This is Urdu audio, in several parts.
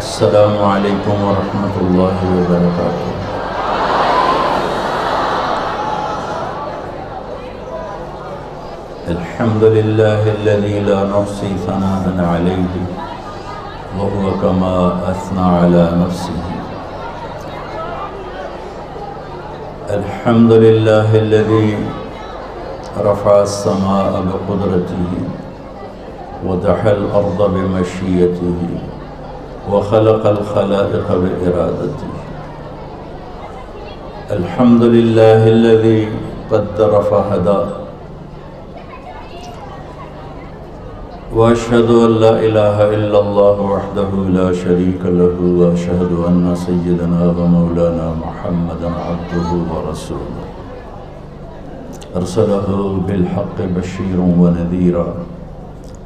السلام علیکم ورحمۃ اللہ وبرکاتہ۔ الحمد للہ الذی لا نحصی ثناء علیہ وهو كما اثنى على نفسه۔ الحمد للہ الذی رفع السماء بقدرته ودحى الارض بمشیته وخلق الخلائق بإرادته۔ الحمد للہ الذی قدر فہدى، واشهد ان لا الہ الا اللہ وحدہ لا شریک لہ، واشهد ان سیدنا ومولانا محمدا عبدہ ورسولہ، ارسلہ بالحق بشیرا ونذیرا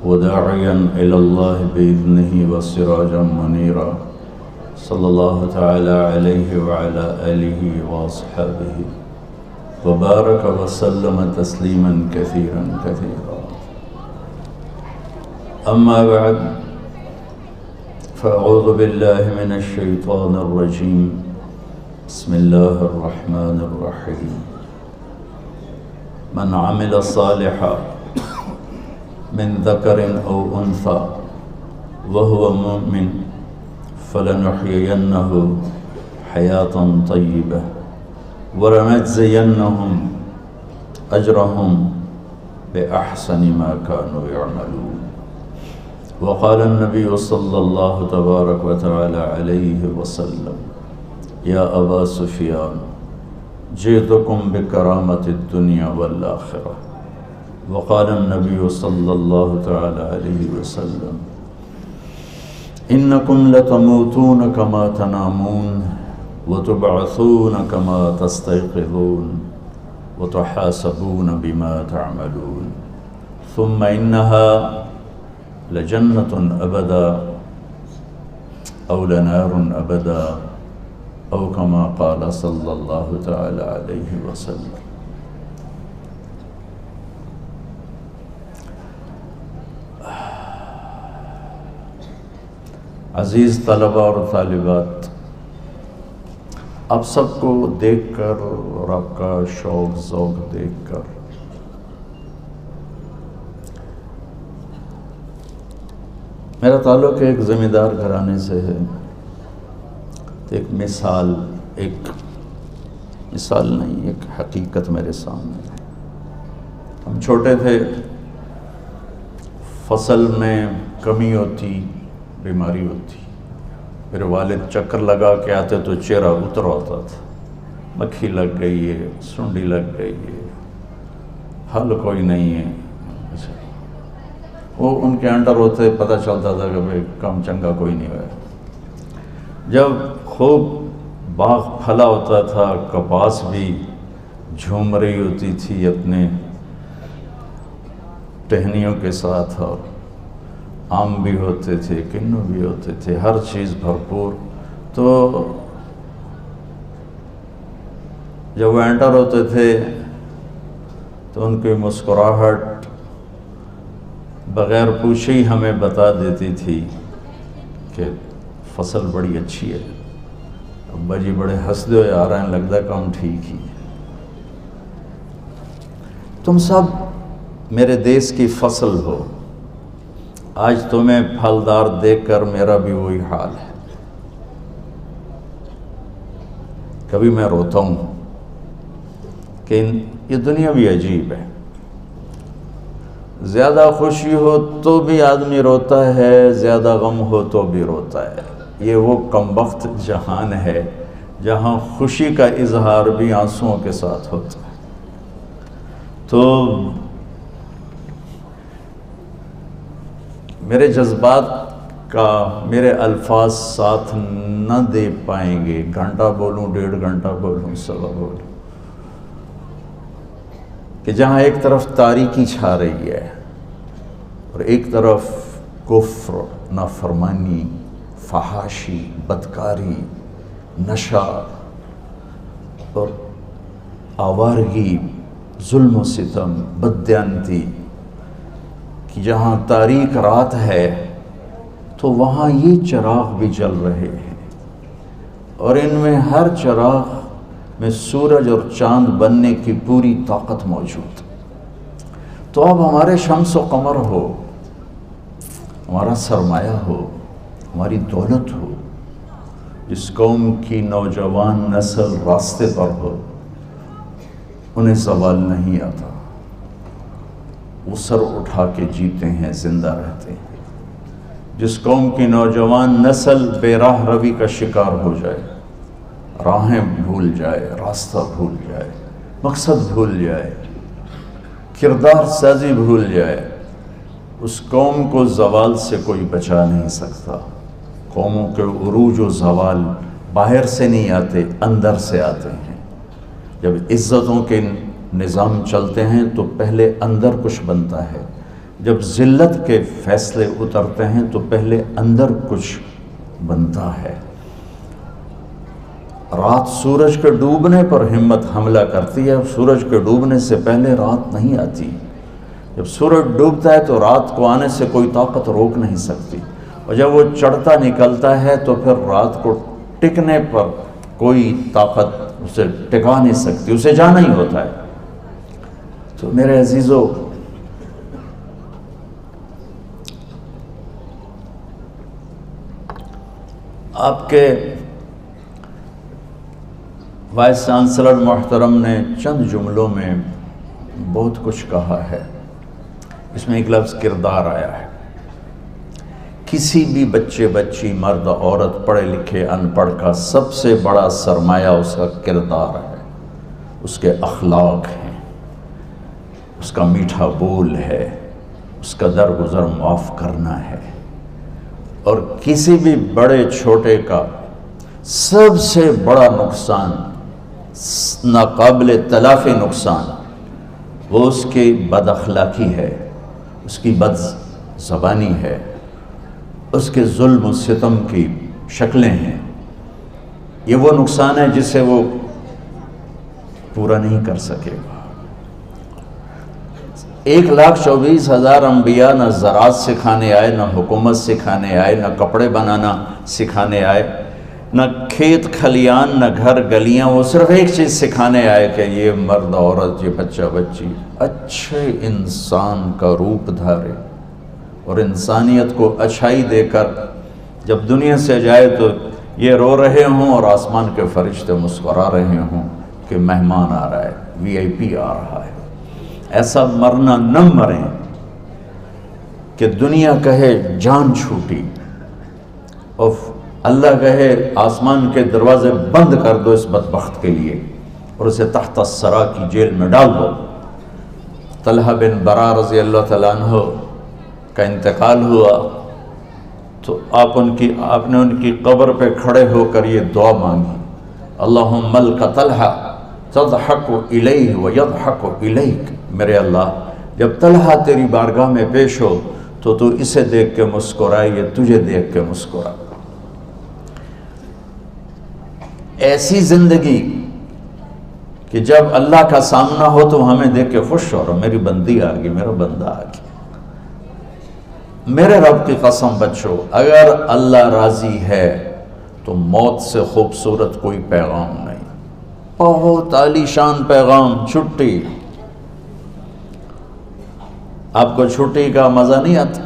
وداعیا الی اللہ بإذنہ وسراجا منیرا، صلی اللہ تعالی علیہ وعلی آلہ واصحابہ وبارک وسلم تسلیما کثیرا کثیرا۔ اما بعد فاعوذ باللہ من الشیطان الرجیم، بسم اللہ الرحمن الرحیم۔ من عمل صالحا من ذکر او انثى وهو مؤمن فلنحيينه حياة طيبة ولنجزينهم أجرهم بأحسن ما كانوا يعملون۔ وقال النبي صلى الله تبارك وتعالى عليه وسلم: يا أبا سفيان جئتكم بكرامة الدنيا والآخرة۔ وقال النبي صلى الله تعالى عليه وسلم: إنكم لتموتون كما تنامون وتبعثون كما تستيقظون وتحاسبون بما تعملون، ثم إنها لجنة أبدا أو لنار أبدا، أو كما قال صلى الله تعالى عليه وسلم۔ عزیز طلباء اور طالبات، آپ سب کو دیکھ کر اور آپ کا شوق ذوق دیکھ کر میرا تعلق ایک زمیندار گھرانے سے ہے۔ ایک مثال نہیں، ایک حقیقت میرے سامنے ہے۔ ہم چھوٹے تھے، فصل میں کمی ہوتی، بیماری ہوتی، میرے والد چکر لگا کے آتے تو چہرہ اتر ہوتا تھا، مکھی لگ گئی ہے، سنڈی لگ گئی ہے، حل کوئی نہیں ہے۔ وہ ان کے انڈر ہوتے پتہ چلتا تھا کہ بھئی کم چنگا کوئی نہیں ہوا۔ جب خوب باغ پھلا ہوتا تھا، کپاس بھی جھوم رہی ہوتی تھی اپنے ٹہنیوں کے ساتھ، اور آم بھی ہوتے تھے، کنو بھی ہوتے تھے، ہر چیز بھرپور، تو جب وہ انٹر ہوتے تھے تو ان کی مسکراہٹ بغیر پوچھے ہی ہمیں بتا دیتی تھی کہ فصل بڑی اچھی ہے۔ ابا جی بڑے ہنستے ہوئے آ رہے ہیں، لگتا ہے کام ٹھیک ہی ہے۔ تم سب میرے دیس کی فصل ہو، آج تمہیں پھلدار دیکھ کر میرا بھی وہی حال ہے۔ کبھی میں روتا ہوں کہ یہ دنیا بھی عجیب ہے، زیادہ خوشی ہو تو بھی آدمی روتا ہے، زیادہ غم ہو تو بھی روتا ہے۔ یہ وہ کمبخت جہان ہے جہاں خوشی کا اظہار بھی آنسوؤں کے ساتھ ہوتا ہے۔ تو میرے جذبات کا میرے الفاظ ساتھ نہ دے پائیں گے، گھنٹہ بولوں، 1.5 گھنٹہ بولوں، سوا بولوں، کہ جہاں ایک طرف تاریکی چھا رہی ہے اور ایک طرف کفر، نافرمانی، فحاشی، بدکاری، نشہ اور آوارگی، ظلم و ستم، بددیانتی، کہ جہاں تاریک رات ہے تو وہاں یہ چراغ بھی جل رہے ہیں، اور ان میں ہر چراغ میں سورج اور چاند بننے کی پوری طاقت موجود۔ تو اب ہمارے شمس و قمر ہو، ہمارا سرمایہ ہو، ہماری دولت ہو، جس قوم کی نوجوان نسل راستے پر ہو، انہیں زوال نہیں آتا، وہ سر اٹھا کے جیتے ہیں، زندہ رہتے ہیں۔ جس قوم کی نوجوان نسل بے راہ روی کا شکار ہو جائے، راہیں بھول جائے، راستہ بھول جائے، مقصد بھول جائے، کردار سازی بھول جائے، اس قوم کو زوال سے کوئی بچا نہیں سکتا۔ قوموں کے عروج و زوال باہر سے نہیں آتے، اندر سے آتے ہیں۔ جب عزتوں کے نظام چلتے ہیں تو پہلے اندر کچھ بنتا ہے، جب ذلت کے فیصلے اترتے ہیں تو پہلے اندر کچھ بنتا ہے۔ رات سورج کے ڈوبنے پر ہمت حملہ کرتی ہے، سورج کے ڈوبنے سے پہلے رات نہیں آتی۔ جب سورج ڈوبتا ہے تو رات کو آنے سے کوئی طاقت روک نہیں سکتی، اور جب وہ چڑھتا نکلتا ہے تو پھر رات کو ٹکنے پر کوئی طاقت اسے ٹکا نہیں سکتی، اسے جانا ہی ہوتا ہے۔ تو میرے عزیزو، آپ کے وائس چانسلر محترم نے چند جملوں میں بہت کچھ کہا ہے۔ اس میں ایک لفظ کردار آیا ہے۔ کسی بھی بچے بچی، مرد عورت، پڑھے لکھے ان پڑھ کا سب سے بڑا سرمایہ اس کا کردار ہے، اس کے اخلاق ہیں، اس کا میٹھا بول ہے، اس کا درگزر معاف کرنا ہے۔ اور کسی بھی بڑے چھوٹے کا سب سے بڑا نقصان، ناقابل تلافی نقصان، وہ اس کی بد اخلاقی ہے، اس کی بد زبانی ہے، اس کے ظلم و ستم کی شکلیں ہیں۔ یہ وہ نقصان ہے جسے وہ پورا نہیں کر سکے گا۔ 1,24,000 انبیاء نہ زراعت سکھانے آئے، نہ حکومت سکھانے آئے، نہ کپڑے بنانا سکھانے آئے، نہ کھیت کھلیان، نہ گھر گلیاں، وہ صرف ایک چیز سکھانے آئے کہ یہ مرد عورت، یہ بچہ بچی اچھے انسان کا روپ دھارے، اور انسانیت کو اچھائی دے کر جب دنیا سے جائے تو یہ رو رہے ہوں اور آسمان کے فرشتے مسکرا رہے ہوں کہ مہمان آ رہا ہے، وی آئی پی آ رہا ہے۔ ایسا مرنا نہ مریں کہ دنیا کہے جان چھوٹی، اور اللہ کہے آسمان کے دروازے بند کر دو اس بدبخت کے لیے اور اسے تحت الثری کی جیل میں ڈال دو۔ طلحہ بن برا رضی اللہ تعالیٰ عنہ کا انتقال ہوا تو آپ نے ان کی قبر پہ کھڑے ہو کر یہ دعا مانگی، اللہم ملک طلحہ تضحک الیہ ویضحک الیک، میرے اللہ جب طلحہ تیری بارگاہ میں پیش ہو تو اسے دیکھ کے مسکرائے، یہ تجھے دیکھ کے مسکرائے۔ ایسی زندگی کہ جب اللہ کا سامنا ہو تو ہمیں دیکھ کے خوش ہو رہا، میری بندی آ گئی، میرا بندہ آ گیا۔ میرے رب کی قسم بچو، اگر اللہ راضی ہے تو موت سے خوبصورت کوئی پیغام نہیں۔ بہت عالی شان پیغام، چھٹی۔ آپ کو چھٹی کا مزہ نہیں آتا؟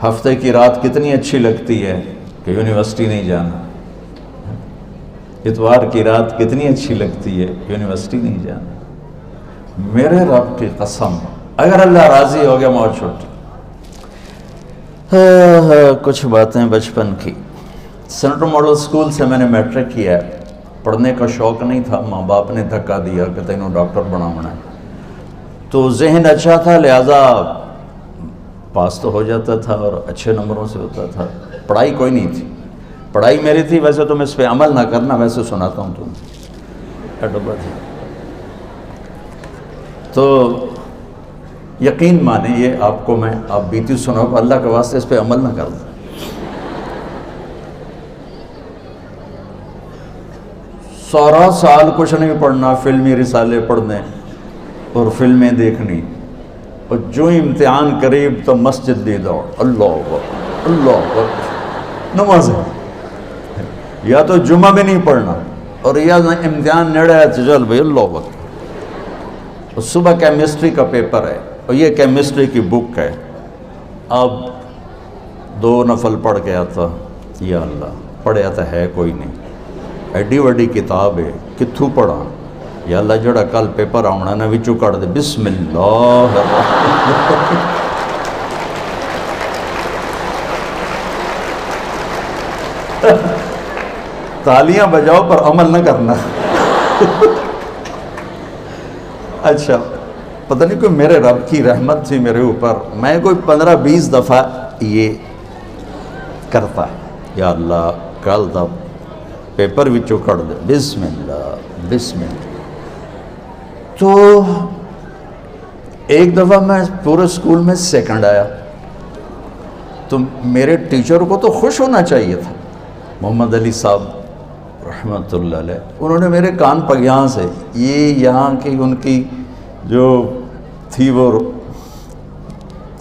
ہفتے کی رات کتنی اچھی لگتی ہے کہ یونیورسٹی نہیں جانا، اتوار کی رات کتنی اچھی لگتی ہے یونیورسٹی نہیں جانا۔ میرے رب کی قسم، اگر اللہ راضی ہو گیا موت چھٹی۔ کچھ باتیں بچپن کی۔ سینٹرل ماڈل اسکول سے میں نے میٹرک کیا ہے، پڑھنے کا شوق نہیں تھا، ماں باپ نے دھکا دیا کہ تینوں ڈاکٹر بنانا ہے، تو ذہن اچھا تھا لہذا پاس تو ہو جاتا تھا اور اچھے نمبروں سے ہوتا تھا۔ پڑھائی کوئی نہیں تھی، پڑھائی میری تھی، ویسے تم اس پہ عمل نہ کرنا، ویسے سناتا ہوں تم ڈبہ تھی۔ تو یقین مانیں یہ آپ کو میں آپ بیتی سناؤ، اللہ کے واسطے اس پہ عمل نہ کرنا۔ سارا سال کچھ نہیں پڑھنا، فلمی رسالے پڑھنے اور فلمیں دیکھنی اور جو امتحان قریب تو مسجد دی دوڑ، اللہ اکبر اللہ اکبر، نماز ہے، یا تو جمعہ بھی نہیں پڑھنا اور یا امتحان نیڑے ہے تو چل بھائی اللہ اکبر۔ اور صبح کیمسٹری کا پیپر ہے اور یہ کیمسٹری کی بک ہے، اب 2 نفل پڑھ کے آتا، یا اللہ پڑھے آتا ہے کوئی نہیں، ایڈی وڈی کتاب ہے کتھوں پڑھا، یا اللہ جڑا کل پیپر آنا نا وچوں کٹ دے، بسم اللہ الرحمن۔ تالیاں بجاؤ پر عمل نہ کرنا۔ اچھا پتہ نہیں کوئی میرے رب کی رحمت تھی میرے اوپر، میں کوئی 15-20 دفعہ یہ کرتا ہے، یا اللہ کل دا پیپر وچوں کٹ دے، بسم اللہ بسم اللہ۔ تو ایک دفعہ میں پورے اسکول میں سیکنڈ آیا، تو میرے ٹیچر کو تو خوش ہونا چاہیے تھا، محمد علی صاحب رحمۃ اللہ علیہ، انہوں نے میرے کان پگیاں سے یہ یہاں کی ان کی جو تھی وہ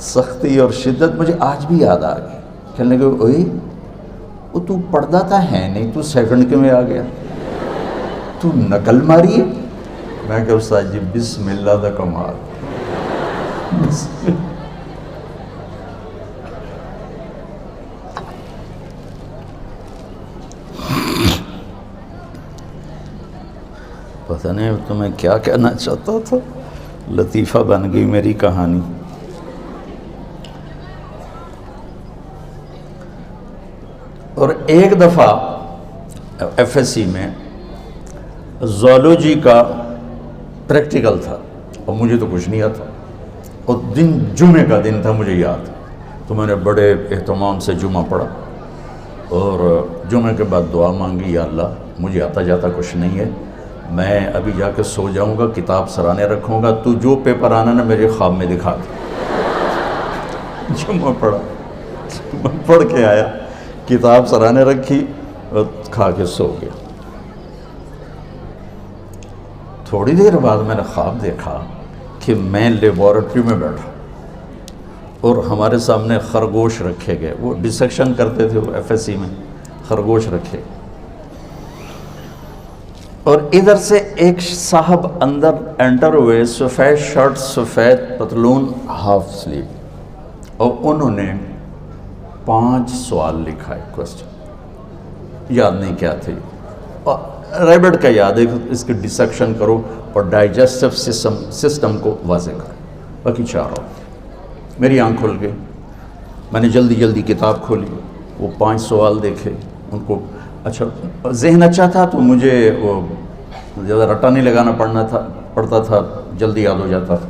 سختی اور شدت مجھے آج بھی یاد آ گئی، کہنے لگے اوئے وہ تو پڑھتا تھا ہے نہیں، تو سیکنڈ کے میں آ گیا، تو نقل ماری ہے؟ میں کہ استاد جی بسم اللہ دا کمال۔ پتہ نہیں تمہیں کیا کہنا چاہتا تھا، لطیفہ بن گئی میری کہانی۔ اور ایک دفعہ ایف ایس سی میں زولوجی کا پریکٹیکل تھا اور مجھے تو کچھ نہیں آتا، اور دن جمعے کا دن تھا مجھے یاد، تو میں نے بڑے اہتمام سے جمعہ پڑھا اور جمعے کے بعد دعا مانگی، یا اللہ مجھے آتا جاتا کچھ نہیں ہے، میں ابھی جا کے سو جاؤں گا، کتاب سرانے رکھوں گا، تو جو پیپر آنا نا میرے خواب میں دکھا دے۔ جمعہ پڑھا، پڑھ کے آیا، کتاب سرانے رکھی اور کھا کے سو گیا۔ تھوڑی دیر بعد میں نے خواب دیکھا کہ میں لیبارٹری میں بیٹھا اور ہمارے سامنے خرگوش رکھے گئے، وہ ڈسیکشن کرتے تھے وہ ایف ایس سی میں، خرگوش رکھے، اور ادھر سے ایک صاحب اندر انٹر ہوئے، سفید شرٹ سفید پتلون ہاف سلیو، اور انہوں نے 5 سوال لکھا ہے، کوسچن یاد نہیں کیا تھے، اور ریبٹ کا یاد ہے، اس کی ڈسیکشن کرو اور ڈائجسٹو سسٹم کو واضح کرو، باقی 4 ہو۔ میری آنکھ کھل گئی، میں نے جلدی جلدی کتاب کھولی، وہ 5 سوال دیکھے، ان کو اچھا ذہن اچھا تھا تو مجھے وہ زیادہ رٹا نہیں لگانا پڑتا تھا، جلدی یاد ہو جاتا تھا۔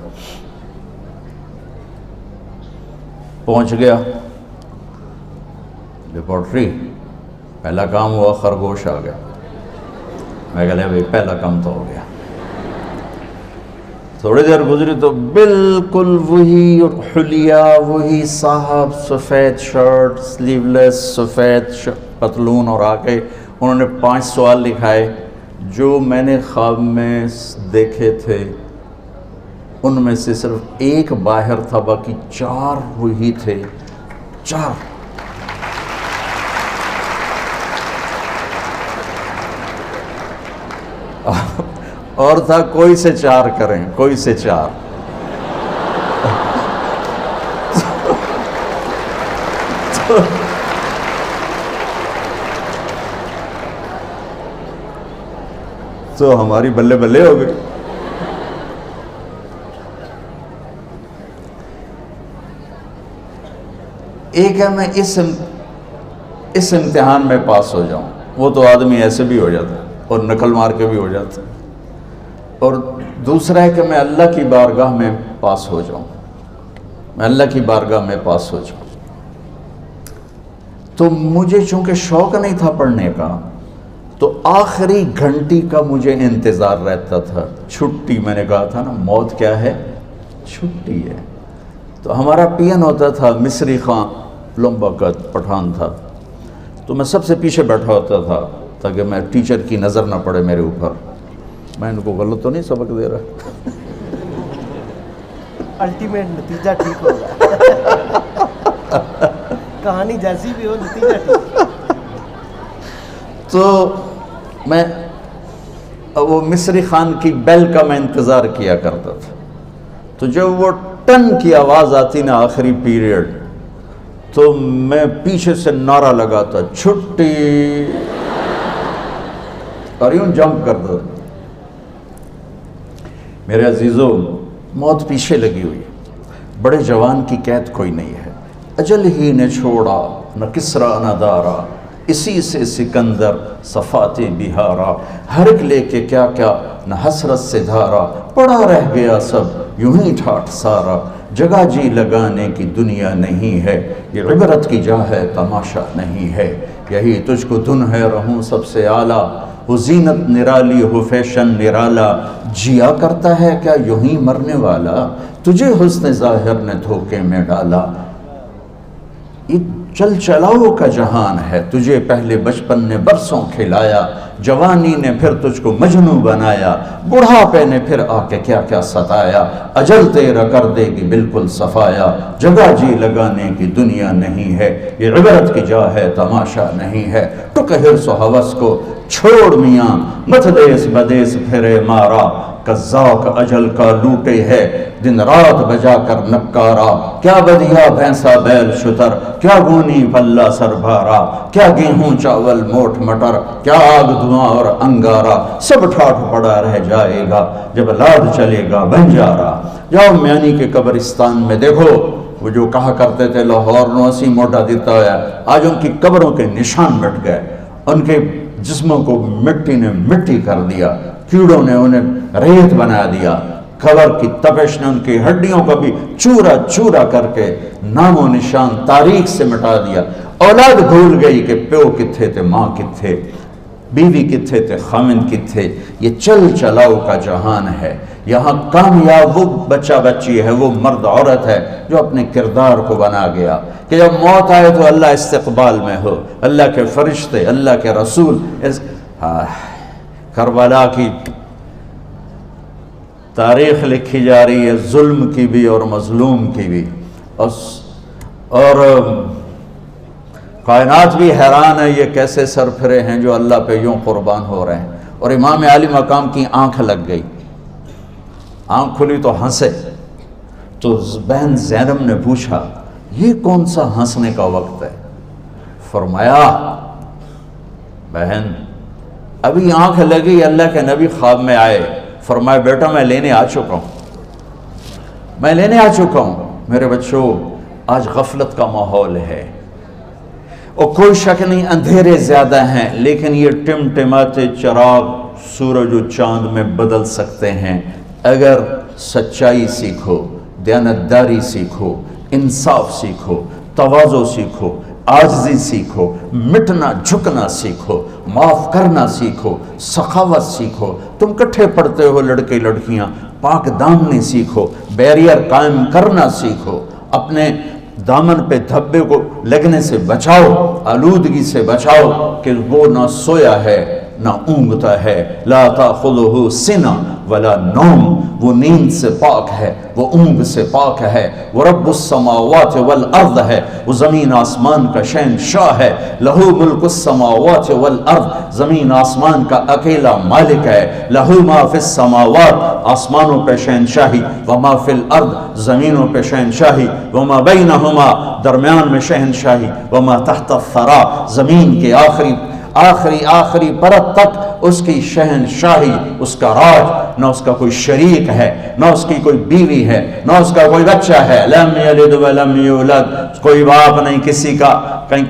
پہنچ گیا لیبارٹری، پہلا کام ہوا، خرگوش آ گیا، میں کہہ لیا بھائی پہلا کام تو ہو گیا۔ تھوڑی دیر گزری تو بالکل وہی حلیہ، وہی صاحب، سفید شرٹ سلیو لیس، سفید پتلون، اور آ کے انہوں نے 5 سوال لکھائے جو میں نے خواب میں دیکھے تھے، ان میں سے صرف ایک باہر تھا، باقی 4 وہی تھے، 4۔ اور تھا کوئی سے 4 کریں، کوئی سے 4۔ تو ہماری بلے بلے ہو گئی۔ ایک ہے میں اس امتحان میں پاس ہو جاؤں، وہ تو آدمی ایسے بھی ہو جاتا ہے اور نقل مار کے بھی ہو جاتا ہے، اور دوسرا ہے کہ میں اللہ کی بارگاہ میں پاس ہو جاؤں، میں اللہ کی بارگاہ میں پاس ہو جاؤں۔ تو مجھے چونکہ شوق نہیں تھا پڑھنے کا، تو آخری گھنٹی کا مجھے انتظار رہتا تھا، چھٹی، میں نے کہا تھا نا موت کیا ہے، چھٹی ہے۔ تو ہمارا پی این ہوتا تھا مصری خان، لمبا قد پٹھان تھا، تو میں سب سے پیچھے بیٹھا ہوتا تھا تاکہ میں ٹیچر کی نظر نہ پڑے میرے اوپر، میں ان کو غلط تو نہیں سبق دے رہا۔ الٹیمیٹ نتیجہ ٹھیک ہوگا. کہانی جیسی بھی ہو نتیجہ ٹھیک. تو میں وہ مصری خان کی بیل کا میں انتظار کیا کرتا تھا. تو جب وہ ٹن کی آواز آتی نا آخری پیریڈ, تو میں پیچھے سے نعرہ لگاتا چھٹی, اور یوں جمپ کرتا تھا. میرے عزیزوں, موت پیچھے لگی ہوئی, بڑے جوان کی قید کوئی نہیں ہے. اجل ہی نے چھوڑا نہ کسرا نہ دارا, اسی سے سکندر صفات بہارا. ہرک لے کے کیا کیا نہ حسرت سے دھارا, پڑا رہ گیا سب یوں ہی ٹھاٹھ سارا. جگہ جی لگانے کی دنیا نہیں ہے, یہ عبرت کی جا ہے تماشا نہیں ہے. یہی تجھ کو دھن ہے رہوں سب سے اعلیٰ, وہ زینت نرالی ہو فیشن نرالا. جیا کرتا ہے کیا یوں ہی مرنے والا, تجھے حسن ظاہر نے دھوکے میں ڈالا. یہ چل چلاؤ کا جہان ہے, تجھے پہلے بچپن نے برسوں کھلایا. جوانی نے پھر تجھ کو مجنوں بنایا, بڑھاپے نے پھر آ کے کیا کیا ستایا. اجل تیرا کر دے گی بالکل صفایا, جگہ جی لگانے کی دنیا نہیں ہے, یہ عبرت کی جا ہے تماشا نہیں ہے. ٹک حرص و ہوس کو چھوڑ میاں, مت دیس بدیس پھرے مارا. قذاق اجل کا لوٹے ہے دن رات بجا کر نکارا. کیا بدیا بھینسا بیل شتر, کیا گونی پلہ سر بھارا. کیا گیہوں چاول موٹ مٹر, کیا آگ دھواں اور انگارا. سب ٹھاٹھ پڑا رہ جائے گا جب لاد چلے گا بنجارا. جاؤ میانی کے قبرستان میں دیکھو, وہ جو کہا کرتے تھے لاہور نو اسی موٹا دیتا ہے, آج ان کی قبروں کے نشان مٹ گئے. ان کے جسموں کو مٹی نے مٹی کر دیا, کیڑوں نے انہیں ریت بنا دیا. قبر کی تپش نے ان کی ہڈیوں کو بھی چورا چورا کر کے نام و نشان تاریخ سے مٹا دیا. اولاد بھول گئی کہ پیو کتھے تھے, ماں کتھے, بیوی کتھے تھے, خامن کتھے. یہ چل چلاؤ کا جہان ہے. یہاں کامیاب وہ بچہ بچی ہے, وہ مرد عورت ہے جو اپنے کردار کو بنا گیا کہ جب موت آئے تو اللہ استقبال میں ہو, اللہ کے فرشتے, اللہ کے رسول. کربلا کی تاریخ لکھی جا رہی ہے, ظلم کی بھی اور مظلوم کی بھی, اور کائنات بھی حیران ہے یہ کیسے سر پھرے ہیں جو اللہ پہ یوں قربان ہو رہے ہیں. اور امام علی مقام کی آنکھ لگ گئی, آنکھ کھلی تو ہنسے. تو بہن زینب نے پوچھا یہ کون سا ہنسنے کا وقت ہے؟ فرمایا بہن ابھی آنکھ لگی, اللہ کے نبی خواب میں آئے, فرمایا بیٹا میں لینے آ چکا ہوں, میں لینے آ چکا ہوں. میرے بچوں آج غفلت کا ماحول ہے, اور کوئی شک نہیں اندھیرے زیادہ ہیں, لیکن یہ ٹمٹماتے چراغ سورج و چاند میں بدل سکتے ہیں اگر سچائی سیکھو, دیانتداری سیکھو, انصاف سیکھو, تواضع سیکھو, عاجزی سیکھو, مٹنا جھکنا سیکھو, معاف کرنا سیکھو, سخاوت سیکھو. تم کٹھے پڑھتے ہو لڑکے لڑکیاں, پاک دامنی سیکھو, بیریئر قائم کرنا سیکھو, اپنے دامن پہ دھبے کو لگنے سے بچاؤ, آلودگی سے بچاؤ کہ وہ نہ سویا ہے نہ اونگتا ہے. لا تاخذہ سنہ ولا نوم, وہ نیند سے پاک ہے, وہ اونگ سے پاک ہے. وہ رب السماوات والارض ہے, وہ زمین آسمان کا شہنشاہ ہے. لہو ملک السماوات والارض, زمین آسمان کا اکیلا مالک ہے. لہو ما فی السماوات, آسمانوں پہ شہنشاہی, وما فی الارض, زمینوں پہ شہنشاہی, وما بینہما, درمیان میں شہنشاہی, وما تحت الثری, زمین کے آخری پرت تک اس کی شہنشاہی, اس کا راج. نہ اس کا کوئی شریک ہے, نہ اس کی کوئی بیوی ہے, نہ اس کا کوئی بچہ ہے. لم یلد ولم یولد, کوئی باپ نہیں کسی کا, کہیں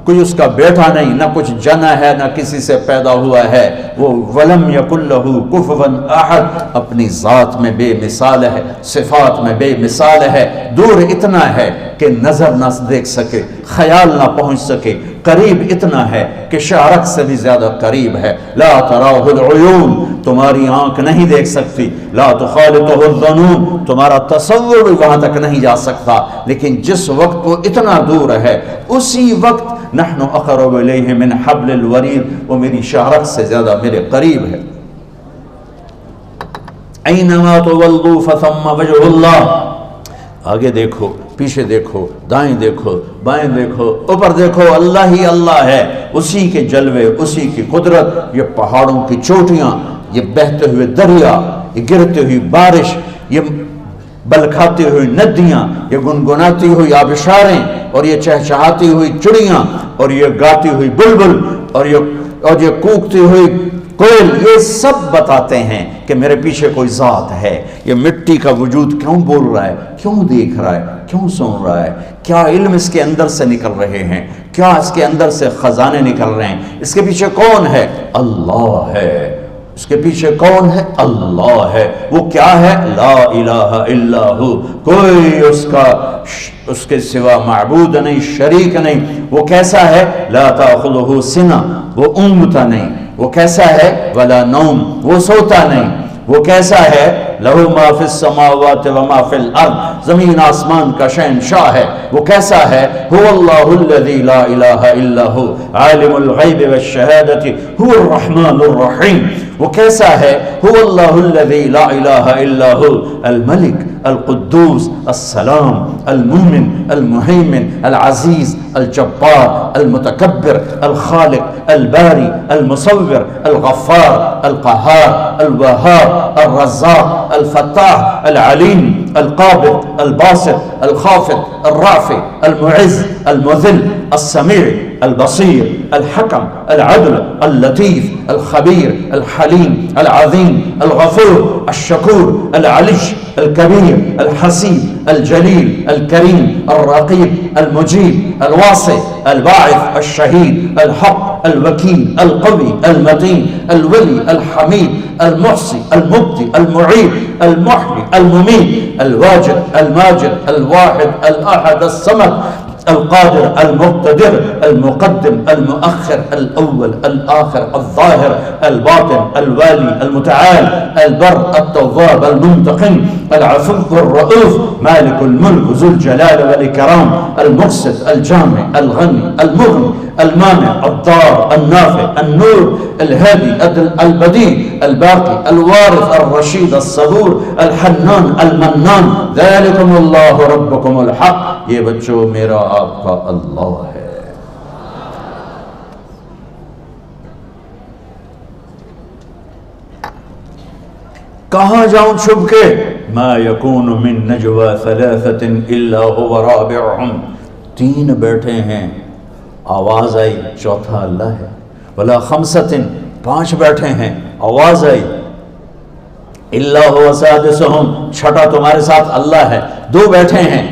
کوئی اس کا بیٹا نہیں, نہ کچھ جنا ہے, نہ کسی سے پیدا ہوا ہے. وہ ولم یکن لہ کفوا احد, اپنی ذات میں بے مثال ہے, صفات میں بے مثال ہے. دور اتنا ہے کہ نظر نہ دیکھ سکے, خیال نہ پہنچ سکے, قریب اتنا ہے کہ شارک سے بھی زیادہ قریب ہے. لا تراہ العیون, تمہاری آنکھ نہیں دیکھ سکتی. لا تخالطہ الظنون, تمہارا تصور بھی وہاں تک نہیں جا سکتا. لیکن جس وقت وہ اتنا دور ہے, اسی وقت نحن اقرب الیہ من حبل الورید, وہ میری شارک سے زیادہ میرے قریب ہے. اینما تولوا فثم وجہ اللہ. آگے دیکھو، پیچھے دیکھو، دائیں دیکھو، بائیں دیکھو، اوپر دیکھو، اللہ ہی اللہ ہے. اسی کے جلوے، اسی کی قدرت. یہ پہاڑوں کی چوٹیاں، یہ بہتے ہوئے دریا، یہ گرتے ہوئی بارش، یہ بلکھاتی ہوئی ندیاں، یہ گنگناتی ہوئی آبشاریں، اور یہ چہچہاتی ہوئی چڑیاں، اور یہ گاتی ہوئی بلبل، اور یہ کوکتی ہوئی کوئل، یہ سب بتاتے ہیں کہ میرے پیچھے کوئی ذات ہے. یہ مٹی کا وجود کیوں بول رہا ہے، کیوں دیکھ رہا ہے، کیوں سن رہا ہے، کیا علم اس کے اندر سے نکل رہے ہیں، کیا اس کے اندر سے خزانے نکل رہے ہیں. اس کے پیچھے کون ہے؟ اللہ ہے. اس کے پیچھے کون ہے؟ اللہ ہے. وہ کیا ہے؟ لا الہ الا ہو. کوئی اس کے سوا معبود نہیں، شریک نہیں. وہ کیسا ہے؟ لا تأخذہ سنہ، وہ اونگتا نہیں. وہ کیسا ہے؟ ولا نوم، وہ سوتا نہیں. وہ کیسا ہے؟ لہ ما فی السماوات وما فی الارض، زمین آسمان کا شہنشاہ ہے. وہ کیسا ہے؟ هو اللہ الذی لا الہ الا ہو عالم الغیب والشہادۃ هو الرحمن الرحیم. وہ کیسا ہے؟ هو اللہ الذی لا الہ الا ہو الملک القدوس السلام المؤمن المہیمن العزیز الجبار المتکبر الخالق الباری المصور الغفار القہار الوہاب الرزاق الفتاح العلیم القابض الباسط الخافض الرافع المعز المذل السمیع البصیر الحکم العدل اللطیف الخبیر الحلیم العظیم الغفور الشکور العلی الكبير الحسيب الجليل الكريم الرقيب المجيب الواسع الباعث الشهيد الحق الوكيل القوي المتين الولي الحميد المحصي المبدي المعيد المحيي المميت الواجد الماجد الواحد الأحد الصمد القادر المقتدر المقدم المؤخر الأول الآخر الظاهر الباطن الوالي المتعال البر التواب المنتقم العفو الرؤوف مالك الملك ذو الجلال والإكرام المقسط الجامع الغني المغني المانع الضار النافع النور الهادي البديع الباقي الوارث الرشيد الصبور الحنان المنان ذلكم الله ربكم الحق. یہ بچوں میرا آپ کا اللہ ہے. کہاں جاؤں چھپ کے؟ ما یکون من نجوى ثلاثة الا هو رابعهم. تین بیٹھے ہیں، آواز آئی، چوتھا اللہ ہے. ولا خمسة، پانچ بیٹھے ہیں، آواز آئی، الا هو سادسهم، چھٹا تمہارے ساتھ اللہ ہے. دو بیٹھے ہیں،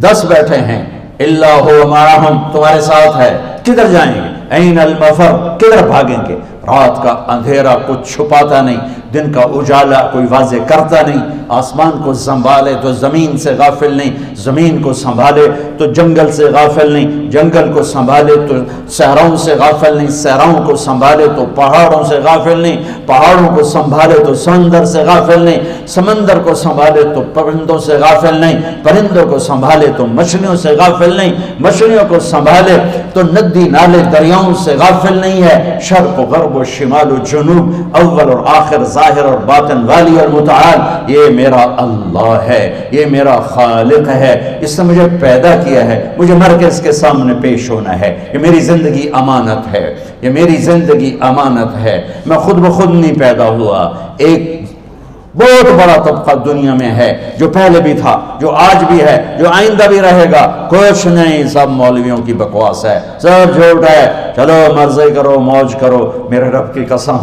10 بیٹھے ہیں، الا هو معهم، تمہارے ساتھ ہے. کدھر جائیں گے؟ این المفر، کدھر بھاگیں گے؟ رات کا اندھیرا کچھ چھپاتا نہیں، دن کا اجالا کوئی واضح کرتا نہیں. آسمان کو سنبھالے تو زمین سے غافل نہیں، زمین کو سنبھالے تو جنگل سے غافل نہیں، جنگل کو سنبھالے تو صحراؤں سے غافل نہیں، صحراؤں کو سنبھالے تو پہاڑوں سے غافل نہیں، پہاڑوں کو سنبھالے تو سمندر سے غافل نہیں، سمندر کو سنبھالے تو پرندوں سے غافل نہیں، پرندوں کو سنبھالے تو مچھلیوں سے غافل نہیں، مچھلیوں کو سنبھالے تو ندی نالے دریاؤں سے غافل نہیں ہے. شرق و غرب و شمال و جنوب، اول اور آخر، ظاہر اور باطن، والی اور متعال، یہ میرا اللہ ہے، یہ میرا خالق ہے. اس نے مجھے پیدا کیا ہے، مجھے مر کے اس کے سامنے پیش ہونا ہے. یہ میری زندگی امانت ہے، یہ میری زندگی امانت ہے. میں خود بخود نہیں پیدا ہوا. ایک بہت بڑا طبقہ دنیا میں ہے، جو پہلے بھی تھا، جو آج بھی ہے، جو آئندہ بھی رہے گا. کچھ نہیں، سب مولویوں کی بکواس ہے، سب جھوٹ ہے. چلو مرضی کرو، موج کرو. میرے رب کی قسم،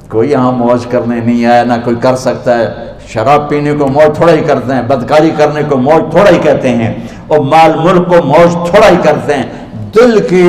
کوئی یہاں موج کرنے نہیں آیا، نہ کوئی کر سکتا ہے. شراب پینے کو موج تھوڑا ہی کرتے ہیں، بدکاری کرنے کو موج تھوڑا ہی کہتے ہیں، اور مال ملک کو موج تھوڑا ہی کرتے ہیں. دل کی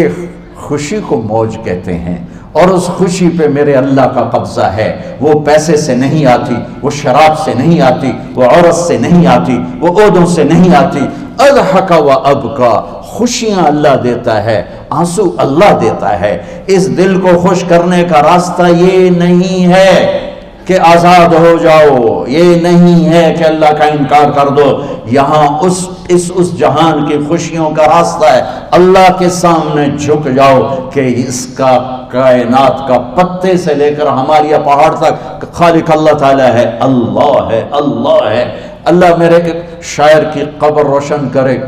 خوشی کو موج کہتے ہیں، اور اس خوشی پہ میرے اللہ کا قبضہ ہے. وہ پیسے سے نہیں آتی، وہ شراب سے نہیں آتی، وہ عورت سے نہیں آتی، وہ عہدوں سے نہیں آتی. اضحک و ابکا، خوشیاں اللہ دیتا ہے، آنسو اللہ دیتا ہے. اس دل کو خوش کرنے کا راستہ یہ نہیں ہے کہ آزاد ہو جاؤ، یہ نہیں ہے کہ اللہ کا انکار کر دو. یہاں اس جہان کی خوشیوں کا راستہ ہے، اللہ کے سامنے جھک جاؤ کہ اس کا کائنات کا پتے سے لے کر ہماری پہاڑ تک خالق اللہ تعالیٰ ہے، اللہ ہے، اللہ ہے۔ اللہ میرے شاعر کی قبر روشن کرے۔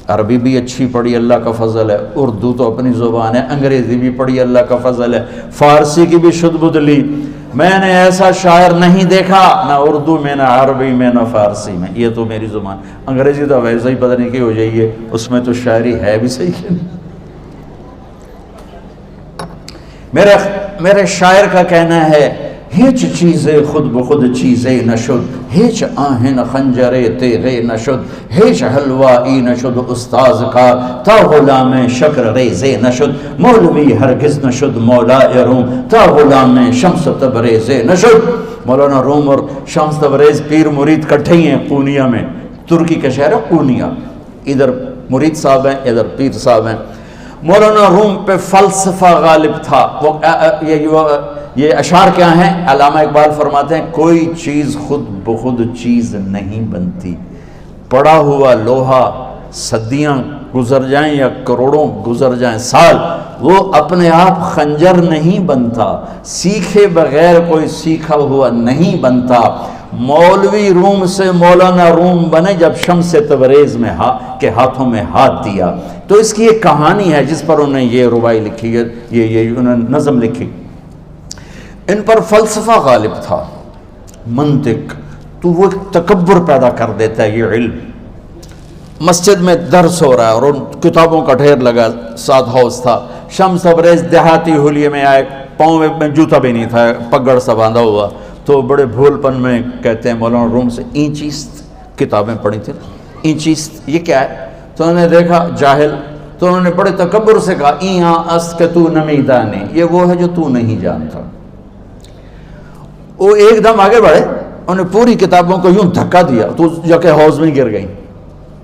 عربی بھی اچھی پڑھی، اللہ کا فضل ہے، اردو تو اپنی زبان ہے، انگریزی بھی پڑھی، اللہ کا فضل ہے، فارسی کی بھی شد بد لی۔ میں نے ایسا شاعر نہیں دیکھا، نہ اردو میں، نہ عربی میں، نہ فارسی میں، یہ تو میری زبان۔ انگریزی تو ویسے ہی پتہ نہیں کی ہو جائیے، اس میں تو شاعری ہے بھی صحیح ہے۔ میرے شاعر کا کہنا ہے، ہیچ چیزیں خود بخود چیزیں نشد، ہیچ آہن خنجرے تیغے نشد، ہیچ حلوائی نشد استاذ کا، تا غلام شکر ریزے نشد، مولوی ہرگز نشد مولا روم، تا غلام شمس تبریز نشد۔ مولانا روم اور شمس تبریز پیر مرید کٹھے ہی ہیں قونیہ میں، ترکی کا شہر ہے قونیہ، ادھر مرید صاحب ہیں، ادھر پیر صاحب ہیں۔ مولانا روم پہ فلسفہ غالب تھا۔ یہ اشعار کیا ہیں؟ علامہ اقبال فرماتے ہیں، کوئی چیز خود بخود چیز نہیں بنتی، پڑا ہوا لوہا صدیاں گزر جائیں یا کروڑوں گزر جائیں سال، وہ اپنے آپ خنجر نہیں بنتا، سیکھے بغیر کوئی سیکھا ہوا نہیں بنتا۔ مولوی روم سے مولانا روم بنے جب شمس تبریز میں کے ہاتھوں میں ہاتھ دیا۔ تو اس کی ایک کہانی ہے جس پر انہوں نے یہ ربائی لکھی ہے، یہ انہوں نے نظم لکھی۔ ان پر فلسفہ غالب تھا، منطق، تو وہ ایک تکبر پیدا کر دیتا ہے یہ علم۔ مسجد میں درس ہو رہا ہے اور ان کتابوں کا ڈھیر لگا، ساتھ ہاؤس تھا۔ شمس تبریز دیہاتی حلیے میں آئے، پاؤں میں جوتا بھی نہیں تھا، پگڑ سا باندھا ہوا، تو بڑے بھول پن میں کہتے ہیں مولانا روم سے، اینچیست کتابیں پڑھی تھیں، اینچیست یہ کیا ہے؟ تو انہوں نے دیکھا جاہل، تو انہوں نے بڑے تکبر سے کہا، ایہاں است کہ تو نمیدانی، یہ وہ ہے جو تو نہیں جانتا۔ وہ ایک دم آگے بڑھے، انہوں نے پوری کتابوں کو یوں دھکا دیا تو جا کے حوض میں گر گئی۔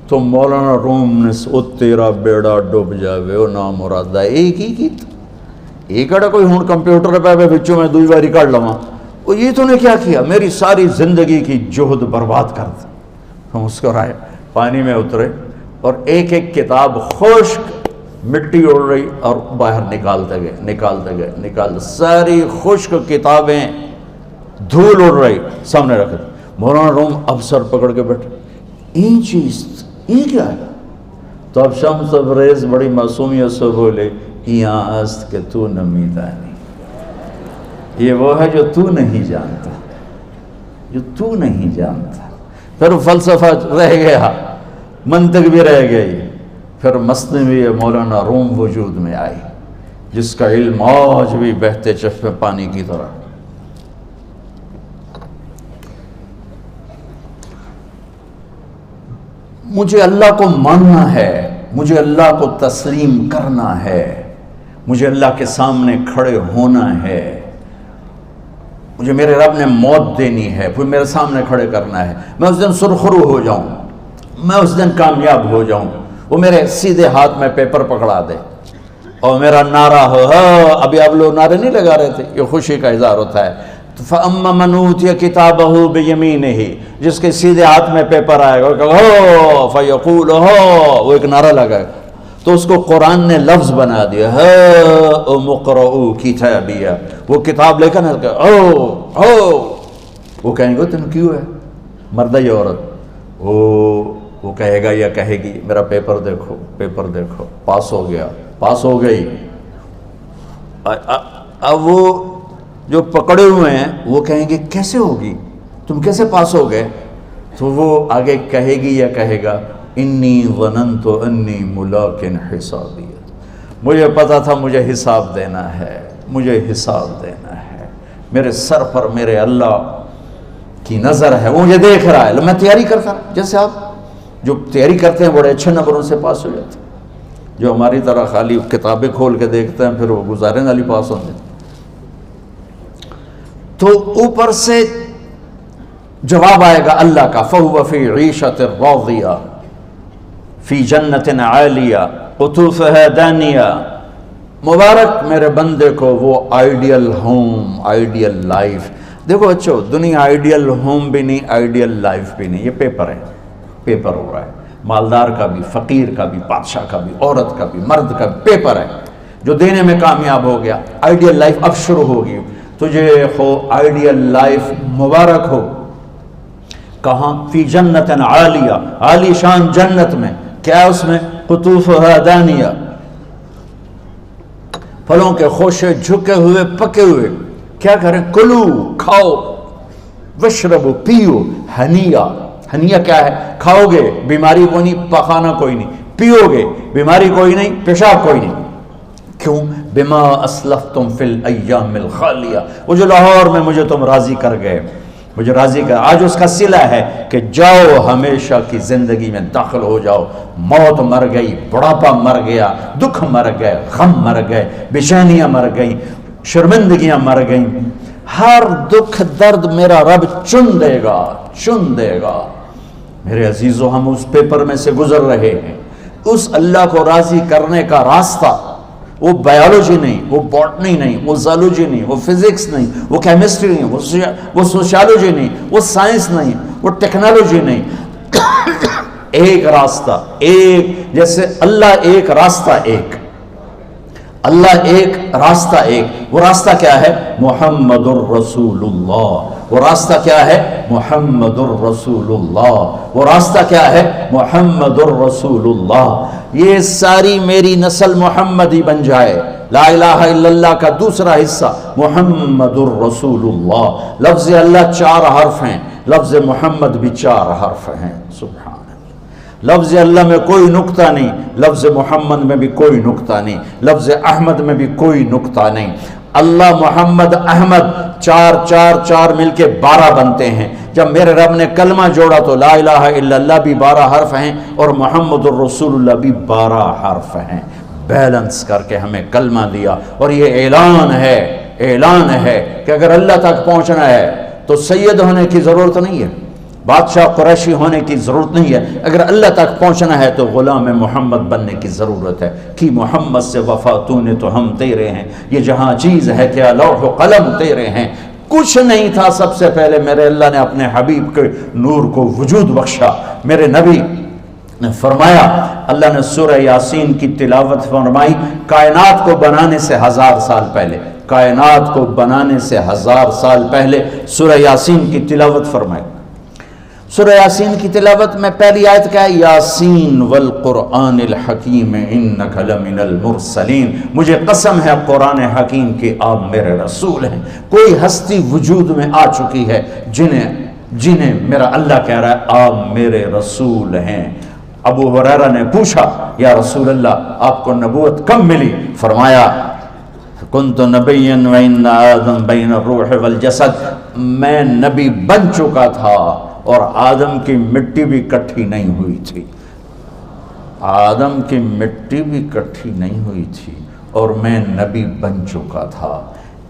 تو مولانا روم نے او تیرا بیڑا ڈوب جاوے او نام مرادہ ایک ہی کیت، ایک اڑا کوئی ہون کمپیوٹر پہ بچوں میں دوئی باری کر لواں، وہ یہ تو نے کیا کیا، میری ساری زندگی کی جہد برباد کر دی۔ ہم اس کو رائے پانی میں اترے اور ایک ایک کتاب خشک مٹی اڑ رہی اور باہر نکالتے گئے، ساری خشک کتابیں دھول اڑ رہی سامنے رکھ دی۔ مولانا روم اب سر پکڑ کے بیٹھے، این چیز یہ کیا ہے؟ تو اب شمس تبریز بڑی معصومیت سے بولے، یہاں است کہ تو نمیدانی، یہ وہ ہے جو تو نہیں جانتا، جو تو نہیں جانتا۔ پھر فلسفہ رہ گیا، منطق بھی رہ گئی، پھر مثنوی مولانا روم وجود میں آئی، جس کا علم آج بھی بہتے چشمے پانی کی طرح۔ مجھے اللہ کو ماننا ہے، مجھے اللہ کو تسلیم کرنا ہے، مجھے اللہ کے سامنے کھڑے ہونا ہے، مجھے میرے رب نے موت دینی ہے، پھر میرے سامنے کھڑے کرنا ہے، میں اس دن سرخرو ہو جاؤں، میں اس دن کامیاب ہو جاؤں، وہ میرے سیدھے ہاتھ میں پیپر پکڑا دے اور میرا نعرہ ہو، ابھی آپ لوگ نعرے نہیں لگا رہے تھے، یہ خوشی کا اظہار ہوتا ہے۔ فَأَمَّا مَنْ أُوتِيَ كِتَابَهُ بِيَمِينِهِ، جس کے سیدھے ہاتھ میں پیپر آئے گا فَيَقُولُ وہ ایک نعرہ لگائے گا، تو اس کو قرآن نے لفظ بنا دیا، هَاؤْمُ اقْرَءُوا كِتَابِيَهْ، وہ کتاب لے کر وہ کہیں گے تم کیوں ہے، مرد یا عورت، وہ کہے گا یا کہے گی میرا پیپر دیکھو، پیپر دیکھو، پاس ہو گیا، پاس ہو گئی۔ اب وہ جو پکڑے ہوئے ہیں وہ کہیں گے کیسے ہوگی، تم کیسے پاس ہو گئے؟ تو وہ آگے کہے گی یا کہے گا، انی ظننت انی ملاق حسابیہ، مجھے پتا تھا مجھے حساب دینا ہے، مجھے حساب دینا ہے، میرے سر پر میرے اللہ کی نظر ہے، وہ مجھے دیکھ رہا ہے، میں تیاری کرتا، جیسے آپ جو تیاری کرتے ہیں بڑے اچھے نمبروں سے پاس ہو جاتے ہیں، جو ہماری طرح خالی کتابیں کھول کے دیکھتے ہیں پھر وہ گزارے والی پاس ہوتے ہیں۔ تو اوپر سے جواب آئے گا اللہ کا، فَهُوَ فِي عِيشَةٍ رَاضِيَةٍ فِي جَنَّةٍ عَالِيَةٍ قُطُوفُهَا دَانِيَةٌ، مبارک میرے بندے کو وہ آئیڈیل ہوم، آئیڈیل لائف۔ دیکھو اچھو، دنیا آئیڈیل ہوم بھی نہیں، آئیڈیل لائف بھی نہیں، یہ پیپر ہے، پیپر ہو رہا ہے، مالدار کا بھی، فقیر کا بھی، بادشاہ کا بھی، عورت کا بھی، مرد کا بھی پیپر ہے۔ جو دینے میں کامیاب ہو گیا. آئیڈیل لائف اب شروع ہوگی. تجھے ہو آئیڈیل لائف مبارک ہو. کہاں؟ فی جنت عالیہ، عالی شان جنت میں. کیا اس میں؟ قطوفہا دانیہ، پھلوں کے خوشے جھکے ہوئے پکے ہوئے. کیا کریں؟ کلو، کھاؤ، وشربو، پیو، ہنیا. ہنیا کیا ہے؟ کھاؤ گے بیماری کوئی نہیں، پخانہ کوئی نہیں. پیو گے بیماری کوئی نہیں، پیشاب کوئی نہیں. کیوں؟ بما اسلفتم فی الایام الخالیہ. وہ جو لاہور میں مجھے تم راضی کر گئے، مجھے راضی کر. آج اس کا صلہ ہے کہ جاؤ ہمیشہ کی زندگی میں داخل ہو جاؤ. موت مر گئی، بڑھاپا مر گیا، دکھ مر گئے، غم مر گئے، بے چینیاں مر گئیں، شرمندگیاں مر گئیں. ہر دکھ درد میرا رب چن دے گا، چن دے گا. میرے عزیزو، ہم اس پیپر میں سے گزر رہے ہیں. اس اللہ کو راضی کرنے کا راستہ، وہ بایولوجی نہیں، وہ باٹنی نہیں، وہ زالوجی نہیں، وہ فزکس نہیں، وہ کیمسٹری نہیں، وہ سوشیالوجی نہیں، وہ سائنس نہیں، وہ ٹیکنالوجی نہیں. ایک راستہ، ایک، جیسے اللہ ایک، راستہ ایک. اللہ ایک، راستہ ایک. وہ راستہ کیا ہے؟ محمد الرسول اللہ. وہ راستہ کیا ہے؟ محمد الرسول اللہ. وہ راستہ کیا ہے؟ محمد الرسول اللہ. یہ ساری میری نسل محمدی بن جائے. لا الہ الا اللہ کا دوسرا حصہ محمد الرسول اللہ. لفظ اللہ 4 حرف ہیں، لفظ محمد بھی 4 حرف ہیں. سبحان. لفظ اللہ میں کوئی نقطہ نہیں، لفظ محمد میں بھی کوئی نقطہ نہیں، لفظ احمد میں بھی کوئی نقطہ نہیں. اللہ، محمد، احمد، 4 4 4 مل کے 12 بنتے ہیں. جب میرے رب نے کلمہ جوڑا تو لا الہ الا اللہ بھی 12 حرف ہیں اور محمد الرسول اللہ بھی 12 حرف ہیں. بیلنس کر کے ہمیں کلمہ دیا. اور یہ اعلان ہے، اعلان ہے کہ اگر اللہ تک پہنچنا ہے تو سید ہونے کی ضرورت نہیں ہے، بادشاہ قریشی ہونے کی ضرورت نہیں ہے. اگر اللہ تک پہنچنا ہے تو غلام محمد بننے کی ضرورت ہے. کہ محمد سے وفا تو نے تو ہم تیرے ہیں. یہ جہاں چیز ہے کیا لوح و قلم تیرے ہیں. کچھ نہیں تھا، سب سے پہلے میرے اللہ نے اپنے حبیب کے نور کو وجود بخشا. میرے نبی نے فرمایا، اللہ نے سورہ یاسین کی تلاوت فرمائی کائنات کو بنانے سے 1000 سال پہلے. کائنات کو بنانے سے 1000 سال پہلے سورہ یاسین کی تلاوت فرمائی. سورہ یاسین کی تلاوت میں پہلی آیت کیا ہے؟ یاسین والقرآن الحکیم انک لمن المرسلین. مجھے قسم ہے قرآن حکیم کہ آپ میرے رسول ہیں. کوئی ہستی وجود میں آ چکی ہے جنہیں میرا اللہ کہہ رہا ہے آپ میرے رسول ہیں. ابو ہریرہ نے پوچھا، یا رسول اللہ آپ کو نبوت کب ملی؟ فرمایا کنت نبیا وان آدم بین الروح والجسد. میں نبی بن چکا تھا اور آدم کی مٹی بھی کٹھی نہیں ہوئی تھی. آدم کی مٹی بھی کٹھی نہیں ہوئی تھی اور میں نبی بن چکا تھا.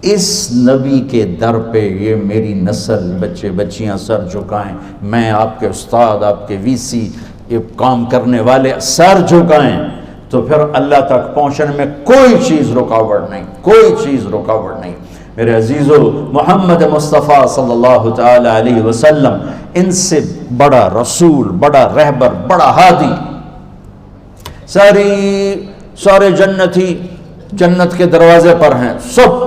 اس نبی کے در پہ یہ میری نسل، بچے بچیاں سر جھکائیں. میں آپ کے استاد، آپ کے وی سی، یہ کام کرنے والے سر جھکائیں تو پھر اللہ تک پہنچنے میں کوئی چیز رکاوٹ نہیں، کوئی چیز رکاوٹ نہیں. میرے عزیزو، محمد مصطفیٰ صلی اللہ تعالی علیہ وسلم ان سے بڑا رسول، بڑا رہبر، بڑا ہادی. سارے جنتی جنت کے دروازے پر ہیں. سب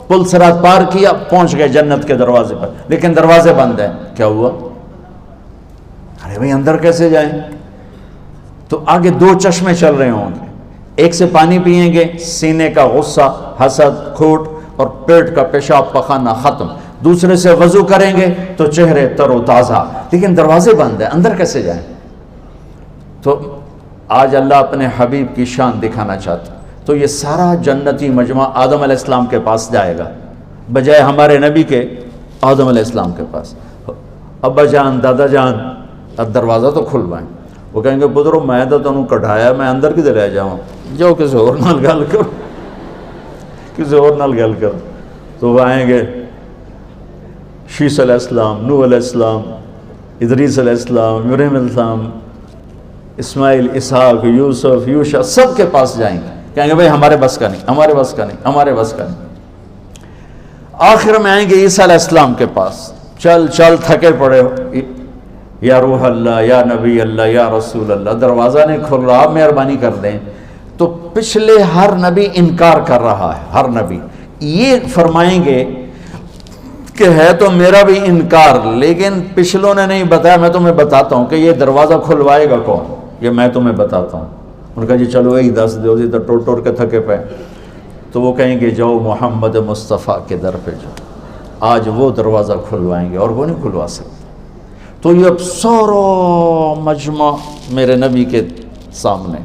پل صراط پار کیا، پہنچ گئے جنت کے دروازے پر، لیکن دروازے بند ہیں. کیا ہوا؟ ارے بھائی اندر کیسے جائیں؟ تو آگے 2 چشمے چل رہے ہوں گے. ایک سے پانی پئیں گے، سینے کا غصہ، حسد، کھوٹ اور پیٹ کا پیشاب پخانہ ختم. دوسرے سے وضو کریں گے تو چہرے تر و تازہ، لیکن دروازے بند ہیں، اندر کیسے جائیں؟ تو آج اللہ اپنے حبیب کی شان دکھانا چاہتا. تو یہ سارا جنتی مجمع آدم علیہ السلام کے پاس جائے گا، بجائے ہمارے نبی کے آدم علیہ السلام کے پاس. ابا جان، دادا جان، اب دروازہ تو کھلوائیں. وہ کہیں گے پترو میں تو تنوں کٹھایا، میں اندر کدھر رہ جاؤں؟ جاؤ کسی اور نال گل کرو، کسی اور نال گل کرو. تو وہ آئیں گے شیس علیہ السلام، نوح علیہ السلام، ادریس علیہ السلام، ابراہیم علیہ السلام، اسماعیل، اسحاق، یوسف، یوشع، سب کے پاس جائیں گے. کہیں گے بھائی ہمارے بس کا نہیں، ہمارے بس کا نہیں، ہمارے بس کا نہیں. آخر میں آئیں گے عیسیٰ علیہ السلام کے پاس. چل چل تھکے پڑے، یا روح اللہ، یا نبی اللہ، یا رسول اللہ، دروازہ نہیں کھل رہا، آپ مہربانی کر دیں. تو پچھلے ہر نبی انکار کر رہا ہے، ہر نبی یہ فرمائیں گے کہ ہے تو میرا بھی انکار، لیکن پچھلوں نے نہیں بتایا، میں تمہیں بتاتا ہوں کہ یہ دروازہ کھلوائے گا کون، یہ میں تمہیں بتاتا ہوں۔ ان کا جی چلو یہی دس دو، ادھر ٹور ٹور کے تھکے پہ، تو وہ کہیں گے جاؤ محمد مصطفیٰ کے در پہ جاؤ، آج وہ دروازہ کھلوائیں گے اور وہ نہیں کھلوا سکتے۔ تو یہ اب سارا مجمع میرے نبی کے سامنے،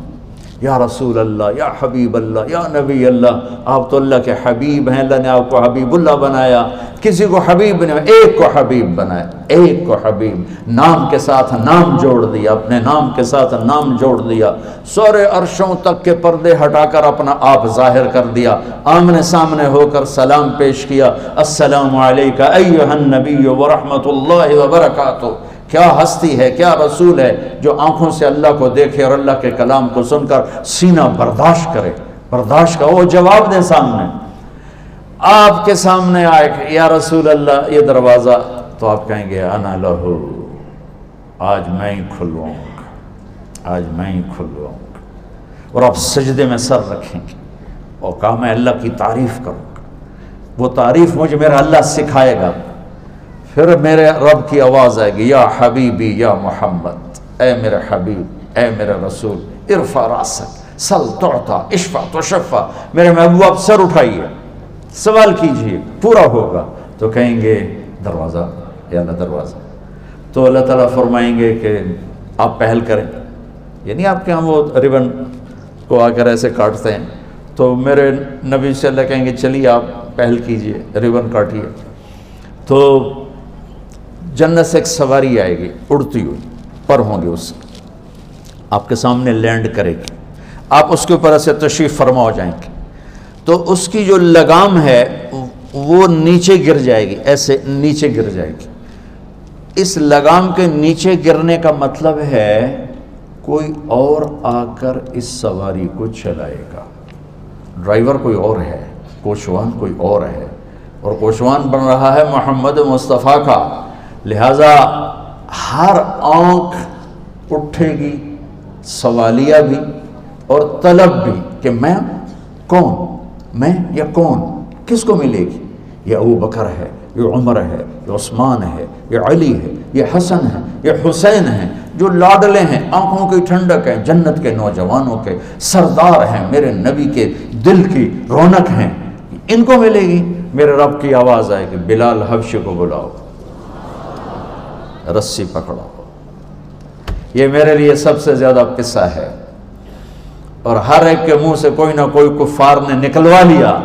یا رسول اللہ، یا حبیب اللہ، یا نبی اللہ، آپ تو اللہ کے حبیب ہیں، اللہ نے آپ کو حبیب اللہ بنایا، کسی کو حبیب نے ایک کو حبیب بنایا، ایک کو حبیب، نام کے ساتھ نام جوڑ دیا، اپنے نام کے ساتھ نام جوڑ دیا، سارے عرشوں تک کے پردے ہٹا کر اپنا آپ ظاہر کر دیا، آمنے سامنے ہو کر سلام پیش کیا، السلام علیکہ ایھا النبی ورحمۃ اللہ وبرکاتہ۔ کیا ہستی ہے، کیا رسول ہے جو آنکھوں سے اللہ کو دیکھے اور اللہ کے کلام کو سن کر سینہ برداشت کرے، برداشت کا وہ جواب دے سامنے، آپ کے سامنے آئے کہ یا رسول اللہ یہ دروازہ، تو آپ کہیں گے انا لہو، آج میں ہی کھلواؤں گا، آج میں ہی کھلواؤں گا، اور آپ سجدے میں سر رکھیں گے اور کہا میں اللہ کی تعریف کروں گا، وہ تعریف مجھے میرا اللہ سکھائے گا، پھر میرے رب کی آواز آئے گی یا حبیبی یا محمد، اے میرے حبیب، اے میرے رسول، ارفع راسک سل تعطا اشفع تشفع، میرے محبوب آپ سر اٹھائیے، سوال کیجئے پورا ہوگا، تو کہیں گے دروازہ، یا اللہ دروازہ، تو اللہ تعالیٰ فرمائیں گے کہ آپ پہل کریں، یعنی آپ کے ہم وہ ریبن کو آ کر ایسے کاٹتے ہیں، تو میرے نبی سے اللہ کہیں گے چلیے آپ پہل کیجئے، ریبن کاٹیے، تو جنت سے ایک سواری آئے گی اڑتی ہوئی، پر ہوں گے اس آپ کے سامنے لینڈ کرے گی، آپ اس کے اوپر ایسے تشریف فرما ہو جائیں گے، تو اس کی جو لگام ہے وہ نیچے گر جائے گی، ایسے نیچے گر جائے گی، اس لگام کے نیچے گرنے کا مطلب ہے کوئی اور آ کر اس سواری کو چلائے گا، ڈرائیور کوئی اور ہے، کوچوان کوئی اور ہے، اور کوچوان بن رہا ہے محمد مصطفیٰ کا، لہٰذا ہر آنکھ اٹھے گی، سوالیہ بھی اور طلب بھی کہ میں کون، میں یا کون، کس کو ملے گی، یہ ابو بکر ہے، یہ عمر ہے، یہ عثمان ہے، یہ علی ہے، یہ حسن ہے، یہ حسین ہے، جو لاڈلے ہیں، آنکھوں کی ٹھنڈک ہیں، جنت کے نوجوانوں کے سردار ہیں، میرے نبی کے دل کی رونق ہیں، ان کو ملے گی۔ میرے رب کی آواز آئے گی بلال حبشی کو بلاؤ، رسی پکڑو، یہ میرے لیے سب سے زیادہ قصہ ہے، اور ہر ایک کے منہ سے کوئی نہ کوئی کفار نے نکلوا لیا،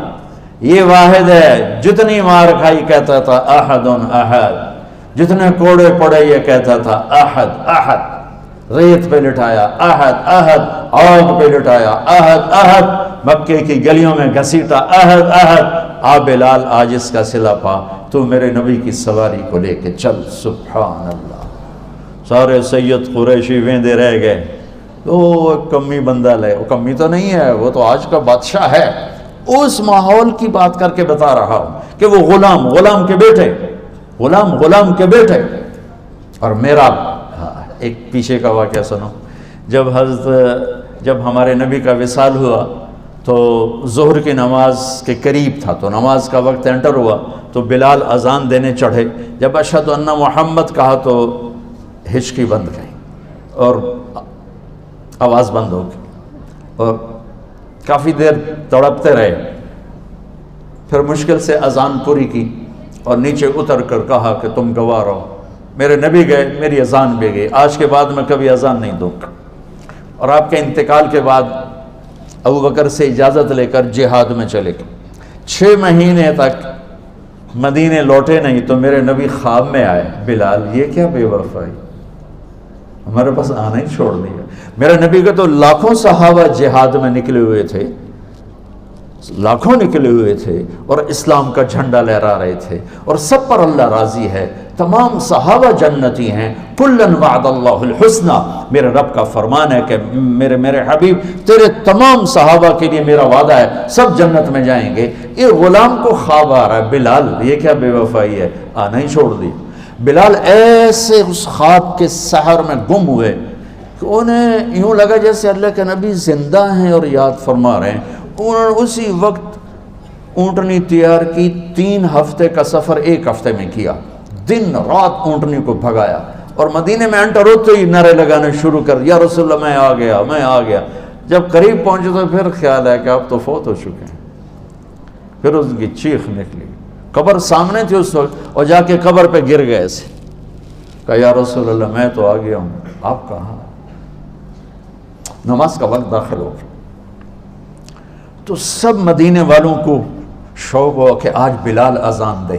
یہ واحد ہے، جتنی مار کھائی کہتا تھا احد احد، جتنے کوڑے پڑے یہ کہتا تھا احد احد، ریت پہ لٹایا احد احد، آگ پہ لٹایا احد احد، مکے کی گلیوں میں گھسیٹا احد احد، آ بلال آج اس کا صلہ پا، تو میرے نبی کی سواری کو لے کے چل، سبحان اللہ۔ سارے سید قریشی ویندے رہ گئے، وہ کمی بندہ لے، وہ کمی تو نہیں ہے، وہ تو آج کا بادشاہ ہے، اس ماحول کی بات کر کے بتا رہا ہوں کہ وہ غلام کے بیٹے، غلام کے بیٹے، اور میرا ایک پیچھے کا واقعہ سنو، جب ہمارے نبی کا وصال ہوا تو ظہر کی نماز کے قریب تھا، تو نماز کا وقت انٹر ہوا، تو بلال اذان دینے چڑھے، جب اشہد ان محمد کہا تو ہچکی بند گئی اور آواز بند ہو گئی، اور کافی دیر تڑپتے رہے، پھر مشکل سے اذان پوری کی اور نیچے اتر کر کہا کہ تم گواہ رہو، میرے نبی گئے، میری اذان بھی گئی، آج کے بعد میں کبھی اذان نہیں دوں گا۔ اور آپ کے انتقال کے بعد ابو بکر سے اجازت لے کر جہاد میں چلے گئے، 6 مہینے تک مدینے لوٹے نہیں، تو میرے نبی خواب میں آئے، بلال یہ کیا بے وفائی، ہمارے پاس آنا ہی چھوڑ دیا۔ میرے نبی کے تو لاکھوں صحابہ جہاد میں نکلے ہوئے تھے، لاکھوں نکلے ہوئے تھے اور اسلام کا جھنڈا لہرا رہے تھے، اور سب پر اللہ راضی ہے، تمام صحابہ جنتی ہیں، کلن وعد اللہ الحسنہ، میرے رب کا فرمان ہے کہ میرے حبیب تیرے تمام صحابہ کے لیے میرا وعدہ ہے، سب جنت میں جائیں گے۔ یہ غلام کو خواب آ رہا ہے، بلال یہ کیا بے وفائی ہے، آنا ہی چھوڑ دی۔ بلال ایسے اس خواب کے سحر میں گم ہوئے، کہ انہیں یوں لگا جیسے اللہ کے نبی زندہ ہیں اور یاد فرما رہے ہیں. انہوں نے اسی وقت اونٹنی تیار کی, 3 ہفتے کا سفر 1 ہفتے میں کیا, دن رات اونٹنی کو بھگایا, اور مدینے میں انٹر ہوتے ہی نعرے لگانے شروع کر, یا رسول اللہ میں آ گیا, میں آ گیا. جب قریب پہنچے تو پھر خیال ہے کہ آپ تو فوت ہو چکے ہیں. پھر اس کی چیخ نکلی, قبر سامنے تھی اس وقت, اور جا کے قبر پہ گر گئے ایسے, کہا یا رسول اللہ میں تو آ گیا ہوں, آپ کہاں؟ نماز کا وقت داخل ہو گیا. تو سب مدینے والوں کو شوق ہوا کہ آج بلال اذان دے,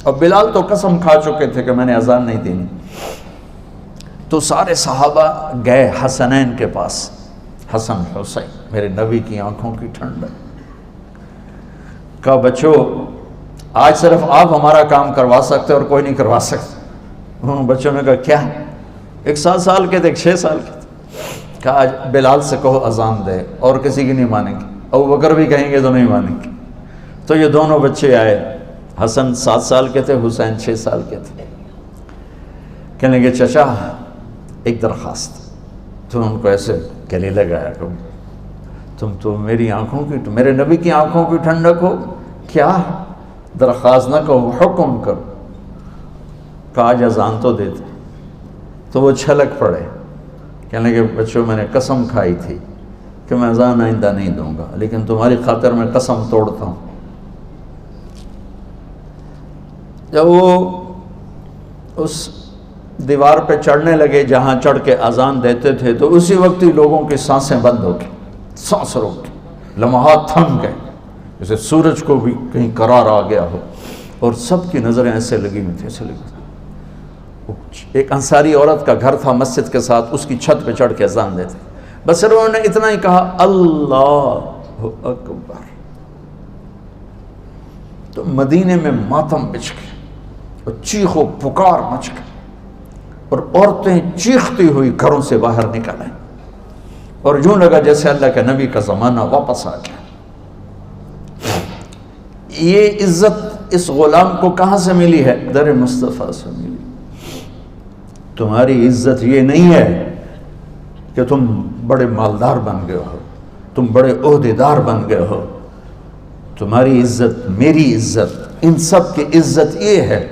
اور بلال تو قسم کھا چکے تھے کہ میں نے اذان نہیں دینی. تو سارے صحابہ گئے حسنین کے پاس, حسن حسین میرے نبی کی آنکھوں کی ٹھنڈک. کہا بچوں آج صرف آپ ہمارا کام کروا سکتے اور کوئی نہیں کروا سکتے. انہوں نے بچوں نے کہا کیا؟ 1 سال کے تھے, 6 سال کے تھے. کہا آج بلال سے کہو اذان دے, اور کسی کی نہیں مانیں گے, ابوبکر بھی کہیں گے تو نہیں مانیں گے. تو یہ دونوں بچے آئے, حسن 7 سال کے تھے, حسین 6 سال کے تھے. کہنے لگے چچا ایک درخواست. تو ان کو ایسے گلے لگایا کہ تم تو میری آنکھوں کی, میرے نبی کی آنکھوں کی ٹھنڈک ہو, کیا درخواست نہ کہو, حکم کرو. کہا آج اذان تو دیتے. تو وہ چھلک پڑے, کہنے لگے بچوں میں نے قسم کھائی تھی کہ میں اذان آئندہ نہیں دوں گا, لیکن تمہاری خاطر میں قسم توڑتا ہوں. جب وہ اس دیوار پہ چڑھنے لگے جہاں چڑھ کے اذان دیتے تھے, تو اسی وقت ہی لوگوں کی سانسیں بند ہو گئی, سانس روک گئی, لمحات تھم گئے, جیسے سورج کو بھی کہیں قرار آ گیا ہو, اور سب کی نظریں ایسے لگی ہوئی تھیں, ایسے لگی ہوئی. ایک انصاری عورت کا گھر تھا مسجد کے ساتھ, اس کی چھت پہ چڑھ کے اذان دیتے, بس صرف انہوں نے اتنا ہی کہا اللہ اکبر. تو مدینے میں ماتم بچھ گئے, اور چیخ و پکار مچ گئی, اور عورتیں چیختی ہوئی گھروں سے باہر نکل آئیں, اور یوں لگا جیسے اللہ کے نبی کا زمانہ واپس آ گیا. یہ عزت اس غلام کو کہاں سے ملی ہے؟ در مصطفیٰ سے ملی. تمہاری عزت یہ نہیں ہے کہ تم بڑے مالدار بن گئے ہو, تم بڑے عہدیدار بن گئے ہو. تمہاری عزت, میری عزت, ان سب کی عزت یہ ہے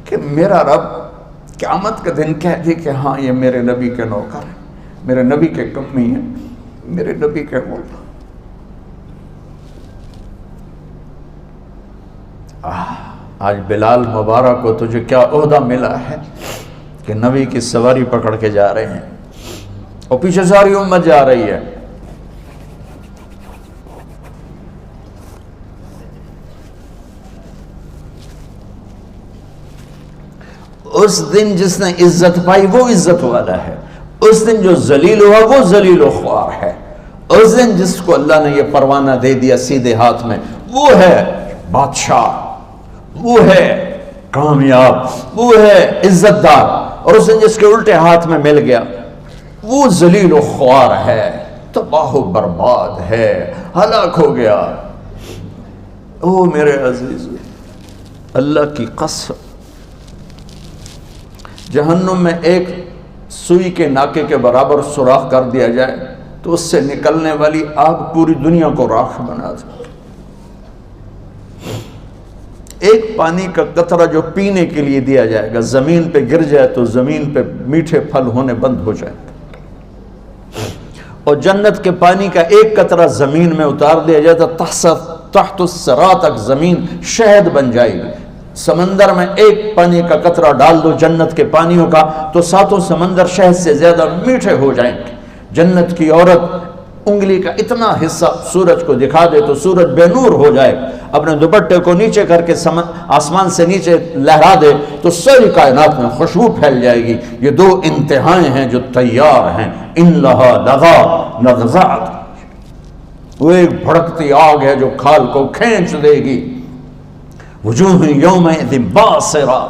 کہ میرا رب قیامت کا دن کہہ دے کہ ہاں یہ میرے نبی کے نوکر ہیں, میرے نبی کے کمی ہیں, میرے نبی کے غلام. آج بلال مبارک کو تجھے کیا عہدہ ملا ہے کہ نبی کی سواری پکڑ کے جا رہے ہیں, اور پیچھے ساری امت جا رہی ہے. اس دن جس نے عزت پائی وہ عزت والا ہے, اس دن جو ذلیل ہوا وہ ذلیل و خوار ہے. اس دن جس کو اللہ نے یہ پروانہ دے دیا سیدھے ہاتھ میں وہ ہے بادشاہ, وہ ہے کامیاب, وہ ہے عزت دار. اور اس دن جس کے الٹے ہاتھ میں مل گیا وہ ذلیل و خوار ہے, تباہ و برباد ہے, ہلاک ہو گیا. او میرے عزیز, اللہ کی قسم, جہنم میں ایک سوئی کے ناکے کے برابر سوراخ کر دیا جائے تو اس سے نکلنے والی آگ پوری دنیا کو راکھ بنا دے. ایک پانی کا قطرہ جو پینے کے لیے دیا جائے گا, زمین پہ گر جائے تو زمین پہ میٹھے پھل ہونے بند ہو جائے گا, اور جنت کے پانی کا ایک قطرہ زمین میں اتار دیا جائے تو تحت الثرا تک زمین شہد بن جائے گی. سمندر میں ایک پانی کا قطرہ ڈال دو جنت کے پانیوں کا تو 7 سمندر شہد سے زیادہ میٹھے ہو جائیں گے. جنت کی عورت انگلی کا اتنا حصہ سورج کو دکھا دے تو سورج بے نور ہو جائے, اپنے دوپٹے کو نیچے کر کے آسمان سے نیچے لہرا دے تو ساری کائنات میں خوشبو پھیل جائے گی. یہ 2 انتہائیں ہیں جو تیار ہیں. ان لہا لغا نغزات, وہ ایک بھڑکتی آگ ہے جو کھال کو کھینچ دے گی. وجوہ یومئذ باسرہ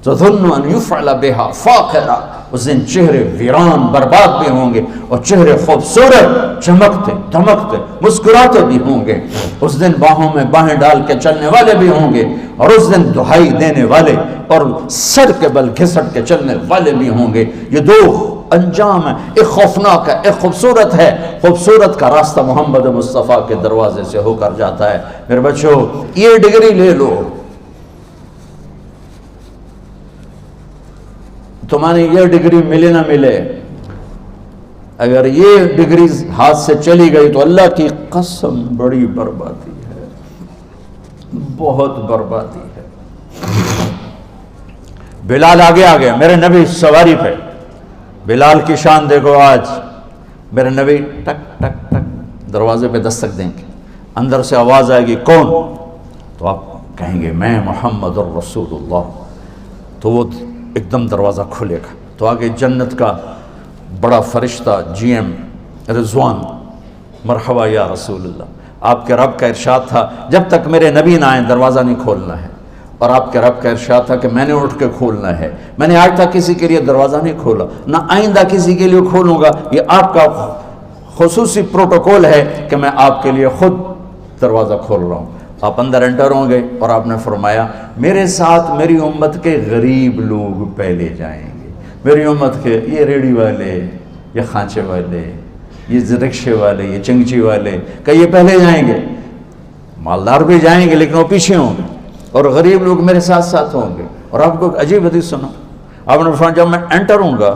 تظن ان یفعل بها فاقرہ, اس دن چہرے ویران برباد بھی ہوں گے اور چہرے خوبصورت چمکتے دھمکتے مسکراتے بھی ہوں گے. اس دن باہوں میں باہیں ڈال کے چلنے والے بھی ہوں گے, اور اس دن دہائی دینے والے اور سر کے بل گھسٹ کے چلنے والے بھی ہوں گے. یہ 2 انجام ہے، ایک خوفناک ہے، ایک خوبصورت ہے۔ خوبصورت کا راستہ محمد مصطفیٰ کے دروازے سے ہو کر جاتا ہے۔ میرے بچوں، یہ ڈگری لے لو، تمہاری یہ ڈگری ملے نہ ملے، اگر یہ ڈگری ہاتھ سے چلی گئی تو اللہ کی قسم بڑی بربادی ہے، بہت بربادی ہے۔ بلال آگے آ گیا، میرے نبی سواری پہ، بلال کی شان دیکھو آج۔ میرے نبی ٹک ٹک ٹک دروازے پہ دستک دیں گے، اندر سے آواز آئے گی کون؟ تو آپ کہیں گے میں محمد الرسول اللہ، تو وہ ایک دم دروازہ کھلے گا، تو آگے جنت کا بڑا فرشتہ جی ایم رضوان، مرحبا یا رسول اللہ۔ آپ کے رب کا ارشاد تھا جب تک میرے نبی نہ آئیں دروازہ نہیں کھولنا ہے، اور آپ کے رب کا ارشاد تھا کہ میں نے اٹھ کے کھولنا ہے۔ میں نے آج تک کسی کے لیے دروازہ نہیں کھولا، نہ آئندہ کسی کے لیے کھولوں گا، یہ آپ کا خصوصی پروٹوکول ہے کہ میں آپ کے لیے خود دروازہ کھول رہا ہوں۔ آپ اندر انٹر ہوں گے اور آپ نے فرمایا میرے ساتھ میری امت کے غریب لوگ پہلے جائیں گے، میری امت کے یہ ریڑھی والے، یہ خانچے والے، یہ رکشے والے، یہ چنگچی والے، کہ یہ پہلے جائیں گے۔ مالدار بھی جائیں گے لیکن وہ پیچھے ہوں گے، اور غریب لوگ میرے ساتھ ساتھ ہوں گے۔ اور آپ کو عجیب حدیث سنا، آپ نے فرمایا جب میں انٹر ہوں گا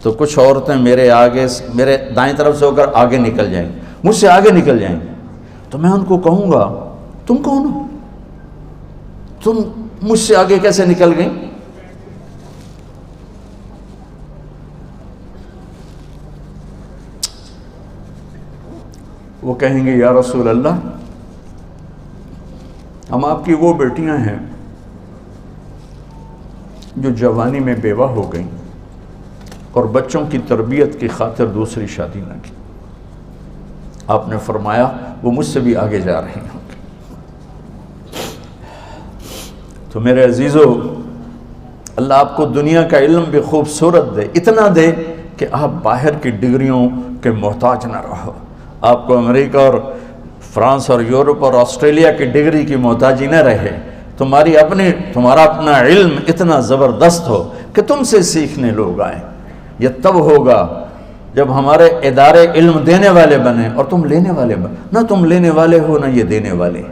تو کچھ عورتیں میرے آگے، میرے دائیں طرف سے ہو کر آگے نکل جائیں گی، مجھ سے آگے نکل جائیں گی، تو میں ان کو کہوں گا تم کون ہو؟ تم مجھ سے آگے کیسے نکل گئی؟ وہ کہیں گے یا رسول اللہ ہم آپ کی وہ بیٹیاں ہیں جو جوانی میں بیوہ ہو گئیں اور بچوں کی تربیت کی خاطر دوسری شادی نہ کی۔ آپ نے فرمایا وہ مجھ سے بھی آگے جا رہی ہوں گے۔ تو میرے عزیزو، اللہ آپ کو دنیا کا علم بھی خوبصورت دے، اتنا دے کہ آپ باہر کی ڈگریوں کے محتاج نہ رہو، آپ کو امریکہ اور فرانس اور یورپ اور آسٹریلیا کی ڈگری کی محتاجی نہ رہے، تمہارا اپنا علم اتنا زبردست ہو کہ تم سے سیکھنے لوگ آئیں۔ یہ تب ہوگا جب ہمارے ادارے علم دینے والے بنے اور تم لینے والے بنے، نہ تم لینے والے ہو نہ یہ دینے والے۔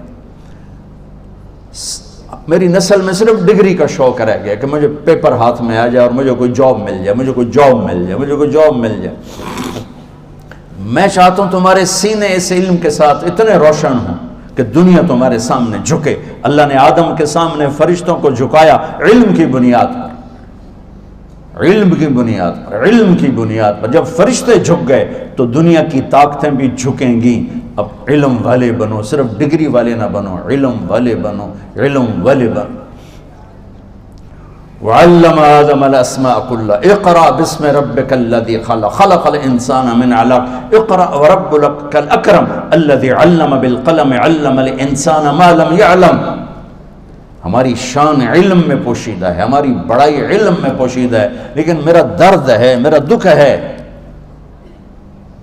میری نسل میں صرف ڈگری کا شوق رہ گیا کہ مجھے پیپر ہاتھ میں آ جائے اور مجھے کوئی جاب مل جائے، مجھے کوئی جاب مل جائے، مجھے کوئی جاب مل جائے۔ میں چاہتا ہوں تمہارے سینے اس علم کے ساتھ اتنے روشن ہوں کہ دنیا تمہارے سامنے جھکے۔ اللہ نے آدم کے سامنے فرشتوں کو جھکایا علم کی بنیاد پر، علم کی بنیاد پر، علم کی بنیاد پر۔ جب فرشتے جھک گئے تو دنیا کی طاقتیں بھی جھکیں گی۔ اب علم والے بنو، صرف ڈگری والے نہ بنو، علم والے بنو، علم والے بنو۔ وعلم آدم الاسماء كلها اقرأ باسم ربك الذي خلق خلق الانسان من علق اقرأ وربك الاكرم الذي علم بالقلم علم الانسان ما لم يعلم۔ ہماری شان علم میں پوشیدہ ہے، ہماری بڑائی علم میں پوشیدہ ہے، لیکن میرا درد ہے، میرا دکھ ہے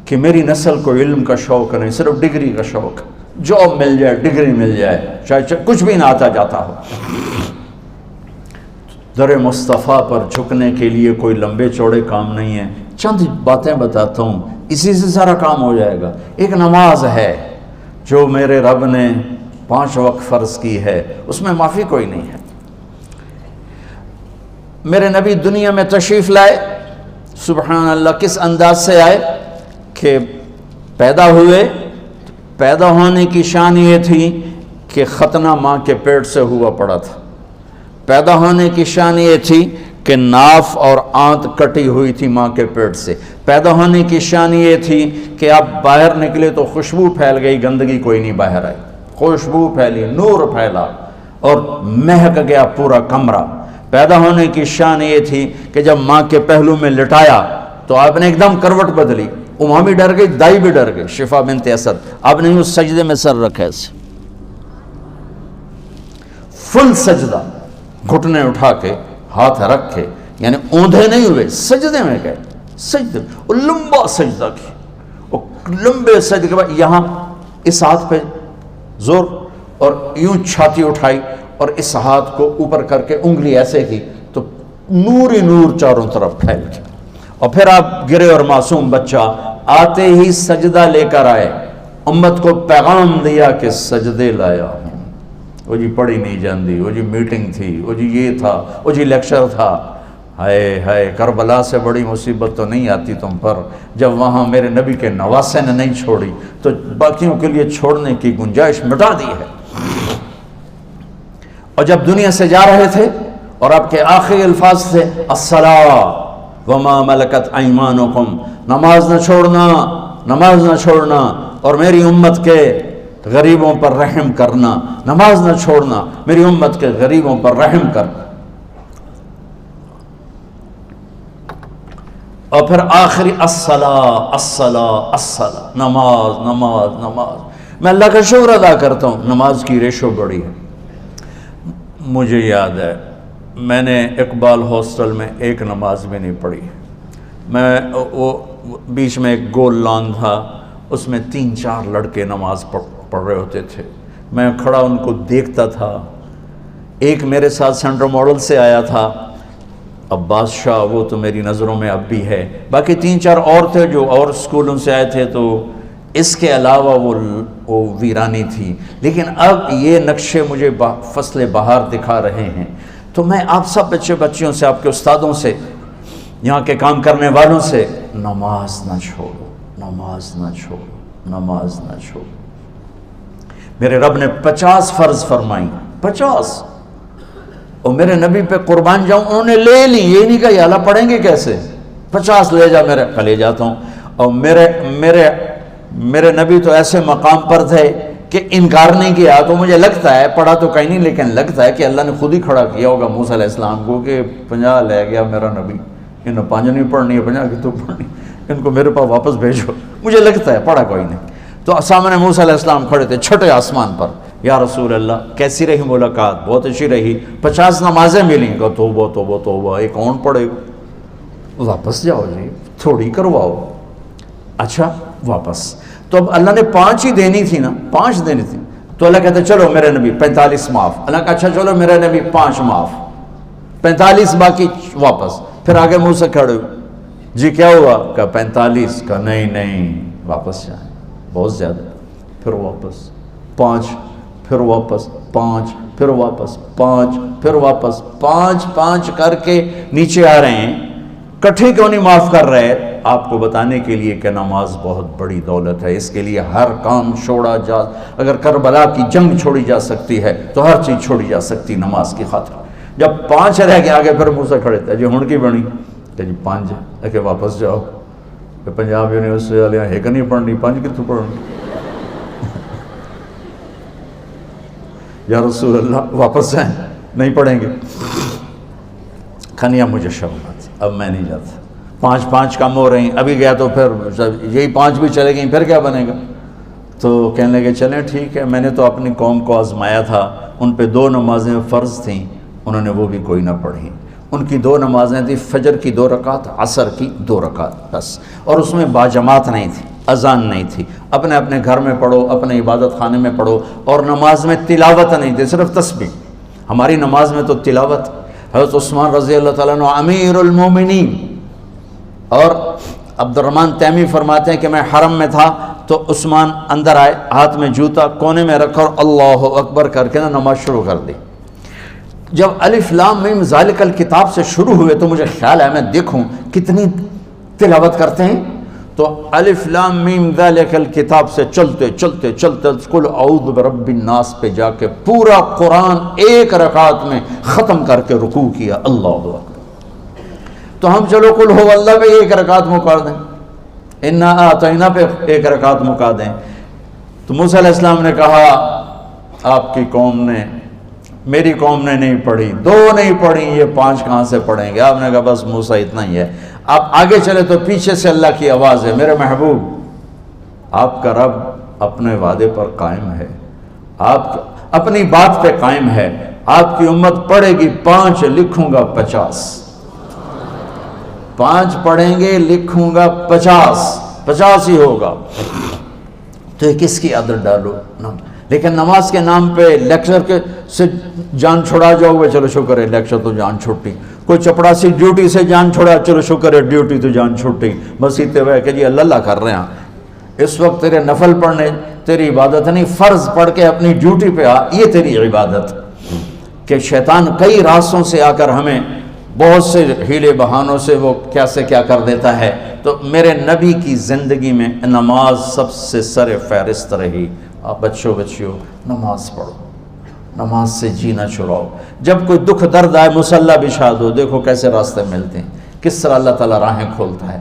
کہ میری نسل کو علم کا شوق نہیں، صرف ڈگری کا شوق۔ جاب مل جائے، ڈگری مل جائے، شاید کچھ بھی نہ آتا جاتا ہو۔ در مصطفیٰ پر جھکنے کے لیے کوئی لمبے چوڑے کام نہیں ہے، چند باتیں بتاتا ہوں، اسی سے سارا کام ہو جائے گا۔ ایک نماز ہے جو میرے رب نے 5 وقت فرض کی ہے، اس میں معافی کوئی نہیں ہے۔ میرے نبی دنیا میں تشریف لائے، سبحان اللہ، کس انداز سے آئے کہ پیدا ہوئے، پیدا ہونے کی شان یہ تھی کہ ختنہ ماں کے پیٹ سے ہوا پڑا تھا۔ پیدا ہونے کی شان یہ تھی کہ ناف اور آنت کٹی ہوئی تھی ماں کے پیٹ سے۔ پیدا ہونے کی شان یہ تھی کہ آپ باہر نکلے تو خوشبو پھیل گئی، گندگی کوئی نہیں باہر آئی، خوشبو پھیلی، نور پھیلا اور مہک گیا پورا کمرہ۔ پیدا ہونے کی شان یہ تھی کہ جب ماں کے پہلو میں لٹایا تو آپ نے ایک دم کروٹ بدلی، اماں بھی ڈر گئی، دائی بھی ڈر گئی، شفا بنت اسد۔ آپ نے اس سجدے میں سر رکھا ایسے، فل سجدہ، گھٹنے اٹھا کے ہاتھ رکھ کے، یعنی اوندھے نہیں ہوئے، سجدے میں گئے، سجدے، اور لمبا سجدہ کی، اور لمبے سجدے کے بعد یہاں اس ہاتھ پہ زور، اور یوں چھاتی اٹھائی اور اس ہاتھ کو اوپر کر کے انگلی ایسے کی تو نور ہی نور چاروں طرف پھیل گیا، اور پھر آپ گرے اور معصوم بچہ آتے ہی سجدہ لے کر آئے، امت کو پیغام دیا کہ سجدے لایا ہوں۔ وہ جی پڑھی نہیں جاندی، وہ جی میٹنگ تھی، وہ جی یہ تھا، وہ جی لیکچر تھا۔ ہائے ہائے، کربلا سے بڑی مصیبت تو نہیں آتی تم پر جب وہاں میرے نبی کے نواسے نے نہیں چھوڑی تو باقیوں کے لیے چھوڑنے کی گنجائش مٹا دی ہے۔ اور جب دنیا سے جا رہے تھے اور آپ کے آخری الفاظ تھے الصلاۃ وما ملکت ایمانکم، نماز نہ چھوڑنا، نماز نہ چھوڑنا، اور میری امت کے غریبوں پر رحم کرنا، نماز نہ چھوڑنا، میری امت کے غریبوں پر رحم کرنا۔ اور پھر آخری الصلاۃ الصلاۃ الصلاۃ، نماز نماز نماز۔ میں اللہ کا شکر ادا کرتا ہوں، نماز کی ریشو بڑی ہے۔ مجھے یاد ہے میں نے اقبال ہاسٹل میں ایک نماز بھی نہیں پڑھی۔ میں وہ بیچ میں ایک گول لان تھا، اس میں 3-4 لڑکے نماز پڑھ رہے ہوتے تھے، میں کھڑا ان کو دیکھتا تھا۔ ایک میرے ساتھ سینٹرل ماڈل سے آیا تھا عباس شاہ، وہ تو میری نظروں میں اب بھی ہے، باقی 3-4 اور تھے جو اور اسکولوں سے آئے تھے، تو اس کے علاوہ وہ ویرانی تھی۔ لیکن اب یہ نقشے مجھے فصل بہار دکھا رہے ہیں۔ تو میں آپ سب بچیوں سے، آپ کے استادوں سے، یہاں کے کام کرنے والوں سے، نماز نہ چھوڑو، نماز نہ چھوڑو، نماز نہ چھوڑو۔ میرے رب نے 50 فرض فرمائی، 50، اور میرے نبی پہ قربان جاؤں، انہوں نے لے لی، یہ نہیں کہا یا اللہ پڑھیں گے کیسے، 50 لے جا، میرے لے جاتا ہوں۔ اور میرے نبی تو ایسے مقام پر تھے کہ انکار نہیں کیا، تو مجھے لگتا ہے، پڑھا تو کہیں نہیں لیکن لگتا ہے کہ اللہ نے خود ہی کھڑا کیا ہوگا موسیٰ علیہ السلام کو کہ 50 لے گیا میرا نبی، انہیں 5 نہیں پڑھنی ہے، 50 کی تو پڑھنی، ان کو میرے پاس واپس بھیجو۔ مجھے لگتا ہے پڑھا کوئی نہیں۔ تو سامنے موسیٰ علیہ السلام کھڑے تھے چھٹے آسمان پر، یا رسول اللہ کیسی رہی ملاقات؟ بہت اچھی رہی، 50 نمازیں ملیں گا۔ توبہ توبہ توبہ، ایک کون پڑھے گا؟ واپس جاؤ جی، تھوڑی کرواؤ۔ اچھا واپس، تو اب اللہ نے 5 ہی دینی تھی نا، 5 دینی تھی، تو اللہ کہتے چلو میرے نبی 45 معاف۔ اللہ کہا اچھا چلو میرے نبی 5 معاف، 45 باقی واپس۔ پھر آگے منہ سے کھڑے ہوئے، جی کیا ہوا؟ کہا 45۔ کہا نہیں واپس جائیں، بہت زیادہ۔ پھر واپس 5، پھر واپس 5، پھر واپس 5، پھر واپس 5 کر کے نیچے آ رہے ہیں۔ کٹھے کیوں نہیں معاف کر رہے؟ آپ کو بتانے کے لیے کہ نماز بہت بڑی دولت ہے، اس کے لیے ہر کام چھوڑا جا، اگر کربلا کی جنگ چھوڑی جا سکتی ہے تو ہر چیز چھوڑی جا سکتی نماز کی خاطر۔ جب 5 رہ گئے آگے پھر منہ سے کھڑے تھے، جی ہن کی بنی؟ کہ جی 5 ہے، کہ واپس جاؤ۔ کہ پنجاب یونیورسٹی والے ہے کہ نہیں پڑھنی، 5 کتوں پڑھنی؟ یا رسول اللہ واپس جائیں، نہیں پڑھیں گے؟ کھنیا مجھے شرم آتی، اب میں نہیں جاتا، 5 کم ہو رہی ہیں، ابھی گیا تو پھر یہی 5 بھی چلے گئیں، پھر کیا بنے گا؟ تو کہنے لگے چلیں ٹھیک ہے، میں نے تو اپنی قوم کو آزمایا تھا، ان پہ 2 نمازیں فرض تھیں، انہوں نے وہ بھی کوئی نہ پڑھی۔ ان کی 2 نمازیں تھیں، فجر کی 2 رکعت، عصر کی 2 رکعت بس، اور اس میں باجماعت نہیں تھی، اذان نہیں تھی، اپنے اپنے گھر میں پڑھو، اپنے عبادت خانے میں پڑھو، اور نماز میں تلاوت نہیں تھی، صرف تسبیح۔ ہماری نماز میں تو تلاوت۔ حضرت عثمان رضی اللہ تعالیٰ عنہ امیر المومنین، اور عبد الرحمن تیمی فرماتے ہیں کہ میں حرم میں تھا تو عثمان اندر آئے، ہاتھ میں جوتا کونے میں رکھا اور اللہ اکبر کر کے نماز شروع کر دی۔ جب الف لام میم ذالک الکتاب سے شروع ہوئے تو مجھے خیال ہے میں دیکھوں کتنی تلاوت کرتے ہیں، تو الف لام میم ذالک الکتاب سے چلتے چلتے چلتے قل اعوذ برب الناس پہ جا کے پورا قرآن 1 رکعت میں ختم کر کے رکوع کیا۔ اللہ اکبر۔ تو ہم چلو قل ہو اللہ پہ 1 رکعت مکا دیں، انا اعطینا پہ 1 رکعت مکا دیں۔ تو موسیٰ علیہ السلام نے کہا آپ کی قوم نے، میری قوم نے نہیں پڑھی، 2 نہیں پڑھی، یہ 5 کہاں سے پڑھیں گے؟ آپ نے کہا بس موسیٰ اتنا ہی ہے۔ آپ آگے چلے تو پیچھے سے اللہ کی آواز ہے، میرے محبوب آپ کا رب اپنے وعدے پر قائم ہے، آپ اپنی بات پہ قائم ہے، آپ کی امت پڑھے گی 5، لکھوں گا 50، 5 پڑھیں گے لکھوں گا 50 ہی ہوگا۔ تو یہ کس کی عادت ڈالو؟ لیکن نماز کے نام پہ لیکچر کے سے جان چھڑا جاؤ گے، چلو شکر ہے لیکچر تو جان چھوٹی، کوئی چپڑاسی ڈیوٹی سے جان چھوڑا، چلو شکر ہے ڈیوٹی تو جان چھوٹی، بس اتنے ہوئے کہ جی اللہ کر رہے ہیں، اس وقت تیرے نفل پڑھنے تیری عبادت نہیں، فرض پڑھ کے اپنی ڈیوٹی پہ آ، یہ تیری عبادت۔ کہ شیطان کئی راستوں سے آ کر ہمیں بہت سے ہیلے بہانوں سے وہ کیسے کیا کر دیتا ہے، تو میرے نبی کی زندگی میں نماز سب سے سر فہرست رہی۔ آپ بچیوں نماز پڑھو، نماز سے جینا چھڑاؤ، جب کوئی دکھ درد آئے مصلی بچھا دو، دیکھو کیسے راستے ملتے ہیں، کس طرح اللہ تعالیٰ راہیں کھولتا ہے۔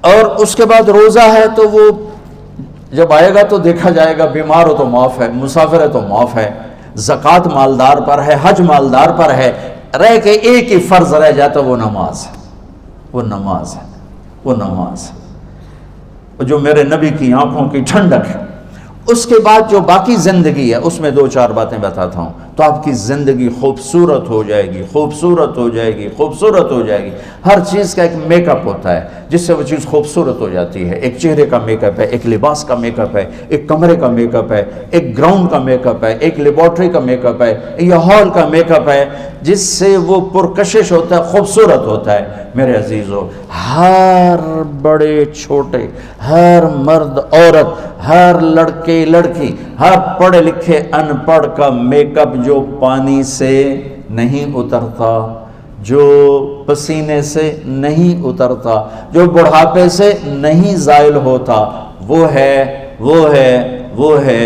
اور اس کے بعد روزہ ہے تو وہ جب آئے گا تو دیکھا جائے گا، بیمار ہو تو معاف ہے، مسافر ہے تو معاف ہے، زکوٰۃ مالدار پر ہے، حج مالدار پر ہے، رہ کے ایک ہی فرض رہ جاتا وہ نماز ہے، وہ نماز ہے، وہ نماز ہے جو میرے نبی کی آنکھوں کی ٹھنڈک ہے۔ اس کے بعد جو باقی زندگی ہے اس میں 2-4 باتیں بتاتا ہوں، تو آپ کی زندگی خوبصورت ہو جائے گی، خوبصورت ہو جائے گی، خوبصورت ہو جائے گی۔ ہر چیز کا ایک میک اپ ہوتا ہے جس سے وہ چیز خوبصورت ہو جاتی ہے۔ ایک چہرے کا میک اپ ہے، ایک لباس کا میک اپ ہے، ایک کمرے کا میک اپ ہے، ایک گراؤنڈ کا میک اپ ہے، ایک لیبارٹری کا میک اپ ہے، ایک ہال کا میک اپ ہے، جس سے وہ پرکشش ہوتا ہے، خوبصورت ہوتا ہے۔ میرے عزیزو، ہر بڑے چھوٹے، ہر مرد عورت، ہر لڑکے لڑکی، ہر پڑھے لکھے ان پڑھ کا میک اپ جو پانی سے نہیں اترتا، جو پسینے سے نہیں اترتا، جو بڑھاپے سے نہیں زائل ہوتا، وہ ہے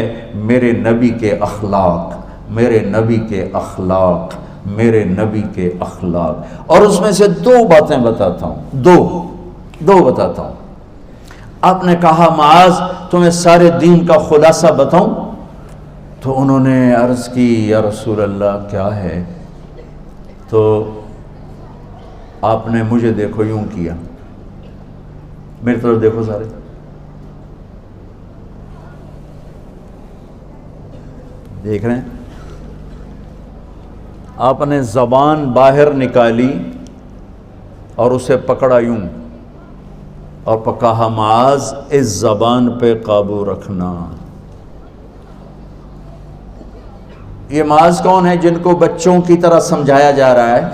میرے نبی کے اخلاق، میرے نبی کے اخلاق، میرے نبی کے اخلاق۔ اور اس میں سے 2 باتیں بتاتا ہوں، دو بتاتا ہوں۔ آپ نے کہا معاذ تمہیں سارے دین کا خلاصہ بتاؤں؟ تو انہوں نے عرض کی یا رسول اللہ کیا ہے؟ تو آپ نے مجھے دیکھو یوں کیا، میری طرف دیکھو سارے، دیکھ رہے ہیں؟ آپ نے زبان باہر نکالی اور اسے پکڑا یوں اور کہا معاذ اس زبان پہ قابو رکھنا۔ یہ معاذ کون ہے؟ جن کو بچوں کی طرح سمجھایا جا رہا ہے،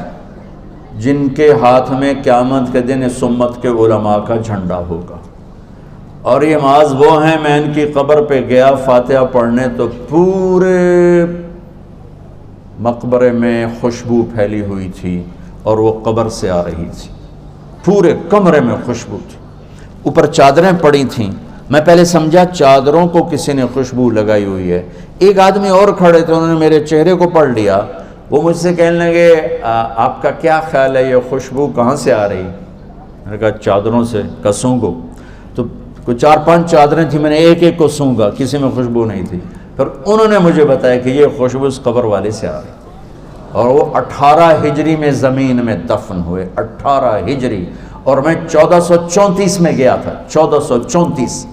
جن کے ہاتھ میں قیامت کے دن اس امت کے علماء کا جھنڈا ہوگا۔ اور یہ معاذ وہ ہیں، میں ان کی قبر پہ گیا فاتحہ پڑھنے تو پورے مقبرے میں خوشبو پھیلی ہوئی تھی اور وہ قبر سے آ رہی تھی، پورے کمرے میں خوشبو تھی، اوپر چادریں پڑی تھیں۔ میں پہلے سمجھا چادروں کو کسی نے خوشبو لگائی ہوئی ہے۔ ایک آدمی اور کھڑے تھے، انہوں نے میرے چہرے کو پڑھ لیا، وہ مجھ سے کہنے لگے آپ کا کیا خیال ہے یہ خوشبو کہاں سے آ رہی؟ میں نے کہا چادروں سے، کا سونگو۔ تو کوئی 4-5 چادریں تھیں، میں نے ایک ایک کو سونگا، کسی میں خوشبو نہیں تھی۔ پھر انہوں نے مجھے بتایا کہ یہ خوشبو اس قبر والے سے آ رہی، اور وہ 18 ہجری میں زمین میں دفن ہوئے، 18 ہجری، اور میں 1434 میں گیا تھا، 1434،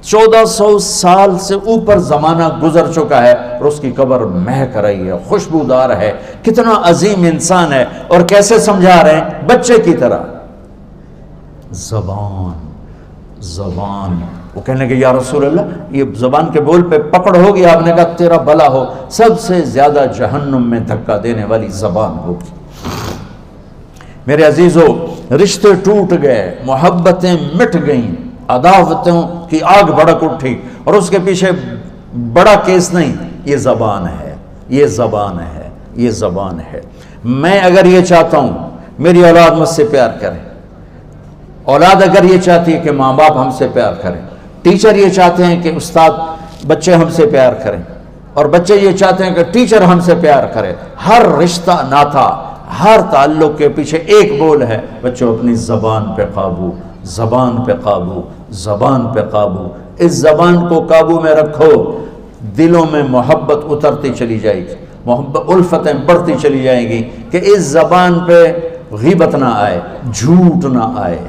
1400 سال سے اوپر زمانہ گزر چکا ہے اور اس کی قبر مہک رہی ہے، خوشبودار ہے۔ کتنا عظیم انسان ہے، اور کیسے سمجھا رہے ہیں؟ بچے کی طرح۔ زبان وہ کہنے لگے یا رسول اللہ یہ زبان کے بول پہ پکڑ ہوگی؟ آپ نے کہا تیرا بھلا ہو، سب سے زیادہ جہنم میں دھکا دینے والی زبان ہوگی۔ میرے عزیزو، رشتے ٹوٹ گئے، محبتیں مٹ گئیں، عداوتوں کی آگ بھڑک اٹھی، اور اس کے پیچھے بڑا کیس نہیں، یہ زبان ہے، یہ زبان ہے، یہ زبان ہے۔ میں اگر یہ چاہتا ہوں میری اولاد مجھ سے پیار کرے، اولاد اگر یہ چاہتی ہے کہ ماں باپ ہم سے پیار کریں، ٹیچر یہ چاہتے ہیں کہ استاد بچے ہم سے پیار کریں، اور بچے یہ چاہتے ہیں کہ ٹیچر ہم سے پیار کرے، ہر رشتہ ناتا، ہر تعلق کے پیچھے ایک بول ہے، بچوں اپنی زبان پہ قابو، زبان پہ قابو، زبان پہ قابو۔ اس زبان کو قابو میں رکھو، دلوں میں محبت اترتی چلی جائے گی، محبت الفتیں بڑھتی چلی جائیں گی، کہ اس زبان پہ غیبت نہ آئے، جھوٹ نہ آئے،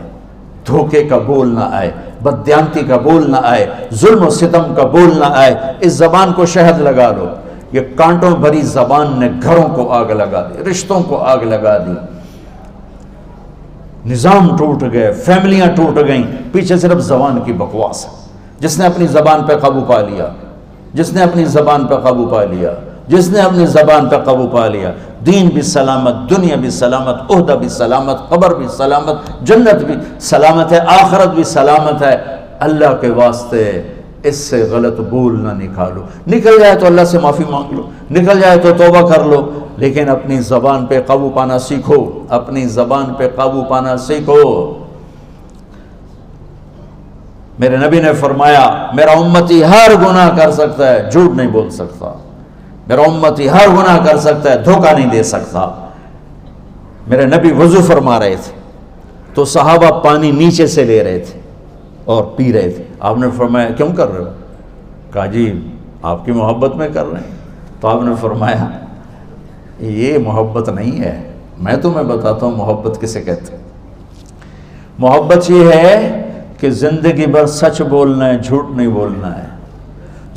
دھوکے کا بول نہ آئے، بددیانتی کا بول نہ آئے، ظلم و ستم کا بول نہ آئے۔ اس زبان کو شہد لگا لو۔ یہ کانٹوں بھری زبان نے گھروں کو آگ لگا دی، رشتوں کو آگ لگا دی، نظام ٹوٹ گئے، فیملیاں ٹوٹ گئیں، پیچھے صرف زبان کی بکواس ہے۔ جس نے اپنی زبان پہ قابو پا لیا، جس نے اپنی زبان پہ قابو پا لیا، جس نے اپنی زبان پہ قابو پا لیا، دین بھی سلامت، دنیا بھی سلامت، عہدہ بھی سلامت، قبر بھی سلامت، جنت بھی سلامت ہے، آخرت بھی سلامت ہے۔ اللہ کے واسطے اس سے غلط بول نہ نکالو، نکل جائے تو اللہ سے معافی مانگ لو، نکل جائے تو توبہ کر لو، لیکن اپنی زبان پہ قابو پانا سیکھو، اپنی زبان پہ قابو پانا سیکھو۔ میرے نبی نے فرمایا میرا امتی ہر گناہ کر سکتا ہے، جھوٹ نہیں بول سکتا، میرا امتی ہر گناہ کر سکتا ہے، دھوکہ نہیں دے سکتا۔ میرے نبی وضو فرما رہے تھے تو صحابہ پانی نیچے سے لے رہے تھے اور پی رہے تھے۔ آپ نے فرمایا کیوں کر رہے ہو؟ کہا جی آپ کی محبت میں کر رہے ہیں۔ تو آپ نے فرمایا یہ محبت نہیں ہے، میں تمہیں بتاتا ہوں محبت کسے کہتے ہیں۔ محبت یہ ہے کہ زندگی بھر سچ بولنا ہے، جھوٹ نہیں بولنا ہے،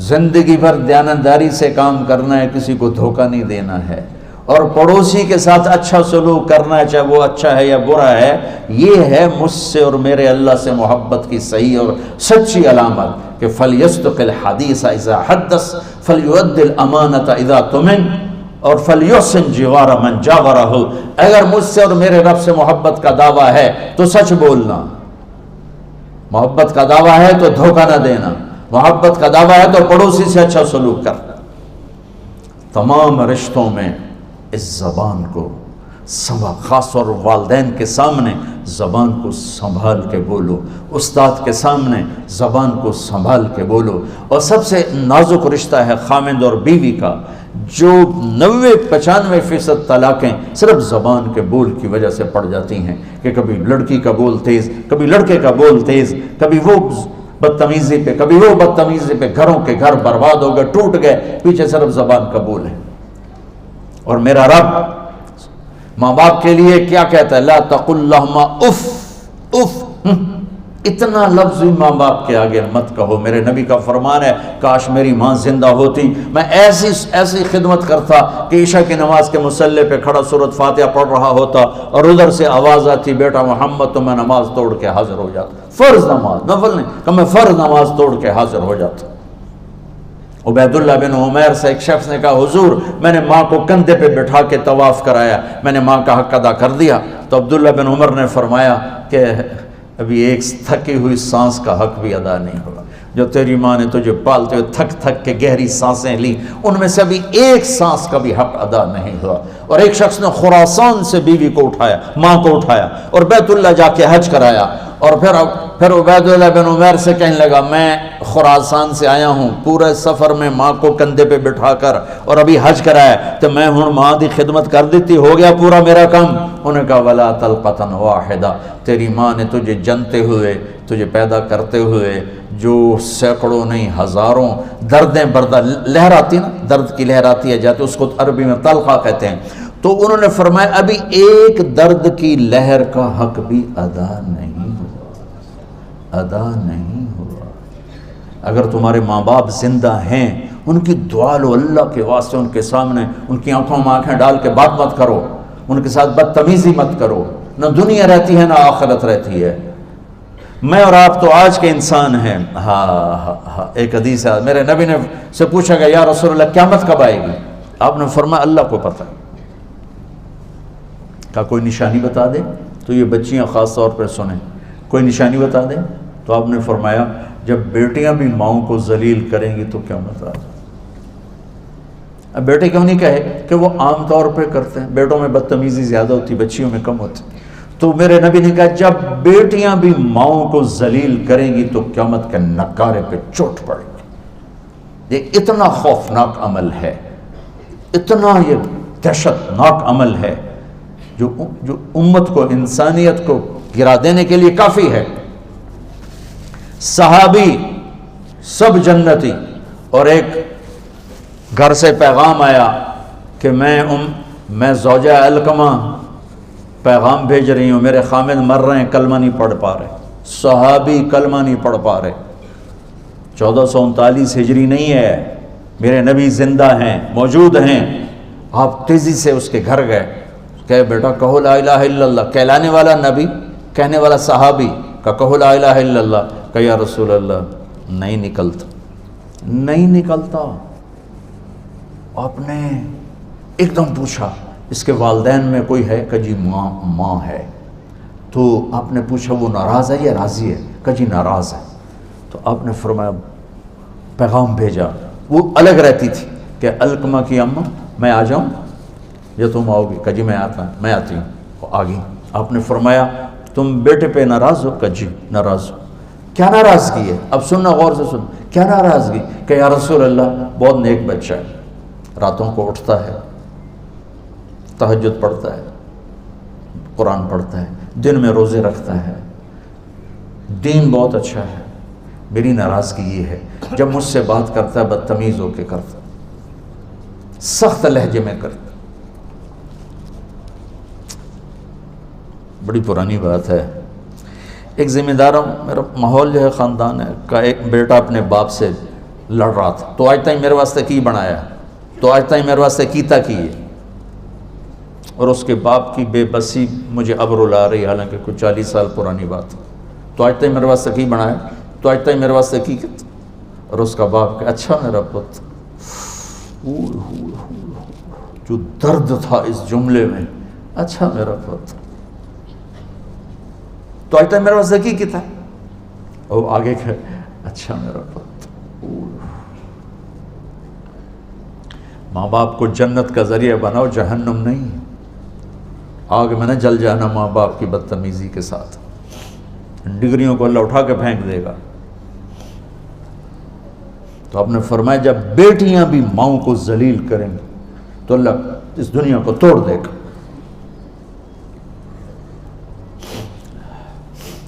زندگی بھر دیانتداری سے کام کرنا ہے، کسی کو دھوکہ نہیں دینا ہے، اور پڑوسی کے ساتھ اچھا سلوک کرنا ہے، چاہے وہ اچھا ہے یا برا ہے۔ یہ ہے مجھ سے اور میرے اللہ سے محبت کی صحیح اور سچی علامت کہ فَلْيَصْدِقِ الْحَدِيثَ إِذَا حَدَّثَ فَلْيُؤَدِّ الْأَمَانَةَ إِذَا اؤْتُمِنَ اور فَلْيُحْسِنْ جِوَارَ مَنْ جَاوَرَهُ۔ اگر مجھ سے اور میرے رب سے محبت کا دعویٰ ہے تو سچ بولنا، محبت کا دعویٰ ہے تو دھوکہ نہ دینا، محبت کا دعویٰ ہے تو پڑوسی سے اچھا سلوک کرنا۔ تمام رشتوں میں اس زبان کو خاص اور والدین کے سامنے زبان کو سنبھال کے بولو، استاد کے سامنے زبان کو سنبھال کے بولو۔ اور سب سے نازک رشتہ ہے خامند اور بیوی کا، جو 90-95% طلاقیں صرف زبان کے بول کی وجہ سے پڑ جاتی ہیں کہ کبھی لڑکی کا بول تیز، کبھی لڑکے کا بول تیز، کبھی وہ بدتمیزی پہ کبھی وہ بدتمیزی پہ، گھروں کے گھر برباد ہو گئے، ٹوٹ گئے، پیچھے صرف زبان کا بول ہے۔ اور میرا رب ماں باپ کے لیے کیا کہتا ہے؟ لا تقل لہما اف اف، اتنا لفظ بھی ماں باپ کے آگے مت کہو۔ میرے نبی کا فرمان ہے کاش میری ماں زندہ ہوتی، میں ایسی خدمت کرتا کہ عشاء کی نماز کے مصلی پہ کھڑا سورۃ فاتحہ پڑھ رہا ہوتا اور ادھر سے آواز آتی بیٹا محمد، تو میں نماز توڑ کے حاضر ہو جاتا، فرض نماز، نفل نہیں، کہ میں فرض نماز توڑ کے حاضر ہو جاتا۔ عبید اللہ بن عمیر سے ایک شخص نے کہا حضور میں نے ماں کو کندھے پہ بٹھا کے طواف کرایا، میں نے ماں کا حق ادا کر دیا۔ تو عبداللہ بن عمر نے فرمایا کہ ابھی ایک تھکی ہوئی سانس کا حق بھی ادا نہیں ہوا۔ جو تیری ماں نے تجھے پالتے ہوئے تھک تھک کے گہری سانسیں لی، ان میں سے ابھی ایک سانس کا بھی حق ادا نہیں ہوا۔ اور ایک شخص نے خراسان سے بیوی کو اٹھایا، ماں کو اٹھایا اور بیت اللہ جا کے حج کرایا، اور پھر عبید اللہ بن عمیر سے کہنے لگا میں خراسان سے آیا ہوں، پورے سفر میں ماں کو کندھے پہ بٹھا کر اور ابھی حج کرایا، تو میں ہوں ماں دی خدمت کر دیتی، ہو گیا پورا میرا کام۔ انہوں نے کہا ولا طلقۃ واحدہ، تیری ماں نے تجھے جنتے ہوئے، تجھے پیدا کرتے ہوئے جو سینکڑوں نہیں ہزاروں دردیں برداشت، لہر آتی نا، درد کی لہر آتی ہے جاتی، اس کو عربی میں طلقہ کہتے ہیں۔ تو انہوں نے فرمایا ابھی ایک درد کی لہر کا حق بھی ادا نہیں ہوا، ادا نہیں ہوا۔ اگر تمہارے ماں باپ زندہ ہیں ان کی دعا لو، اللہ کے واسطے ان کے سامنے ان کی آنکھوں میں آنکھیں ڈال کے بات مت کرو، ان کے ساتھ بدتمیزی مت کرو، نہ دنیا رہتی ہے نہ آخرت رہتی ہے۔ میں اور آپ تو آج کے انسان ہیں۔ ہاں ایک حدیث ہے، میرے نبی نے سے پوچھا گیا یا رسول اللہ قیامت کب آئے گی؟ آپ نے فرمایا اللہ کو پتہ۔ کہا کوئی نشانی بتا دے؟ تو یہ بچیاں خاص طور پر سنیں، کوئی نشانی بتا دیں؟ تو آپ نے فرمایا جب بیٹیاں بھی ماؤں کو ذلیل کریں گی تو قیامت آ جائے۔ اب بیٹے کیوں نہیں کہے کہ وہ عام طور پہ کرتے ہیں، بیٹوں میں بدتمیزی زیادہ ہوتی، بچیوں میں کم ہوتی۔ تو میرے نبی نے کہا جب بیٹیاں بھی ماؤں کو ذلیل کریں گی تو قیامت کے نکارے پہ چوٹ پڑے گی۔ یہ اتنا خوفناک عمل ہے، اتنا یہ دہشت ناک عمل ہے جو امت کو، انسانیت کو گرا دینے کے لیے کافی ہے۔ صحابی سب جنتی، اور ایک گھر سے پیغام آیا کہ میں زوجہ علقمہ پیغام بھیج رہی ہوں، میرے خامد مر رہے ہیں، کلمہ نہیں پڑھ پا رہے۔ صحابی کلمہ نہیں پڑھ پا رہے۔ 1439 ہجری نہیں ہے، میرے نبی زندہ ہیں، موجود ہیں۔ آپ تیزی سے اس کے گھر گئے، کہ بیٹا کہو لا الہ الا اللہ، کہلانے والا نبی، کہنے والا صحابی، کہ کہو لا الہ الا اللہ، کہ یا رسول اللہ نہیں نکلتا، نہیں نکلتا۔ آپ نے ایک دم پوچھا اس کے والدین میں کوئی ہے؟ کہ جی ماں ہے. تو آپ نے پوچھا وہ ناراض ہے یا راضی ہے؟ کہ جی ناراض ہے. تو آپ نے فرمایا پیغام بھیجا. وہ الگ رہتی تھی کہ علقمہ کی اماں میں آ جاؤں یا تم آؤ گی؟ کہ جی میں آتی ہوں. وہ آ گئی. آپ نے فرمایا تم بیٹے پہ ناراض ہو؟ کہ جی ناراض ہو. کیا ناراضگی ہے؟ اب سننا غور سے سن. کیا ناراضگی؟ کہ یا رسول اللہ بہت نیک بچہ ہے، راتوں کو اٹھتا ہے، تہجد پڑھتا ہے، قرآن پڑھتا ہے، دن میں روزے رکھتا ہے، دین بہت اچھا ہے. میری ناراضگی یہ ہے جب مجھ سے بات کرتا ہے بدتمیز ہو کے کرتا، سخت لہجے میں کرتا. بڑی پرانی بات ہے. ایک ذمہ دار ہوں، میرا ماحول جو ہے خاندان ہے کا، ایک بیٹا اپنے باپ سے لڑ رہا تھا. تو آج تک میرے واسطے کی بنایا، تو آج تک میرے واسطے کیتا کی ہے. اور اس کے باپ کی بے بسی مجھے اب رلا رہی، حالانکہ کچھ 40 سال پرانی بات. تو آج تک میرے واسطے کی بنایا، تو آج تک میرے واسطے کی. اور اس کا باپ کہ اچھا میرا پت. جو درد تھا اس جملے میں، اچھا میرا پت، تو آج تک میرے واسطے کی کتا. اور آگے کہ اچھا میرا پت. ماں باپ کو جنت کا ذریعہ بناؤ، جہنم نہیں. آگ میں نہ جل جانا ماں باپ کی بدتمیزی کے ساتھ. ڈگریوں کو اللہ اٹھا کے پھینک دے گا. تو آپ نے فرمایا جب بیٹیاں بھی ماؤں کو ذلیل کریں گی تو اللہ اس دنیا کو توڑ دے گا.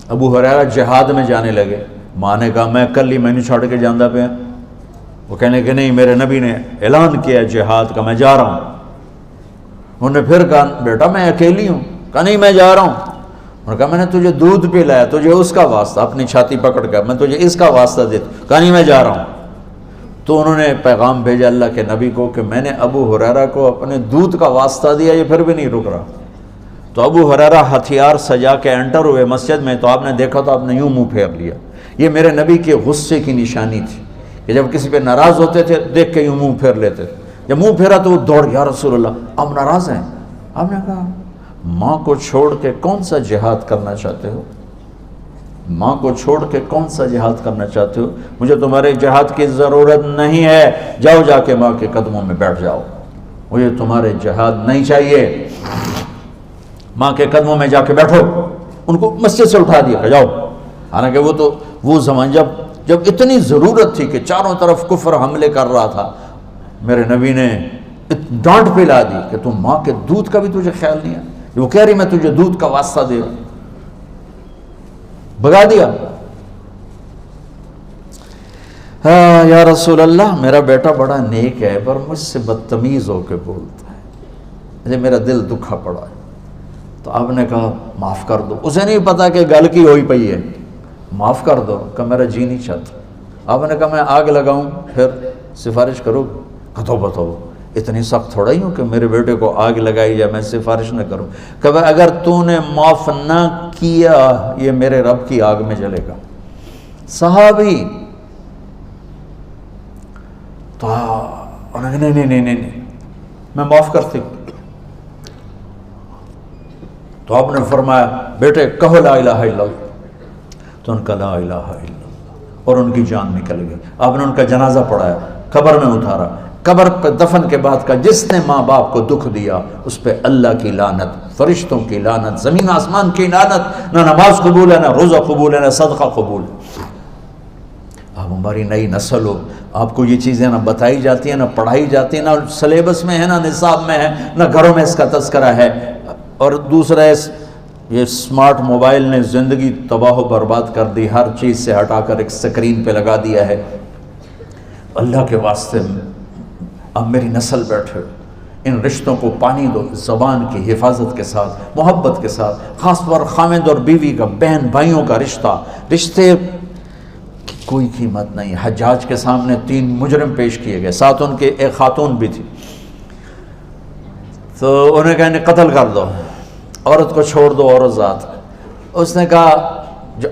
ابو ہریرہ جہاد میں جانے لگے. ماں نے کہا میں کل ہی مینو چھوڑ کے جاندہ پہ. وہ کہنے کہ نہیں، میرے نبی نے اعلان کیا جہاد کا، میں جا رہا ہوں. انہوں نے پھر کہا بیٹا میں اکیلی ہوں. کہا نہیں میں جا رہا ہوں. انہوں نے کہا میں نے تجھے دودھ پلایا، تجھے اس کا واسطہ، اپنی چھاتی پکڑ کر میں تجھے اس کا واسطہ دیتا ہوں. کہا نہیں میں جا رہا ہوں. تو انہوں نے پیغام بھیجا اللہ کے نبی کو کہ میں نے ابو ہریرہ کو اپنے دودھ کا واسطہ دیا، یہ پھر بھی نہیں رک رہا. تو ابو ہریرہ ہتھیار سجا کے انٹر ہوئے مسجد میں. تو آپ نے دیکھا تو آپ نے یوں منہ پھیر لیا. یہ میرے نبی کے غصے کی نشانی تھی کہ جب کسی پہ ناراض ہوتے تھے دیکھ کے یوں منہ پھیر لیتے. جب منہ پھیرا تو وہ دوڑ، یا رسول اللہ آپ ناراض ہیں؟ آپ نے کہا ماں کو چھوڑ کے کون سا جہاد کرنا چاہتے ہو؟ ماں کو چھوڑ کے کون سا جہاد کرنا چاہتے ہو؟ مجھے تمہارے جہاد کی ضرورت نہیں ہے، جاؤ جا کے ماں کے قدموں میں بیٹھ جاؤ. مجھے تمہارے جہاد نہیں چاہیے، ماں کے قدموں میں جا کے بیٹھو. ان کو مسجد سے اٹھا دیا کہ جاؤ. حالانکہ وہ تو وہ زمان جب اتنی ضرورت تھی کہ چاروں طرف کفر حملے کر رہا تھا، میرے نبی نے ڈانٹ پلا دی کہ تم ماں کے دودھ کا بھی تجھے خیال نہیں ہے. وہ کہہ رہی میں تجھے دودھ کا واسطہ دے رہا ہوں. بھگا دیا. ہاں یا رسول اللہ میرا بیٹا بڑا نیک ہے پر مجھ سے بدتمیز ہو کے بولتا ہے، مجھے میرا دل دکھا پڑا ہے. تو آپ نے کہا معاف کر دو. اسے نہیں پتا کہ گل کی ہوئی پئی ہے. معاف کر دو. کہ میرا جی نہیں چاہتا. آپ نے کہا میں آگ لگاؤں پھر سفارش کرو؟ کہو بتاؤ اتنی سخت تھوڑا ہی ہوں کہ میرے بیٹے کو آگ لگائی جائے میں سفارش نہ کروں. کہ اگر تو نے معاف نہ کیا یہ میرے رب کی آگ میں جلے گا. صحابی تو نہیں میں معاف کرتی ہوں. تو آپ نے فرمایا بیٹے کہو لا الہ الا اللہ. تو ان کا لا الہ الا اللہ اور ان کی جان نکل گئی. آپ نے ان کا جنازہ پڑھایا، قبر میں اتارا. قبر پہ دفن کے بعد کا جس نے ماں باپ کو دکھ دیا اس پہ اللہ کی لعنت، فرشتوں کی لعنت، زمین آسمان کی لعنت. نہ نماز قبول ہے، نہ روزہ قبول ہے، نہ صدقہ قبول ہے. آپ ہماری نئی نسل ہو، آپ کو یہ چیزیں نہ بتائی جاتی ہیں، نہ پڑھائی جاتی ہیں، نہ سلیبس میں ہے، نہ نصاب میں ہے، نہ گھروں میں اس کا تذکرہ ہے. اور دوسرا یہ اسمارٹ موبائل نے زندگی تباہ و برباد کر دی. ہر چیز سے ہٹا کر ایک سکرین پہ لگا دیا ہے. اللہ کے واسطے اب میری نسل بیٹھے، ان رشتوں کو پانی دو، زبان کی حفاظت کے ساتھ، محبت کے ساتھ. خاص طور خامد اور بیوی کا، بہن بھائیوں کا رشتے کی کوئی قیمت نہیں. حجاج کے سامنے 3 مجرم پیش کیے گئے، ساتھ ان کے ایک خاتون بھی تھی. تو انہیں کہا انہیں قتل کر دو، عورت کو چھوڑ دو عورت ذات. اس نے کہا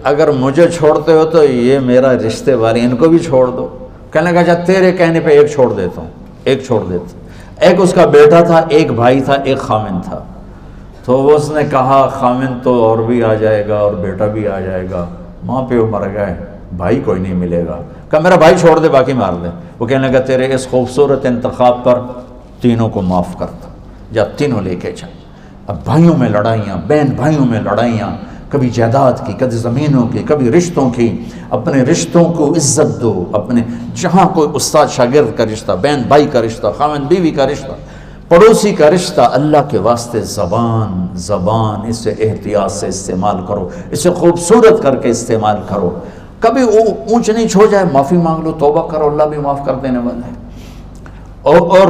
اگر مجھے چھوڑتے ہو تو یہ میرا رشتے والی ان کو بھی چھوڑ دو. کہنے لگا اچھا تیرے کہنے پہ ایک چھوڑ دیتا ہوں، ایک چھوڑ دیتا. ایک اس کا بیٹا تھا، ایک بھائی تھا، ایک خامن تھا. تو وہ اس نے کہا خامن تو اور بھی آ جائے گا اور بیٹا بھی آ جائے گا، ماں پیو مر گئے، بھائی کوئی نہیں ملے گا. کہا میرا بھائی چھوڑ دے، باقی مار دے. وہ کہنے لگا تیرے اس خوبصورت انتخاب پر تینوں کو معاف کرتا، جا تینوں لے کے چل. اب بھائیوں میں لڑائیاں، بہن بھائیوں میں لڑائیاں، کبھی جائیداد کی، کبھی زمینوں کی، کبھی رشتوں کی. اپنے رشتوں کو عزت دو. اپنے جہاں کوئی استاد شاگرد کا رشتہ، بہن بھائی کا رشتہ، خاوند بیوی کا رشتہ، پڑوسی کا رشتہ، اللہ کے واسطے زبان اسے احتیاط سے استعمال کرو، اسے خوبصورت کر کے استعمال کرو. کبھی وہ اونچ نیچ ہو جائے، معافی مانگ لو، توبہ کرو، اللہ بھی معاف کر دینے والا ہے. اور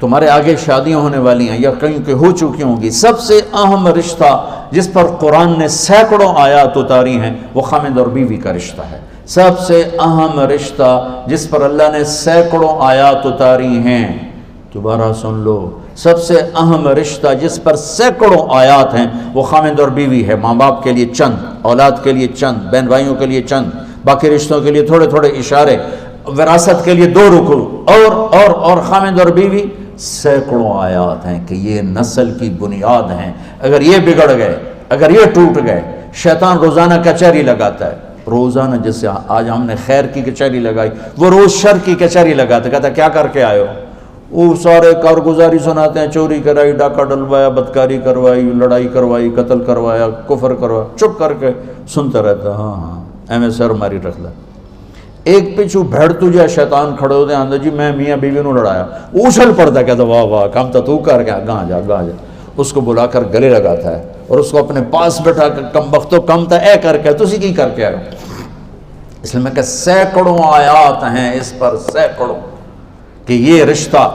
تمہارے آگے شادیاں ہونے والی ہیں یا کہیں کہ ہو چکی ہوں گی، سب سے اہم رشتہ جس پر قرآن نے سینکڑوں آیات اتاری ہیں وہ خامد اور بیوی کا رشتہ ہے. سب سے اہم رشتہ جس پر اللہ نے سینکڑوں آیات اتاری ہیں، دوبارہ سن لو، سب سے اہم رشتہ جس پر سینکڑوں آیات ہیں وہ خامد اور بیوی ہے. ماں باپ کے لیے چند، اولاد کے لیے چند، بہن بھائیوں کے لیے چند، باقی رشتوں کے لیے تھوڑے تھوڑے اشارے، وراثت کے لیے 2 رکوع، اور خامد اور بیوی سینکڑوں آیات ہیں کہ یہ نسل کی بنیاد ہیں. اگر یہ بگڑ گئے، اگر یہ ٹوٹ گئے، شیطان روزانہ کچہری لگاتا ہے. روزانہ جیسے آج ہم نے خیر کی کچہری لگائی، وہ روز شر کی کچہری لگاتا ہے. کہتا ہے کیا کر کے آئے ہو؟ وہ سارے کارگزاری سناتے ہیں، چوری کرائی، ڈاکہ ڈلوایا، بدکاری کروائی، لڑائی کروائی، قتل کروایا، کفر کروایا. چپ کر کے سنتا رہتا، ہاں ایویں سر ماری رکھ لے. ایک پیچھو بھیڑ تجھے شیطان کھڑے ہوتے ہیں اندر، جی میں میاں بیوی نو لڑایا، اچھل پڑتا، کہتا واہ واہ کام تو کر گیا، گاں جا. اس کو بلا کر گلے لگاتا ہے اور اس کو اپنے پاس بیٹھا کر کم بختو کم تا اے کر کے تسی کی کر کے آئے. اس لیے میں کہ سینکڑوں آیات ہیں اس پر، سینکڑوں، کہ یہ رشتہ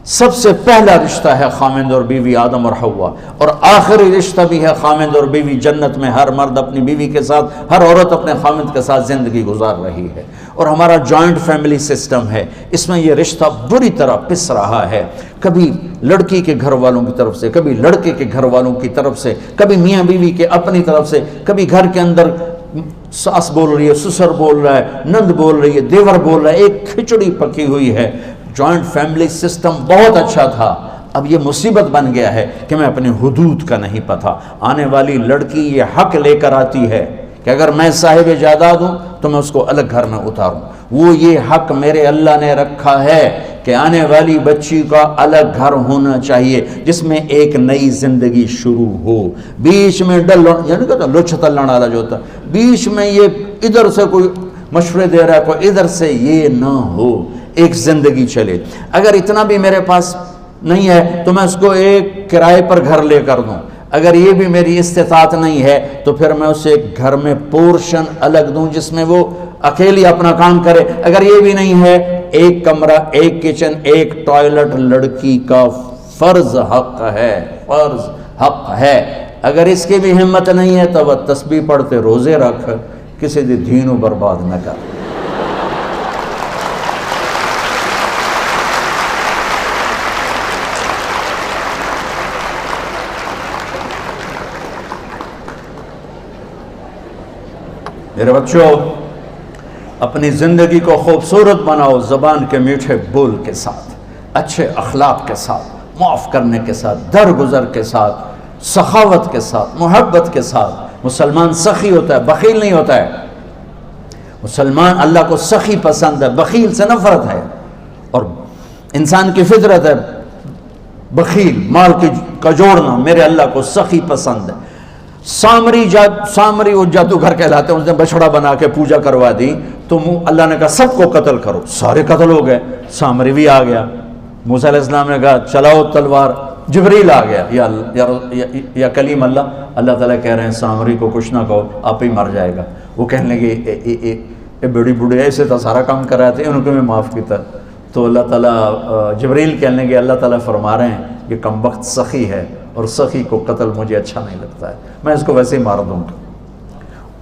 سب سے پہلا رشتہ ہے خامند اور بیوی، آدم اور حوا، اور آخری رشتہ بھی ہے خامند اور بیوی. جنت میں ہر مرد اپنی بیوی کے ساتھ، ہر عورت اپنے خامند کے ساتھ زندگی گزار رہی ہے. اور ہمارا جوائنٹ فیملی سسٹم ہے، اس میں یہ رشتہ بری طرح پس رہا ہے. کبھی لڑکی کے گھر والوں کی طرف سے، کبھی لڑکے کے گھر والوں کی طرف سے، کبھی میاں بیوی کے اپنی طرف سے، کبھی گھر کے اندر ساس بول رہی ہے، سسر بول رہا ہے، نند بول رہی ہے، دیور بول رہا ہے، ایک کھچڑی پکی ہوئی ہے. جوائنٹ فیملی سسٹم بہت اچھا تھا، اب یہ مصیبت بن گیا ہے کہ میں اپنے حدود کا نہیں پتہ. آنے والی لڑکی یہ حق لے کر آتی ہے کہ اگر میں صاحب جائیداد ہوں تو میں اس کو الگ گھر میں اتاروں. وہ یہ حق میرے اللہ نے رکھا ہے کہ آنے والی بچی کا الگ گھر ہونا چاہیے جس میں ایک نئی زندگی شروع ہو. بیچ میں یعنی کہتا لچھ تلن والا جو ہوتا، بیچ میں یہ ادھر سے کوئی مشورے دے رہا ہے، کوئی ادھر سے، یہ نہ ہو. ایک زندگی چلے. اگر اتنا بھی میرے پاس نہیں ہے تو میں اس کو ایک کرائے پر گھر لے کر دوں. اگر یہ بھی میری استطاعت نہیں ہے تو پھر میں اسے ایک گھر میں پورشن الگ دوں جس میں وہ اکیلی اپنا کام کرے. اگر یہ بھی نہیں ہے، ایک کمرہ، ایک کچن، ایک ٹوائلٹ لڑکی کا فرض حق ہے، فرض حق ہے. اگر اس کی بھی ہمت نہیں ہے تو وہ تسبیح پڑھتے روزے رکھ، کسی دی دینوں برباد نہ کر. میرے بچوں، اپنی زندگی کو خوبصورت بناؤ زبان کے میٹھے بول کے ساتھ، اچھے اخلاق کے ساتھ، معاف کرنے کے ساتھ، درگزر کے ساتھ، سخاوت کے ساتھ، محبت کے ساتھ. مسلمان سخی ہوتا ہے، بخیل نہیں ہوتا ہے. مسلمان اللہ کو سخی پسند ہے، بخیل سے نفرت ہے. اور انسان کی فطرت ہے بخیل، مال کا جوڑنا. میرے اللہ کو سخی پسند ہے. سامری وہ جادوگر کہلاتے ہیں، اس نے بچڑا بنا کے پوجا کروا دی تو اللہ نے کہا سب کو قتل کرو، سارے قتل ہو گئے. سامری بھی آ گیا. موسیٰ علیہ السلام نے کہا چلاؤ تلوار. جبریل آ گیا، یا کلیم اللہ. اللہ تعالیٰ کہہ رہے ہیں سامری کو کچھ نہ کہو، آپ ہی مر جائے گا. وہ کہنے لگے اے بڑی بوڑھے ایسے تو سارا کام کر رہے تھے، ان کو میں معاف کیتا. تو اللہ تعالیٰ جبریل کہنے لگے اللہ تعالیٰ فرما رہے ہیں یہ کم وقت سخی ہے اور سخی کو قتل مجھے اچھا نہیں لگتا ہے، میں اس کو ویسے ہی مار دوں گا.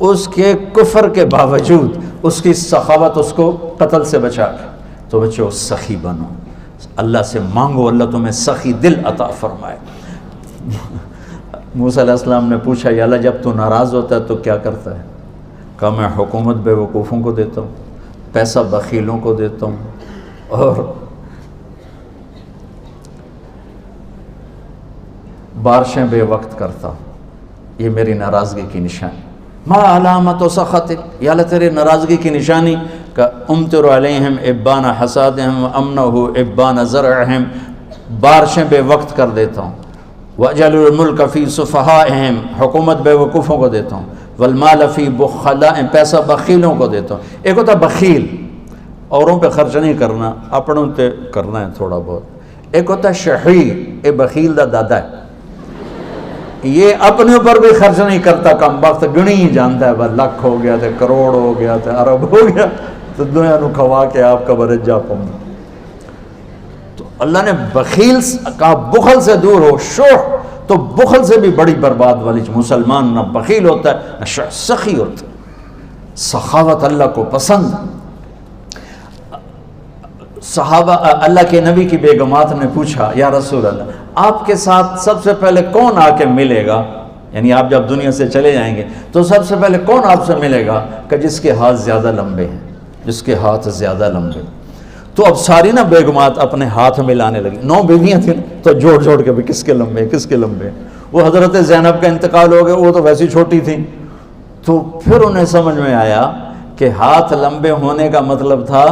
اس کے کفر کے باوجود اس کی سخاوت اس کو قتل سے بچا کے. تو بچوں سخی بنو، اللہ سے مانگو اللہ تمہیں سخی دل عطا فرمائے. موسیٰ علیہ السلام نے پوچھا یا اللہ جب تو ناراض ہوتا ہے تو کیا کرتا ہے؟ کہا میں حکومت بے وقوفوں کو دیتا ہوں، پیسہ بخیلوں کو دیتا ہوں، اور بارشیں بے وقت کرتا ہوں، یہ میری ناراضگی کی نشانی۔ ما علامت و سخط، یا اللہ تیرے ناراضگی کی نشانی کہ امطر علیہم ابان حسادہم امنہ ابان زرعہم، بارشیں بے وقت کر دیتا ہوں۔ وَأَجْعَلُ الْمُلْكَ فِي صُفَحَائِهِمْ، حکومت بے وقوفوں کو دیتا ہوں۔ وَالْمَالَ فِي بُخَلَائِهِمْ، پیسہ بخیلوں کو دیتا ہوں۔ ایک ہوتا بخیل، اوروں پہ خرچ نہیں کرنا، اپنوں تے کرنا ہے تھوڑا بہت۔ ایک ہوتا شحیح، اے بخیل دا دادا ہے، یہ اپنے اوپر بھی خرچ نہیں کرتا، کم وقت گنی ہی جانتا ہے، بس لاکھ ہو گیا تھے، کروڑ ہو گیا تھے، ارب ہو گیا تو دنیا نو کھوا کے آپ کا برج جا پاؤں۔ تو اللہ نے بخیل کہا بخل سے دور ہو، شح تو بخل سے بھی بڑی برباد والی چیز۔ مسلمان نہ بخیل ہوتا ہے نہ شح، سخی ہوتا ہے۔ سخاوت اللہ کو پسند۔ صحابہ اللہ کے نبی کی بیگمات نے پوچھا یا رسول اللہ آپ کے ساتھ سب سے پہلے کون آ کے ملے گا، یعنی آپ جب دنیا سے چلے جائیں گے تو سب سے پہلے کون آپ سے ملے گا؟ کہ جس کے ہاتھ زیادہ لمبے ہیں، جس کے ہاتھ زیادہ لمبے۔ تو اب ساری نا بیگمات اپنے ہاتھ ملانے لگی، 9 بیویاں تھیں تو جوڑ جوڑ کے بھی کس کے لمبے کس کے لمبے۔ وہ حضرت زینب کا انتقال ہو گیا، وہ تو ویسی چھوٹی تھیں، تو پھر انہیں سمجھ میں آیا کہ ہاتھ لمبے ہونے کا مطلب تھا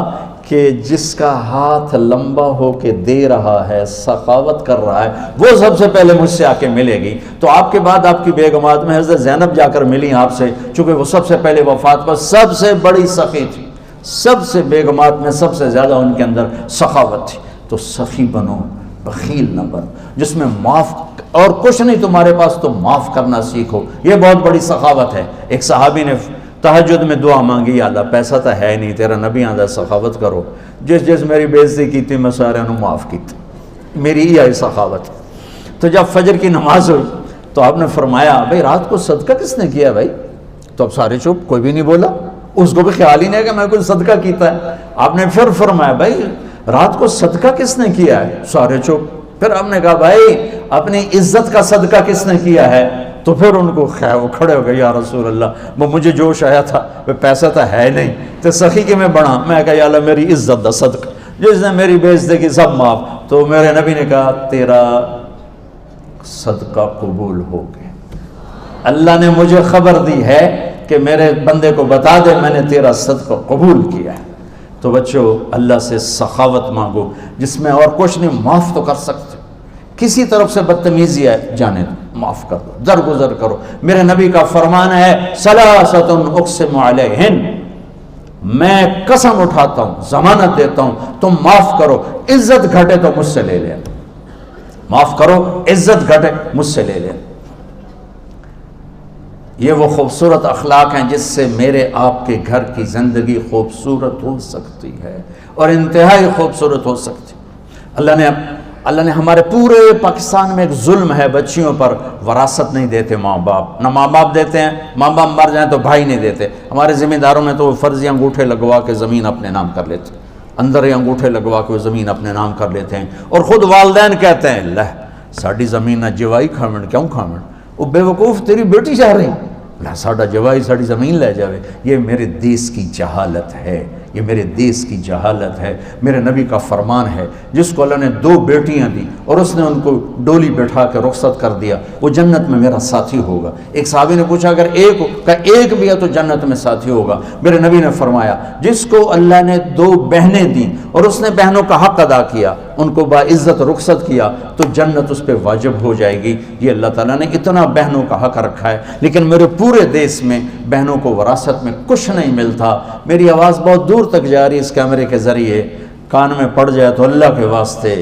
کہ جس کا ہاتھ لمبا ہو کے دے رہا ہے، سخاوت کر رہا ہے، وہ سب سے پہلے مجھ سے آ کے ملے گی۔ تو آپ کے بعد آپ کی بیگمات میں حضرت زینب جا کر ملی آپ سے، چونکہ وہ سب سے پہلے وفات پر سب سے بڑی سخی تھی، سب سے بیگمات میں سب سے زیادہ ان کے اندر سخاوت تھی۔ تو سخی بنو، بخیل نہ بنو، جس میں معاف اور کچھ نہیں تمہارے پاس تو معاف کرنا سیکھو، یہ بہت بڑی سخاوت ہے۔ ایک صحابی نے تہجد میں دعا مانگی، یا اللہ پیسہ تو ہے نہیں، تیرا نبی آدھا سخاوت کرو، جس میری بےعزتی کی تھی میں سارے انہوں معاف کی تھی، میری ہی آئی سخاوت۔ تو جب فجر کی نماز ہوئی تو آپ نے فرمایا بھائی رات کو صدقہ کس نے کیا بھائی؟ تو اب سارے چپ، کوئی بھی نہیں بولا، اس کو بھی خیال ہی نہیں ہے کہ میں کوئی صدقہ کیتا ہے۔ آپ نے پھر فرمایا بھائی رات کو صدقہ کس نے کیا ہے؟ سارے چپ۔ پھر آپ نے کہا بھائی اپنی عزت کا صدقہ کس نے کیا ہے؟ تو پھر ان کو کھڑے ہو گئے، یا رسول اللہ وہ مجھے جوش آیا تھا، وہ پیسہ تو ہے نہیں، تو سخی کے میں بڑھا، میں کہا یا اللہ میری عزت دا صدقہ، جس نے میری بےعزتی کی سب معاف۔ تو میرے نبی نے کہا تیرا صدقہ قبول ہو گیا، اللہ نے مجھے خبر دی ہے کہ میرے بندے کو بتا دے میں نے تیرا صدقہ قبول کیا ہے۔ تو بچوں اللہ سے سخاوت مانگو، جس میں اور کچھ نہیں، معاف تو کر سکتے، کسی طرف سے بدتمیزی ہے جانے دو، معاف کر دو، درگزر کرو۔ میرے نبی کا فرمان ہے ثلاثۃ اقسم علیہن، میں قسم اٹھاتا ہوں، ضمانت دیتا ہوں، تم معاف کرو، عزت گھٹے تو مجھ سے لے لینا، معاف کرو عزت گھٹے مجھ سے لے لینا۔ یہ وہ خوبصورت اخلاق ہیں جس سے میرے آپ کے گھر کی زندگی خوبصورت ہو سکتی ہے اور انتہائی خوبصورت ہو سکتی ہے۔ اللہ نے ہمارے پورے پاکستان میں ایک ظلم ہے، بچیوں پر وراثت نہیں دیتے ماں باپ، نہ ماں باپ دیتے ہیں، ماں باپ مر جائیں تو بھائی نہیں دیتے۔ ہمارے ذمہ داروں میں تو وہ فرضی انگوٹھے لگوا کے زمین اپنے نام کر لیتے ہیں، اندر ہی انگوٹھے لگوا کے وہ زمین اپنے نام کر لیتے ہیں، اور خود والدین کہتے ہیں لہ ساڑی زمین نہ جوائی کھاویں، کیوں کھاویں، وہ بے وقوف تیری بیٹی چاہ رہی لہ ساڑا جوائی ساڑی زمین لے جاوے۔ یہ میرے دیس کی جہالت ہے، یہ میرے دیس کی جہالت ہے۔ میرے نبی کا فرمان ہے جس کو اللہ نے 2 بیٹیاں دی اور اس نے ان کو ڈولی بٹھا کے رخصت کر دیا، وہ جنت میں میرا ساتھی ہوگا۔ ایک صحابی نے پوچھا اگر ایک بھی ہے تو جنت میں ساتھی ہوگا۔ میرے نبی نے فرمایا جس کو اللہ نے 2 بہنیں دیں اور اس نے بہنوں کا حق ادا کیا، ان کو باعزت رخصت کیا، تو جنت اس پہ واجب ہو جائے گی۔ یہ اللہ تعالیٰ نے اتنا بہنوں کا حق رکھا ہے، لیکن میرے پورے دیس میں بہنوں کو وراثت میں کچھ نہیں ملتا۔ میری آواز بہت دور تک جا رہی اس کیمرے کے ذریعے، کان میں پڑ جائے تو اللہ کے واسطے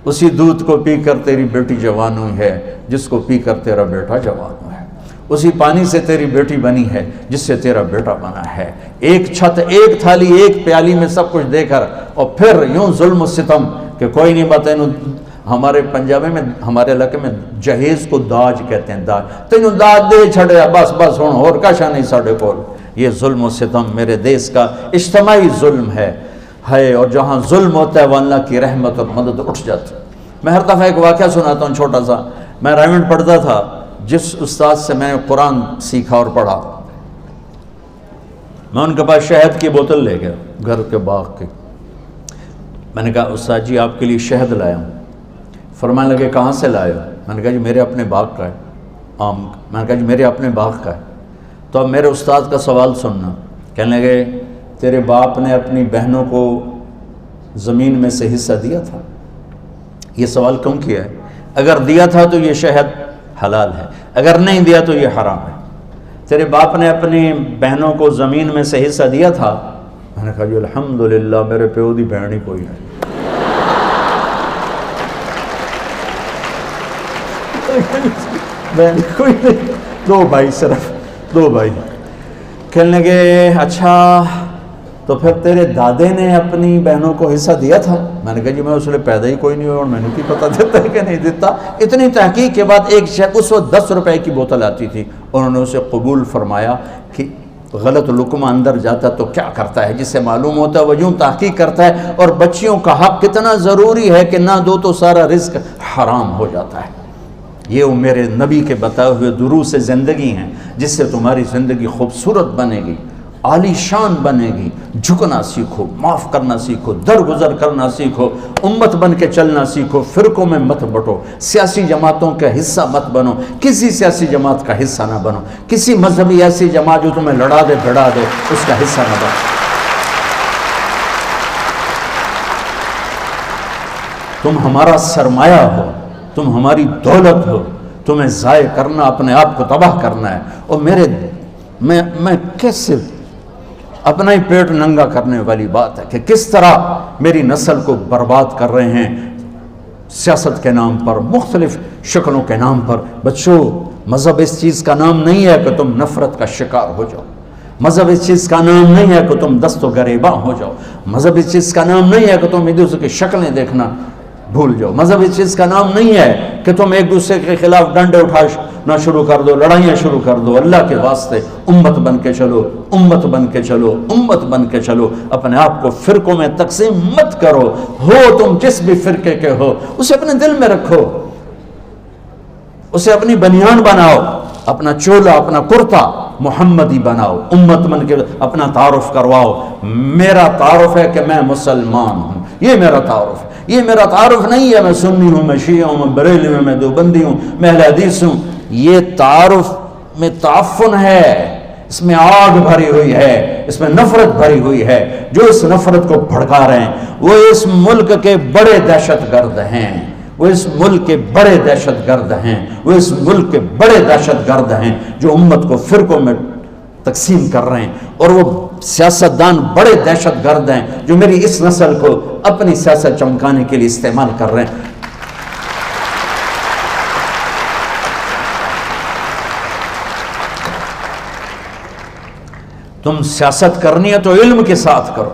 اسی دودھ کو پی کر تیری بیٹی جوان ہوئی ہے جس کو پی کر تیرا بیٹا جوان ہوا ہے، اسی پانی سے تیری بیٹی بنی ہے جس سے تیرا بیٹا بنا ہے۔ ایک چھت، ایک تھالی، ایک پیالی میں سب کچھ دے کر اور پھر یوں ظلم و ستم کہ کوئی نہیں بتائیں۔ ہمارے پنجابی میں، ہمارے علاقے میں جہیز کو داج کہتے ہیں، داج، تینوں داج دے چھڑیا بس بس ہوں اور کشا نہیں ساڑے کول۔ یہ ظلم و ستم میرے دیس کا اجتماعی ظلم ہے، اور جہاں ظلم ہوتا ہے وہ اللہ کی رحمت اور مدد اٹھ جاتی ہے۔ میں ہر دفعہ ایک واقعہ سناتا ہوں چھوٹا سا۔ میں رائمنڈ پڑھتا تھا، جس استاد سے میں نے قرآن سیکھا اور پڑھا، میں ان کے پاس شہد کی بوتل لے گیا گھر کے باغ کی۔ میں نے کہا استاد جی آپ کے لیے شہد لایا ہوں۔ فرمانے لگے کہاں سے لائے ہو؟ میں نے کہا جی میرے اپنے باغ کا ہے آم کا۔ میں نے کہا جی میرے اپنے باغ کا ہے۔ تو اب میرے استاد کا سوال سننا۔ کہنے لگے تیرے باپ نے اپنی بہنوں کو زمین میں سے حصہ دیا تھا؟ یہ سوال کیوں کیا ہے؟ اگر دیا تھا تو یہ شہد حلال ہے، اگر نہیں دیا تو یہ حرام ہے۔ تیرے باپ نے اپنی بہنوں کو زمین میں سے حصہ دیا تھا؟ میں نے کہا جی الحمدللہ میرے پیو دی بہن ہی کوئی ہے۔ بہن کوئی نہیں، دو بھائی، صرف دو بھائی۔ کہنے لگے اچھا تو پھر تیرے دادے نے اپنی بہنوں کو حصہ دیا تھا؟ میں نے کہا جی میں اس لیے پیدا ہی کوئی نہیں ہوا اور میں نے کی پتہ دیتا ہے کہ نہیں دیتا۔ اتنی تحقیق کے بعد ایک شخص، اس وقت 10 روپے کی بوتل آتی تھی، انہوں نے اسے قبول فرمایا کہ غلط لقمہ اندر جاتا تو کیا کرتا ہے، جس سے معلوم ہوتا ہے وہ یوں تحقیق کرتا ہے، اور بچیوں کا حق کتنا ضروری ہے کہ نہ دو تو سارا رزق حرام ہو جاتا ہے۔ یہ وہ میرے نبی کے بتائے ہوئے دروس زندگی ہیں جس سے تمہاری زندگی خوبصورت بنے گی، عالی شان بنے گی۔ جھکنا سیکھو، معاف کرنا سیکھو، درگزر کرنا سیکھو، امت بن کے چلنا سیکھو، فرقوں میں مت بٹو، سیاسی جماعتوں کا حصہ مت بنو، کسی سیاسی جماعت کا حصہ نہ بنو، کسی مذہبی ایسی جماعت جو تمہیں لڑا دے بھڑا دے اس کا حصہ نہ بنو۔ تم ہمارا سرمایہ ہو، تم ہماری دولت ہو، تمہیں ضائع کرنا، اپنے آپ کو تباہ کرنا ہے۔ اور میں کیسے اپنا ہی پیٹ ننگا کرنے والی بات ہے کہ کس طرح میری نسل کو برباد کر رہے ہیں سیاست کے نام پر، مختلف شکلوں کے نام پر۔ بچوں، مذہب اس چیز کا نام نہیں ہے کہ تم نفرت کا شکار ہو جاؤ، مذہب اس چیز کا نام نہیں ہے کہ تم دست و گریباں ہو جاؤ، مذہب اس چیز کا نام نہیں ہے کہ تم ایک دوسرے کی شکلیں دیکھنا بھول جاؤ، مذہب اس چیز کا نام نہیں ہے کہ تم ایک دوسرے کے خلاف ڈنڈے اٹھانا شروع کر دو، لڑائیاں شروع کر دو۔ اللہ کے واسطے امت بن کے چلو، امت بن کے چلو، امت بن کے چلو۔ اپنے آپ کو فرقوں میں تقسیم مت کرو، ہو تم جس بھی فرقے کے ہو اسے اپنے دل میں رکھو، اسے اپنی بنیان بناؤ، اپنا چولا، اپنا کرتا محمدی بناؤ، امت بن کے اپنا تعارف کرواؤ۔ میرا تعارف ہے کہ میں مسلمان ہوں، یہ میرا تعارف ہے۔ یہ میرا تعارف نہیں ہے میں سنی ہوں، میں شیعہ ہوں، میں بریلی ہوں، میں دیوبندی ہوں، میں اہل حدیث ہوں۔ یہ تعارف میں تعفن ہے، اس میں آگ بھری ہوئی ہے، اس میں نفرت بھری ہوئی ہے۔ جو اس نفرت کو بھڑکا رہے ہیں وہ اس ملک کے بڑے دہشت گرد ہیں، وہ اس ملک کے بڑے دہشت گرد ہیں، وہ اس ملک کے بڑے دہشت گرد ہیں جو امت کو فرقوں میں تقسیم کر رہے ہیں۔ اور وہ سیاستدان بڑے دہشت گرد ہیں جو میری اس نسل کو اپنی سیاست چمکانے کے لیے استعمال کر رہے ہیں۔ تم سیاست کرنی ہے تو علم کے ساتھ کرو،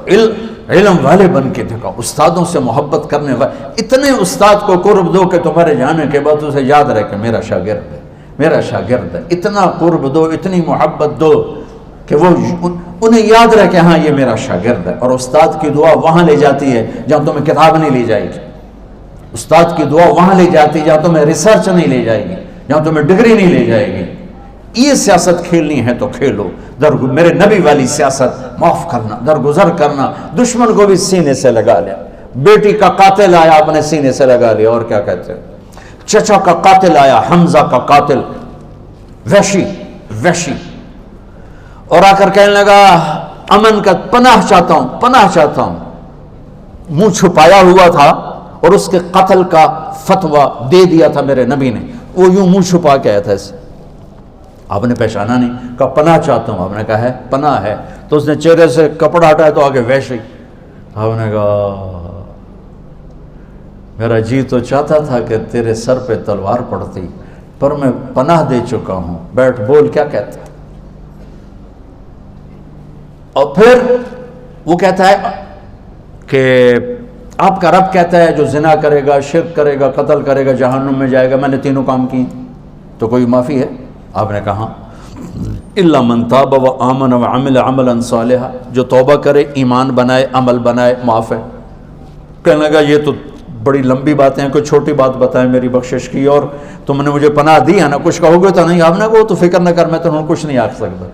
علم والے بن کے دکھاؤ، استادوں سے محبت کرنے والے۔ اتنے استاد کو قرب دو کہ تمہارے جانے کے بعد اسے یاد رہے کہ میرا شاگرد ہے، میرا شاگرد ہے۔ اتنا قرب دو، اتنی محبت دو کہ وہ انہیں یاد رہے کہ ہاں یہ میرا شاگرد ہے۔ اور استاد کی دعا وہاں لے جاتی ہے جہاں تمہیں کتاب نہیں لے جائے گی، استاد کی دعا وہاں لے جاتی ہے جہاں تمہیں ریسرچ نہیں لے جائے گی، جہاں تمہیں ڈگری نہیں لے جائے گی۔ یہ سیاست کھیلنی ہے تو کھیلو، میرے نبی والی سیاست، معاف کرنا، درگزر کرنا، دشمن کو بھی سینے سے لگا لیا۔ بیٹی کا قاتل آیا اپنے سینے سے لگا لیا، اور کیا کہتے ہیں، چچا کا قاتل آیا، حمزہ کا قاتل، وحشی، اور آ کر کہنے لگا امن کا پناہ چاہتا ہوں، پناہ چاہتا ہوں۔ منہ چھپایا ہوا تھا اور اس کے قتل کا فتویٰ دے دیا تھا میرے نبی نے، وہ یوں منہ چھپا کے آیا تھا اسے، آپ نے پہچانا نہیں، کہا پناہ چاہتا ہوں، آپ نے کہا ہے پناہ ہے، تو اس نے چہرے سے کپڑا ہٹایا تو آگے وحشی۔ آپ نے کہا میرا جی تو چاہتا تھا کہ تیرے سر پہ تلوار پڑتی، پر میں پناہ دے چکا ہوں، بیٹھ بول کیا کہتا ہے۔ اور پھر وہ کہتا ہے کہ آپ کا رب کہتا ہے جو زنا کرے گا، شرک کرے گا، قتل کرے گا، جہنم میں جائے گا۔ میں نے تینوں کام کی تو کوئی معافی ہے؟ آپ نے کہا الا من تاب وآمن وعمل عملا صالحا، جو توبہ کرے، ایمان بنائے، عمل بنائے، معاف ہے۔ کہنے لگا یہ تو بڑی لمبی باتیں ہیں، کوئی چھوٹی بات بتائیں میری بخشش کی، اور تم نے مجھے پناہ دی ہے نا، کچھ کہو گے تو نہیں؟ آپ نے کہا وہ تو فکر نہ کر، میں تمہیں کچھ نہیں آکھ سکتا۔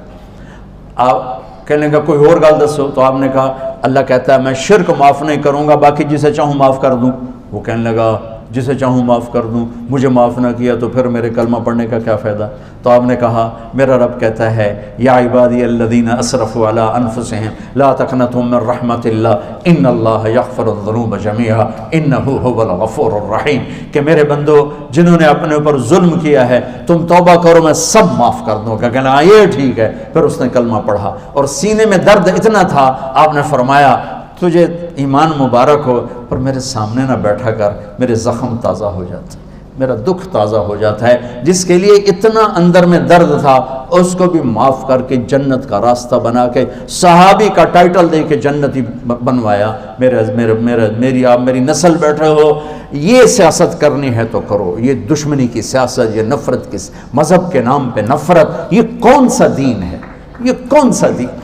آپ کہنے لگا کوئی اور گل دسو، تو آپ نے کہا اللہ کہتا ہے میں شرک معاف نہیں کروں گا، باقی جسے چاہوں معاف کر دوں۔ وہ کہنے لگا جسے چاہوں معاف کر دوں، مجھے معاف نہ کیا تو پھر میرے کلمہ پڑھنے کا کیا فائدہ؟ تو آپ نے کہا میرا رب کہتا ہے یا عبادی الذین اسرفوا علی انفسہم لا تقنطوا من رحمت اللہ ان اللہ یغفر الذنوب جميعا انہ هو الغفور الرحیم، کہ میرے بندو جنہوں نے اپنے اوپر ظلم کیا ہے تم توبہ کرو میں سب معاف کر دوں گا۔ کہنا یہ ٹھیک ہے، پھر اس نے کلمہ پڑھا اور سینے میں درد اتنا تھا، آپ نے فرمایا تجھے ایمان مبارک ہو پر میرے سامنے نہ بیٹھا کر، میرے زخم تازہ ہو جاتا ہے، میرا دکھ تازہ ہو جاتا ہے۔ جس کے لیے اتنا اندر میں درد تھا اس کو بھی معاف کر کے جنت کا راستہ بنا کے صحابی کا ٹائٹل دے کے جنتی بنوایا۔ میری نسل بیٹھے ہو، یہ سیاست کرنی ہے تو کرو، یہ دشمنی کی سیاست، یہ نفرت کی مذہب کے نام پہ نفرت، یہ کون سا دین ہے؟ یہ کون سا دین؟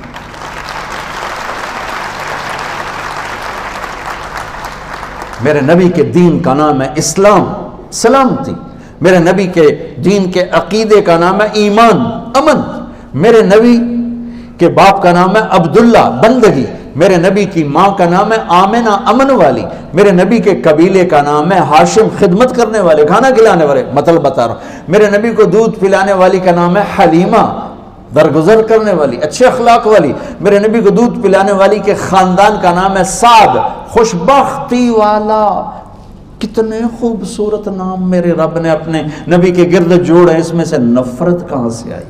میرے نبی کے دین کا نام ہے اسلام، سلامتی۔ میرے نبی کے دین کے عقیدے کا نام ہے ایمان، امن۔ میرے نبی کے باپ کا نام ہے عبداللہ، بندگی۔ میرے نبی کی ماں کا نام ہے آمنہ، امن والی۔ میرے نبی کے قبیلے کا نام ہے ہاشم، خدمت کرنے والے، کھانا کھلانے والے۔ مطلب بتا رہا ہوں، میرے نبی کو دودھ پلانے والی کا نام ہے حلیمہ، درگزر کرنے والی، اچھے اخلاق والی۔ میرے نبی کو دودھ پلانے والی کے خاندان کا نام ہے سعد، خوشبختی والا۔ کتنے خوبصورت نام میرے رب نے اپنے نبی کے گرد جوڑے، اس میں سے نفرت کہاں سے آئی؟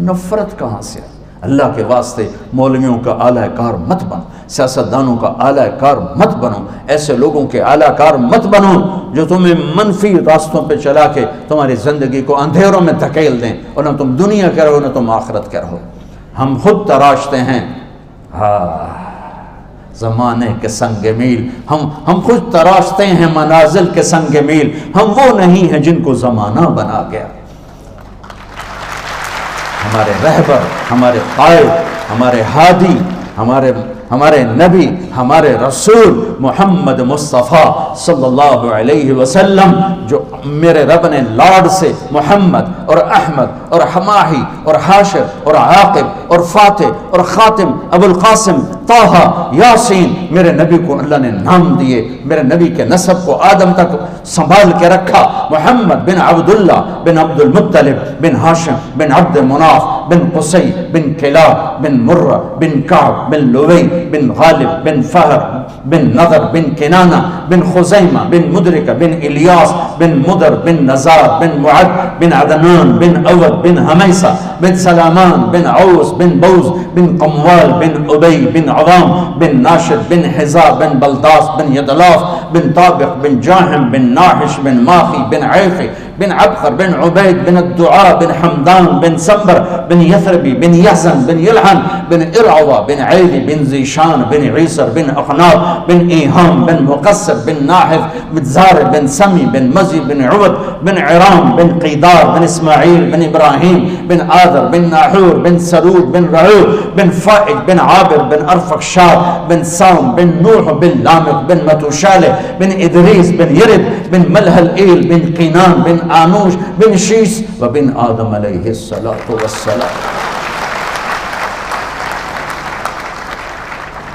نفرت کہاں سے آئی؟ اللہ کے واسطے مولویوں کا اعلی کار مت بنو، سیاستدانوں کا اعلی کار مت بنو، ایسے لوگوں کے اعلی کار مت بنو جو تمہیں منفی راستوں پہ چلا کے تمہاری زندگی کو اندھیروں میں دھکیل دیں، اور نہ تم دنیا کے رہو نہ تم آخرت کے رہو۔ ہم خود تراشتے ہیں زمانے کے سنگ میل، ہم خود تراشتے ہیں منازل کے سنگ میل، ہم وہ نہیں ہیں جن کو زمانہ بنا گیا۔ ہمارے رہبر، ہمارے قائد، ہمارے ہادی، ہمارے نبی، ہمارے رسول محمد مصطفیٰ صلی اللہ علیہ وسلم، جو میرے رب نے لاڈ سے محمد اور احمد اور حماہی اور حاشر اور عاقب اور فاتح اور خاتم ابو القاسم طہ یاسین، میرے نبی کو اللہ نے نام دیے، میرے نبی کے نسب کو آدم تک سنبھال کے رکھا۔ محمد بن عبداللہ بن عبد المطلب بن ہاشم بن عبد مناف بن قصی بن کلاب بن مرہ بن کعب بن لوی بن غالب بن فہر بن نضر بن کنانہ بن خزیمہ بن مدرکہ بن الیاس بن مدر بن نزار بن معد بن عدنان بن اود بن حمیسہ بن سلامان بن عوس بن بوز بن قموال بن ابی بن عوام بن ناشد بن حزا بن بلداس بن یدلاف بن طابق بن جاہم بن ناحش بن ماخی بن عیقی بن عبقر بن عبید بن الدعاء بن حمدان بن سنبر بن یثربی بن یحزن بن یلحن بن ارعوہ بن عیلی بن زیشان بن عیسر بن اخناب بن ایہام بن مقصر بن ناحف بن زار بن سمی بن مزی بن عبد بن عرام بن قیدار بن اسماعیل بن ابراہیم بن آدر بن ناحور بن سرود بن رعور بن فائج بن عابر بن ارفخشاد بن سام بن نوح بن لامق بن متوشالح بن ادریس بن یرد بن ملحل ایل بن قینان بن آنوش بن شیس و بن آدم علیہ السلام۔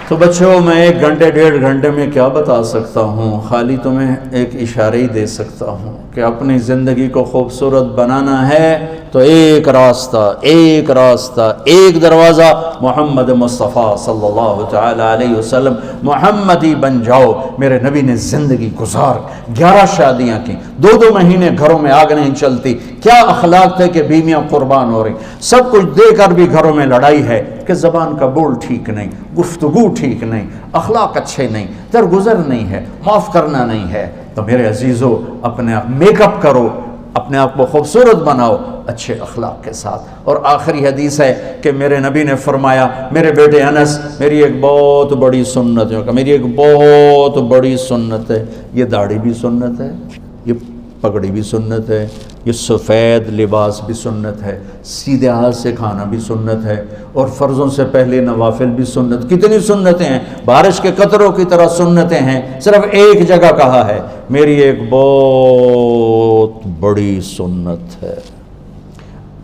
تو بچوں میں 1 گھنٹے 1.5 گھنٹے میں کیا بتا سکتا ہوں، خالی تمہیں ایک اشارہ ہی دے سکتا ہوں کہ اپنی زندگی کو خوبصورت بنانا ہے تو ایک راستہ، ایک دروازہ محمد مصطفیٰ صلی اللہ تعالی علیہ وسلم، محمدی بن جاؤ۔ میرے نبی نے زندگی گزار 11 شادیاں کی، 2 مہینے گھروں میں آگ نہیں چلتی۔ کیا اخلاق تھے کہ بیویاں قربان ہو رہی، سب کچھ دے کر بھی گھروں میں لڑائی ہے کہ زبان کا بول ٹھیک نہیں، گفتگو ٹھیک نہیں، اخلاق اچھے نہیں، درگزر نہیں ہے، معاف کرنا نہیں ہے۔ تو میرے عزیزو اپنے آپ میک اپ کرو، اپنے آپ کو خوبصورت بناؤ اچھے اخلاق کے ساتھ۔ اور آخری حدیث ہے کہ میرے نبی نے فرمایا، میرے بیٹے انس، میری ایک بہت بڑی سنت ہے، میری ایک بہت بڑی سنت ہے، یہ داڑھی بھی سنت ہے، یہ پگڑی بھی سنت ہے، یہ سفید لباس بھی سنت ہے، سیدھے ہاتھ سے کھانا بھی سنت ہے، اور فرضوں سے پہلے نوافل بھی سنت۔ کتنی سنتیں ہیں، بارش کے قطروں کی طرح سنتیں ہیں، صرف ایک جگہ کہا ہے میری ایک بہت بڑی سنت ہے۔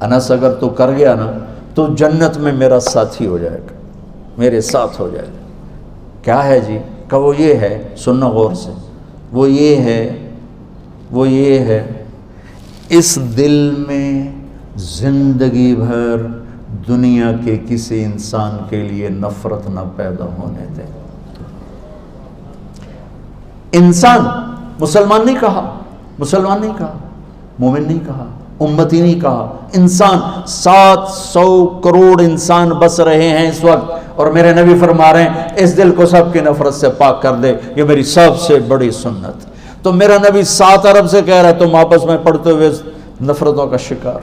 انس اگر تو کر گیا نا تو جنت میں میرا ساتھی ہو جائے گا، میرے ساتھ ہو جائے گا۔ کیا ہے جی؟ کہ وہ یہ ہے، سننا غور سے، وہ یہ ہے وہ یہ ہے اس دل میں زندگی بھر دنیا کے کسی انسان کے لیے نفرت نہ پیدا ہونے دیں۔ انسان، مسلمان نہیں کہا، مسلمان نہیں کہا، مومن نہیں کہا، امتی نہیں کہا، انسان، 700 کروڑ انسان بس رہے ہیں اس وقت، اور میرے نبی فرما رہے ہیں اس دل کو سب کی نفرت سے پاک کر دے، یہ میری سب سے بڑی سنت۔ تو میرا نبی 7 ارب سے کہہ رہا ہے تم آپس میں پڑھتے ہوئے نفرتوں کا شکار۔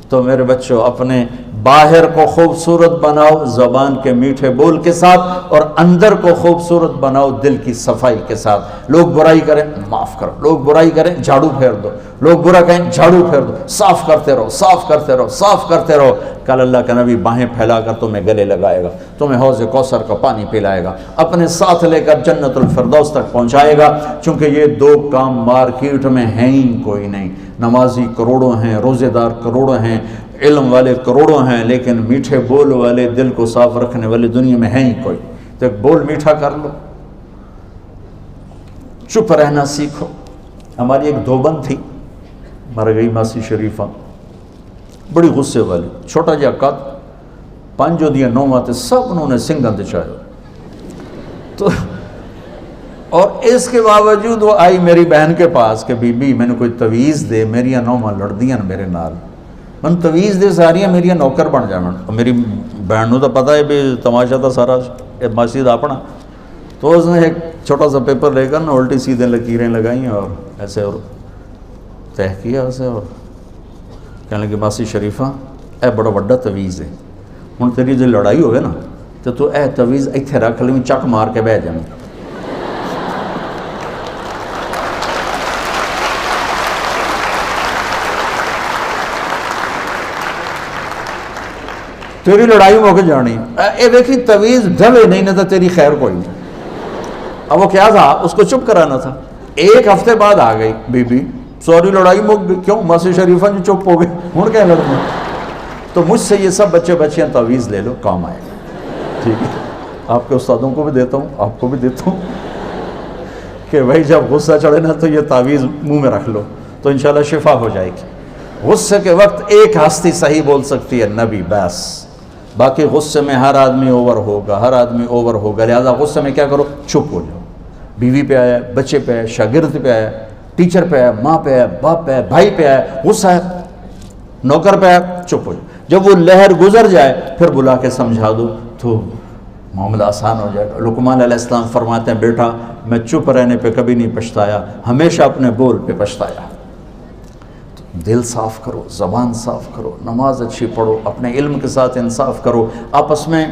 تو میرے بچوں، اپنے باہر کو خوبصورت بناؤ زبان کے میٹھے بول کے ساتھ، اور اندر کو خوبصورت بناؤ دل کی صفائی کے ساتھ۔ لوگ برائی کریں معاف کرو، لوگ برائی کریں جھاڑو پھیر دو، لوگ برا کہیں جھاڑو پھیر دو، صاف کرتے رہو، صاف کرتے رہو، صاف کرتے رہو۔ کل اللہ کا نبی باہیں پھیلا کر تمہیں گلے لگائے گا، تمہیں حوض کوثر کا پانی پلائے گا، اپنے ساتھ لے کر جنت الفردوس تک پہنچائے گا، چونکہ یہ 2 کام مارکیٹ میں ہیں ہی کوئی نہیں۔ نمازی کروڑوں ہیں، روزے دار کروڑوں ہیں، علم والے کروڑوں ہیں، لیکن میٹھے بول والے، دل کو صاف رکھنے والے دنیا میں ہیں ہی کوئی۔ تو ایک بول میٹھا کر لو، چپ رہنا سیکھو۔ ہماری ایک دوبند تھی، مر گئی ماسی شریفہ، بڑی غصے والی، چھوٹا جا قد، 5 دیا 9 ماتے سب انہوں نے سنگند چاہے۔ تو اور اس کے باوجود وہ آئی میری بہن کے پاس کہ بی بی میں نے کوئی تویز دے، میری 9 ماں لڑدیاں میرے نال، من تویز دے ساریاں میری نوکر بن جاون۔ میری بہن نو تو پتہ ہے بھی تماشا تھا سارا ماسی دا اپنا، تو اس نے ایک چھوٹا سا پیپر لے کر نا الٹی سیدھے لکیریں لگائیں اور ایسے اور طے کیا اسے، اور کہنے لگی ماسی شریفہ اے بڑا بڑا تویز ہے، ہن تیری جو لڑائی ہوئے نا تو اے تویز ایتھے رکھ لیں، چک مار کے بہ جائیں۔ تیری لڑائی موقع جانی، اے دیکھی تویز ڈھلے نہیں، نہ تو تیری خیر کوئی نہیں۔ اب وہ کیا تھا، اس کو چپ کرانا تھا۔ 1 ہفتے بعد آ گئی بی بی، سوری لڑائی مک گئی، کیوں ماسی شریفہ جو چپ ہو گئی، ہوں کیا لڑنا۔ تو مجھ سے یہ سب بچے بچیاں تویز لے لو، کام آئے گا، ٹھیک ہے۔ آپ کے استادوں کو بھی دیتا ہوں، آپ کو بھی دیتا ہوں کہ بھائی جب غصہ چڑھے نا تو یہ تعویذ منہ میں رکھ لو تو انشاءاللہ شفا ہو جائے گی۔ غصے کے وقت ایک ہستی صحیح بول سکتی ہے، نبی، بس۔ باقی غصے میں ہر آدمی اوور ہوگا، ہر آدمی اوور ہوگا، لہذا غصے میں کیا کرو، چپ ہو جاؤ۔ بیوی پہ آیا، بچے پہ آیا، شاگرد پہ آیا، ٹیچر پہ آیا، ماں پہ آیا، باپ پہ آیا، بھائی پہ آیا، غصہ ہے، نوکر پہ آیا، چپ ہو جاؤ۔ جب وہ لہر گزر جائے پھر بلا کے سمجھا دو تو معاملہ آسان ہو جائے گا۔ لقمان علیہ السلام فرماتے ہیں، بیٹا میں چپ رہنے پہ کبھی نہیں پچھتایا، ہمیشہ اپنے بول پہ پچھتایا۔ دل صاف کرو، زبان صاف کرو، نماز اچھی پڑھو، اپنے علم کے ساتھ انصاف کرو۔ آپس میں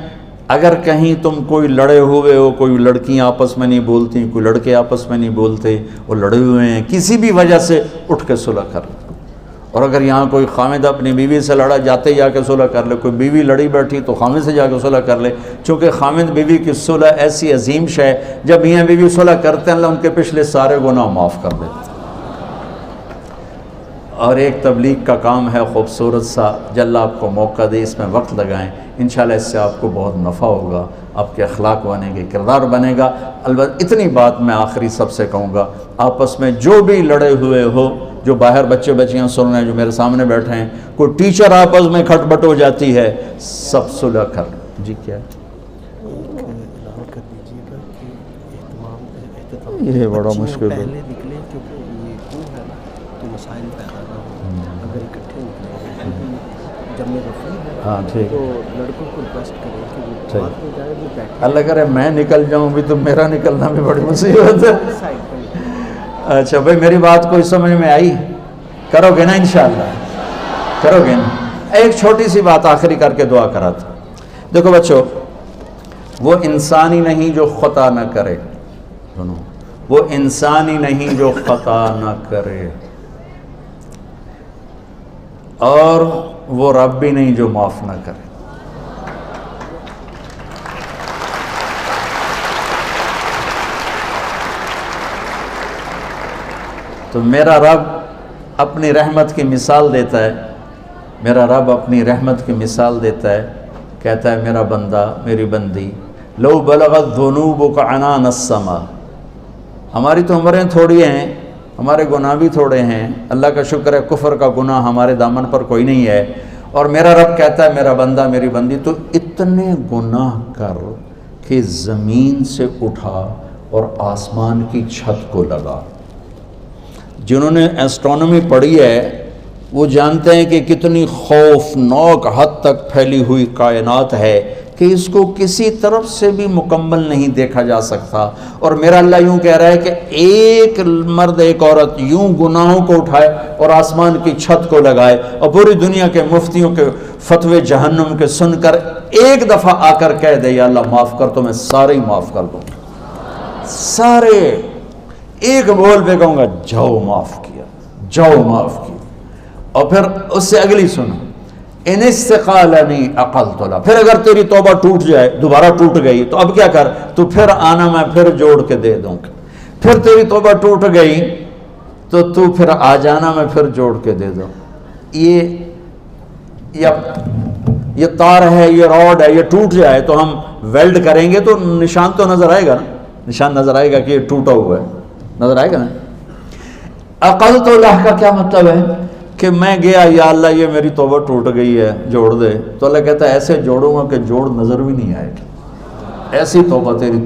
اگر کہیں تم کوئی لڑے ہوئے ہو، کوئی لڑکیاں آپس میں نہیں بولتی، کوئی لڑکے آپس میں نہیں بولتے، وہ لڑے ہوئے ہیں کسی بھی وجہ سے، اٹھ کے صلح کر لو۔ اور اگر یہاں کوئی خامد اپنی بیوی سے لڑا، جاتے جا کے صلح کر لے، کوئی بیوی لڑی بیٹھی تو خامد سے جا کے صلح کر لے، چونکہ خامد بیوی کی صلح ایسی عظیم شے ہے، جب میاں بیوی صلح کرتے ہیں اللہ ان کے پچھلے سارے گناہ معاف کر دیتے۔ اور ایک تبلیغ کا کام ہے خوبصورت سا، جب اللہ آپ کو موقع دے اس میں وقت لگائیں، انشاءاللہ اس سے آپ کو بہت نفع ہوگا، آپ کے اخلاق بنے گے، کردار بنے گا۔ البتہ اتنی بات میں آخری سب سے کہوں گا، آپس میں جو بھی لڑے ہوئے ہو، جو باہر بچے بچیاں سن رہے ہیں، جو میرے سامنے بیٹھے ہیں، کوئی ٹیچر آپس میں کھٹ بٹ ہو جاتی ہے، سب صلح کر لو۔ جی کیا اعلان کر دیجیے گا کہ اہتمام یہ بڑا مشکل ہے، پہلے نکلے، کیونکہ یہ کیوں ہے نا تو مسائل پیدا نہ ہوں، اگر اکٹھے نکلے جب میں رفیع ہے ہاں ٹھیک، تو لڑکوں کو ریکویسٹ کریں کہ وہ صحیح، بات میں جائے، وہ بیٹھے اللہ کرے میں نکل جاؤں بھی تو میرا نکلنا بھی بڑی مصیبت ہے۔ سائڈ پہ۔ اچھا بھائی، میری بات کوئی سمجھ میں آئی؟ کرو گے نا انشاءاللہ؟ کرو گے نا؟ ایک چھوٹی سی بات آخری کر کے دعا کرا تھا۔ دیکھو بچوں، وہ انسانی نہیں جو خطا نہ کرے، سنو، وہ انسانی نہیں جو خطا نہ کرے، اور وہ رب بھی نہیں جو معاف نہ کرے۔ تو میرا رب اپنی رحمت کی مثال دیتا ہے، میرا رب اپنی رحمت کی مثال دیتا ہے، کہتا ہے میرا بندہ، میری بندی، لو بلغت ذنوبک عنان السما، ہماری تو عمریں تھوڑی ہیں، ہمارے گناہ بھی تھوڑے ہیں، اللہ کا شکر ہے کفر کا گناہ ہمارے دامن پر کوئی نہیں ہے، اور میرا رب کہتا ہے میرا بندہ میری بندی تو اتنے گناہ کر کہ زمین سے اٹھا اور آسمان کی چھت کو لگا۔ جنہوں نے ایسٹرونومی پڑھی ہے وہ جانتے ہیں کہ کتنی خوفناک حد تک پھیلی ہوئی کائنات ہے کہ اس کو کسی طرف سے بھی مکمل نہیں دیکھا جا سکتا، اور میرا اللہ یوں کہہ رہا ہے کہ ایک مرد ایک عورت یوں گناہوں کو اٹھائے اور آسمان کی چھت کو لگائے اور پوری دنیا کے مفتیوں کے فتوے جہنم کے سن کر ایک دفعہ آ کر کہہ دے یا اللہ معاف کر، تو میں سارے ہی معاف کر دوں گا، سارے ایک بول پہ کہوں گا جاؤ معاف کیا، جاؤ معاف کیا۔ اور پھر اس سے اگلی سنو، ان استقالنی عقلت لہ، پھر اگر تیری توبہ ٹوٹ جائے، دوبارہ ٹوٹ گئی تو اب کیا کر، تو پھر آنا میں پھر جوڑ کے دے دوں گا، پھر تیری توبہ ٹوٹ گئی تو تو پھر آ جانا میں پھر جوڑ کے دے دوں۔ یہ تار ہے، یہ راڈ ہے، یہ ٹوٹ جائے تو ہم ویلڈ کریں گے تو نشان تو نظر آئے گا نا، نشان نظر آئے گا کہ یہ ٹوٹا ہوا ہے، نظر آئے گا نا۔ عقلت لہ کا کیا مطلب ہے کہ میں گیا یا اللہ یہ میری توبہ ٹوٹ گئی ہے جوڑ دے، تو اللہ کہتا ہے ایسے جوڑوں گا کہ جوڑ نظر بھی نہیں آئے گی، ایسی توبہ تیری۔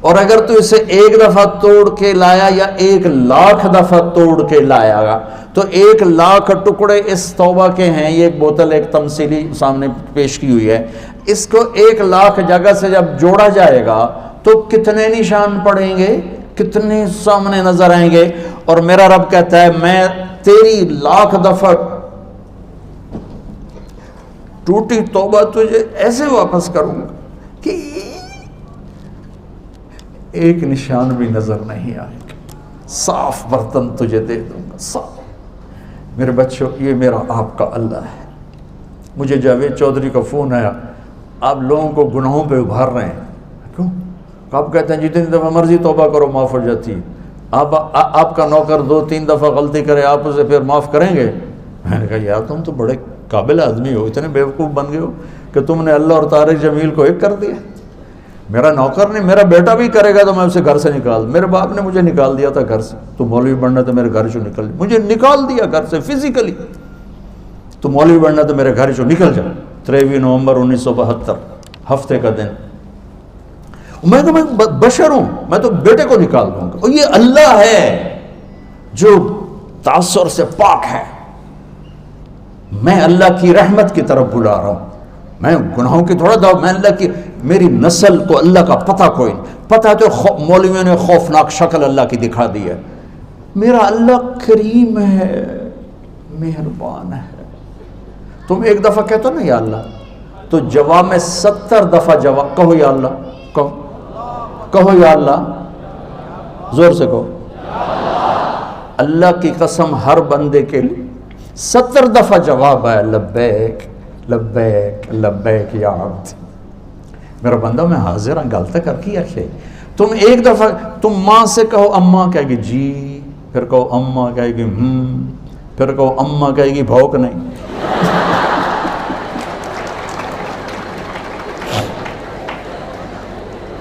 اور اگر تو اسے ایک دفعہ توڑ کے لایا یا 1,00,000 دفعہ توڑ کے لایا گا تو 1,00,000 ٹکڑے اس توبہ کے ہیں۔ یہ ایک بوتل ایک تمثیلی سامنے پیش کی ہوئی ہے، اس کو 1,00,000 جگہ سے جب جوڑا جائے گا تو کتنے نشان پڑیں گے، کتنے سامنے نظر آئیں گے۔ اور میرا رب کہتا ہے میں تیری 1,00,000 دفعہ ٹوٹی توبہ تجھے ایسے واپس کروں گا کہ ایک نشان بھی نظر نہیں آئے گا، صاف برتن تجھے دے دوں گا، صاف۔ میرے بچوں یہ میرا آپ کا اللہ ہے۔ مجھے جاوید چودھری کا فون آیا، آپ لوگوں کو گناہوں پہ ابھار رہے ہیں، کیوں؟ آپ کہتے ہیں جتنی دفعہ مرضی توبہ کرو معاف ہو جاتی ہے، آپ کا نوکر 2-3 دفعہ غلطی کرے آپ اسے پھر معاف کریں گے؟ میں نے کہا یار تم تو بڑے قابل آدمی ہو، اتنے بیوقوف بن گئے ہو کہ تم نے اللہ اور طارق جمیل کو ایک کر دیا۔ میرا نوکر نہیں، میرا بیٹا بھی کرے گا تو میں اسے گھر سے نکال، میرے باپ نے مجھے نکال دیا تھا گھر سے، تو مولوی بننا تو میرے گھر سے نکل، مجھے نکال دیا گھر سے فزیکلی، تو مولوی بننا تو میرے گھر سے نکل جا۔ 23 نومبر 1972 ہفتے کا دن، میں تو بشر ہوں، میں تو بیٹے کو نکال دوں گا۔ اور یہ اللہ ہے جو تعصر سے پاک ہے، میں اللہ کی رحمت کی طرف بلا رہا ہوں، میں گناہوں کی تھوڑا دعوت، میں اللہ کی، میری نسل کو اللہ کا پتہ کوئی نہیں، پتہ تو مولویوں نے خوفناک شکل اللہ کی دکھا دی ہے۔ میرا اللہ کریم ہے، مہربان ہے۔ تم ایک دفعہ کہتے ہو نا یا اللہ، تو جواب میں 70 دفعہ جواب کہو یا اللہ، کہو یا اللہ، زور سے کہو اللہ کی قسم، ہر بندے کے لیے 70 دفعہ جواب ہے لبیک لبیک لبیک یا عبد۔ میرا بندہ میں حاضر ہوں، غلط کر کے رکھے۔ تم ایک دفعہ تم ماں سے کہو اماں کہے گی جی، پھر کہو اماں کہے گی پھر کہو اماں کہے گی بھوک نہیں۔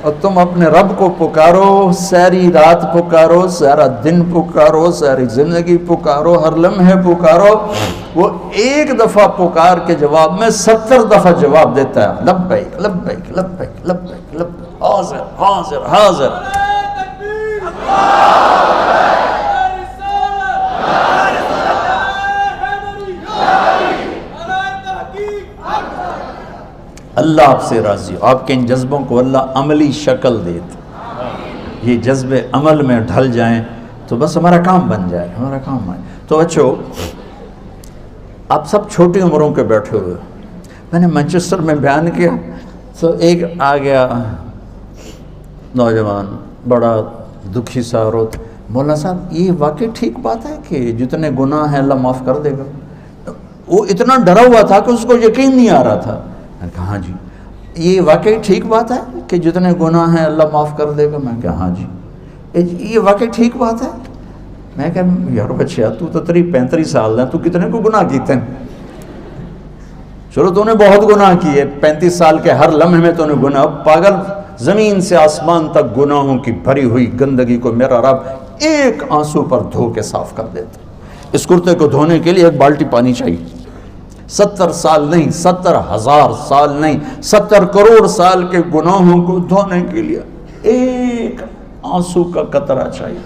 اور تم اپنے رب کو پکارو، ساری رات پکارو، سارا دن پکارو، ساری زندگی پکارو، ہر لمحے پکارو، وہ ایک دفعہ پکار کے جواب میں 70 دفعہ جواب دیتا ہے لبیک لبیک لبیک لبیک لبیک، حاضر حاضر حاضر۔ اللہ آپ سے راضی ہو، آپ کے ان جذبوں کو اللہ عملی شکل دیتے، یہ جذبے عمل میں ڈھل جائیں تو بس ہمارا کام بن جائے، ہمارا کام آئے۔ تو بچوں آپ سب چھوٹی عمروں کے بیٹھے ہوئے، میں نے مانچسٹر میں بیان کیا تو ایک آ گیا نوجوان بڑا دکھی سا روتا، مولانا صاحب یہ واقعی ٹھیک بات ہے کہ جتنے گناہ ہیں اللہ معاف کر دے گا؟ وہ اتنا ڈرا ہوا تھا کہ اس کو یقین نہیں آ رہا تھا۔ میں نے کہا ہاں جی، یہ واقعی ٹھیک بات ہے کہ جتنے گناہ ہیں اللہ معاف کر دے گا؟ میں نے کہا ہاں جی۔ یہ واقعی ٹھیک بات ہے؟ میں کہا یار بچیا تو 35 سال ہے، تو کتنے کو گناہ کیتے ہیں؟ چلو تو نے بہت گناہ کیے، 35 سال کے ہر لمحے میں تو نے گناہ، پاگل، زمین سے آسمان تک گناہوں کی بھری ہوئی گندگی کو میرا رب ایک آنسو پر دھو کے صاف کر دیتا. اس کرتے کو دھونے کے لیے ایک بالٹی پانی چاہیے. 70 سال نہیں، 70,000 سال نہیں، 70 کروڑ سال کے گناہوں کو دھونے کے لیے ایک آنسو کا قطرہ چاہیے،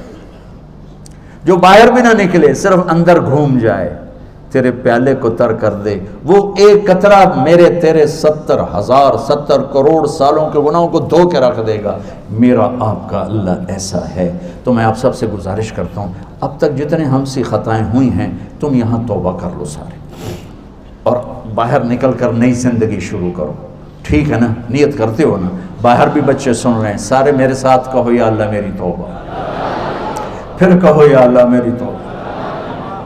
جو باہر بھی نہ نکلے، صرف اندر گھوم جائے، تیرے پیالے کو تر کر دے. وہ ایک قطرہ میرے تیرے 70,000 70 کروڑ سالوں کے گناہوں کو دھو کے رکھ دے گا. میرا آپ کا اللہ ایسا ہے. تو میں آپ سب سے گزارش کرتا ہوں، اب تک جتنے ہم سے خطائیں ہوئی ہیں تم یہاں توبہ کر لو سارے، اور باہر نکل کر نئی زندگی شروع کرو. ٹھیک ہے نا؟ نیت کرتے ہو نا؟ باہر بھی بچے سن رہے ہیں، سارے میرے ساتھ کہو یا اللہ میری توبہ، پھر کہو یا اللہ میری توبہ،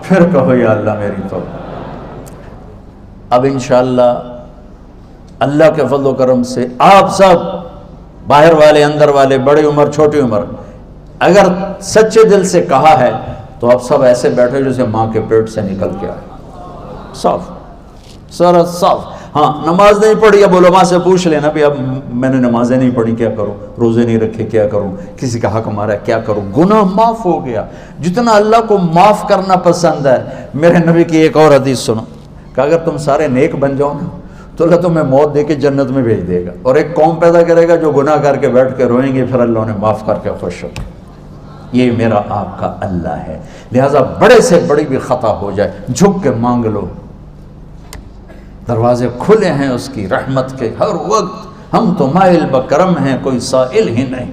پھر کہو یا اللہ میری توبہ. اب انشاءاللہ اللہ کے فضل و کرم سے آپ سب باہر والے اندر والے، بڑی عمر چھوٹی عمر، اگر سچے دل سے کہا ہے تو آپ سب ایسے بیٹھے جیسے ماں کے پیٹ سے نکل کے آئے، صاف سارا صاف. ہاں نماز نہیں پڑھی، اب علماء سے پوچھ لینا بھی اب میں نے نمازیں نہیں پڑھی کیا کروں، روزے نہیں رکھے کیا کروں، کسی کا حق مارا کیا کروں. گناہ معاف ہو گیا. جتنا اللہ کو معاف کرنا پسند ہے، میرے نبی کی ایک اور حدیث سنو کہ اگر تم سارے نیک بن جاؤ نا تو اللہ تمہیں موت دے کے جنت میں بھیج دے گا، اور ایک قوم پیدا کرے گا جو گناہ کر کے بیٹھ کے روئیں گے، پھر اللہ نے معاف کر کے خوش ہو. یہ میرا آپ کا اللہ ہے. لہٰذا بڑے سے بڑی بھی خطا ہو جائے جھک کے مانگ لو، دروازے کھلے ہیں اس کی رحمت کے ہر وقت. ہم تو مائل بکرم ہیں، کوئی سائل ہی نہیں.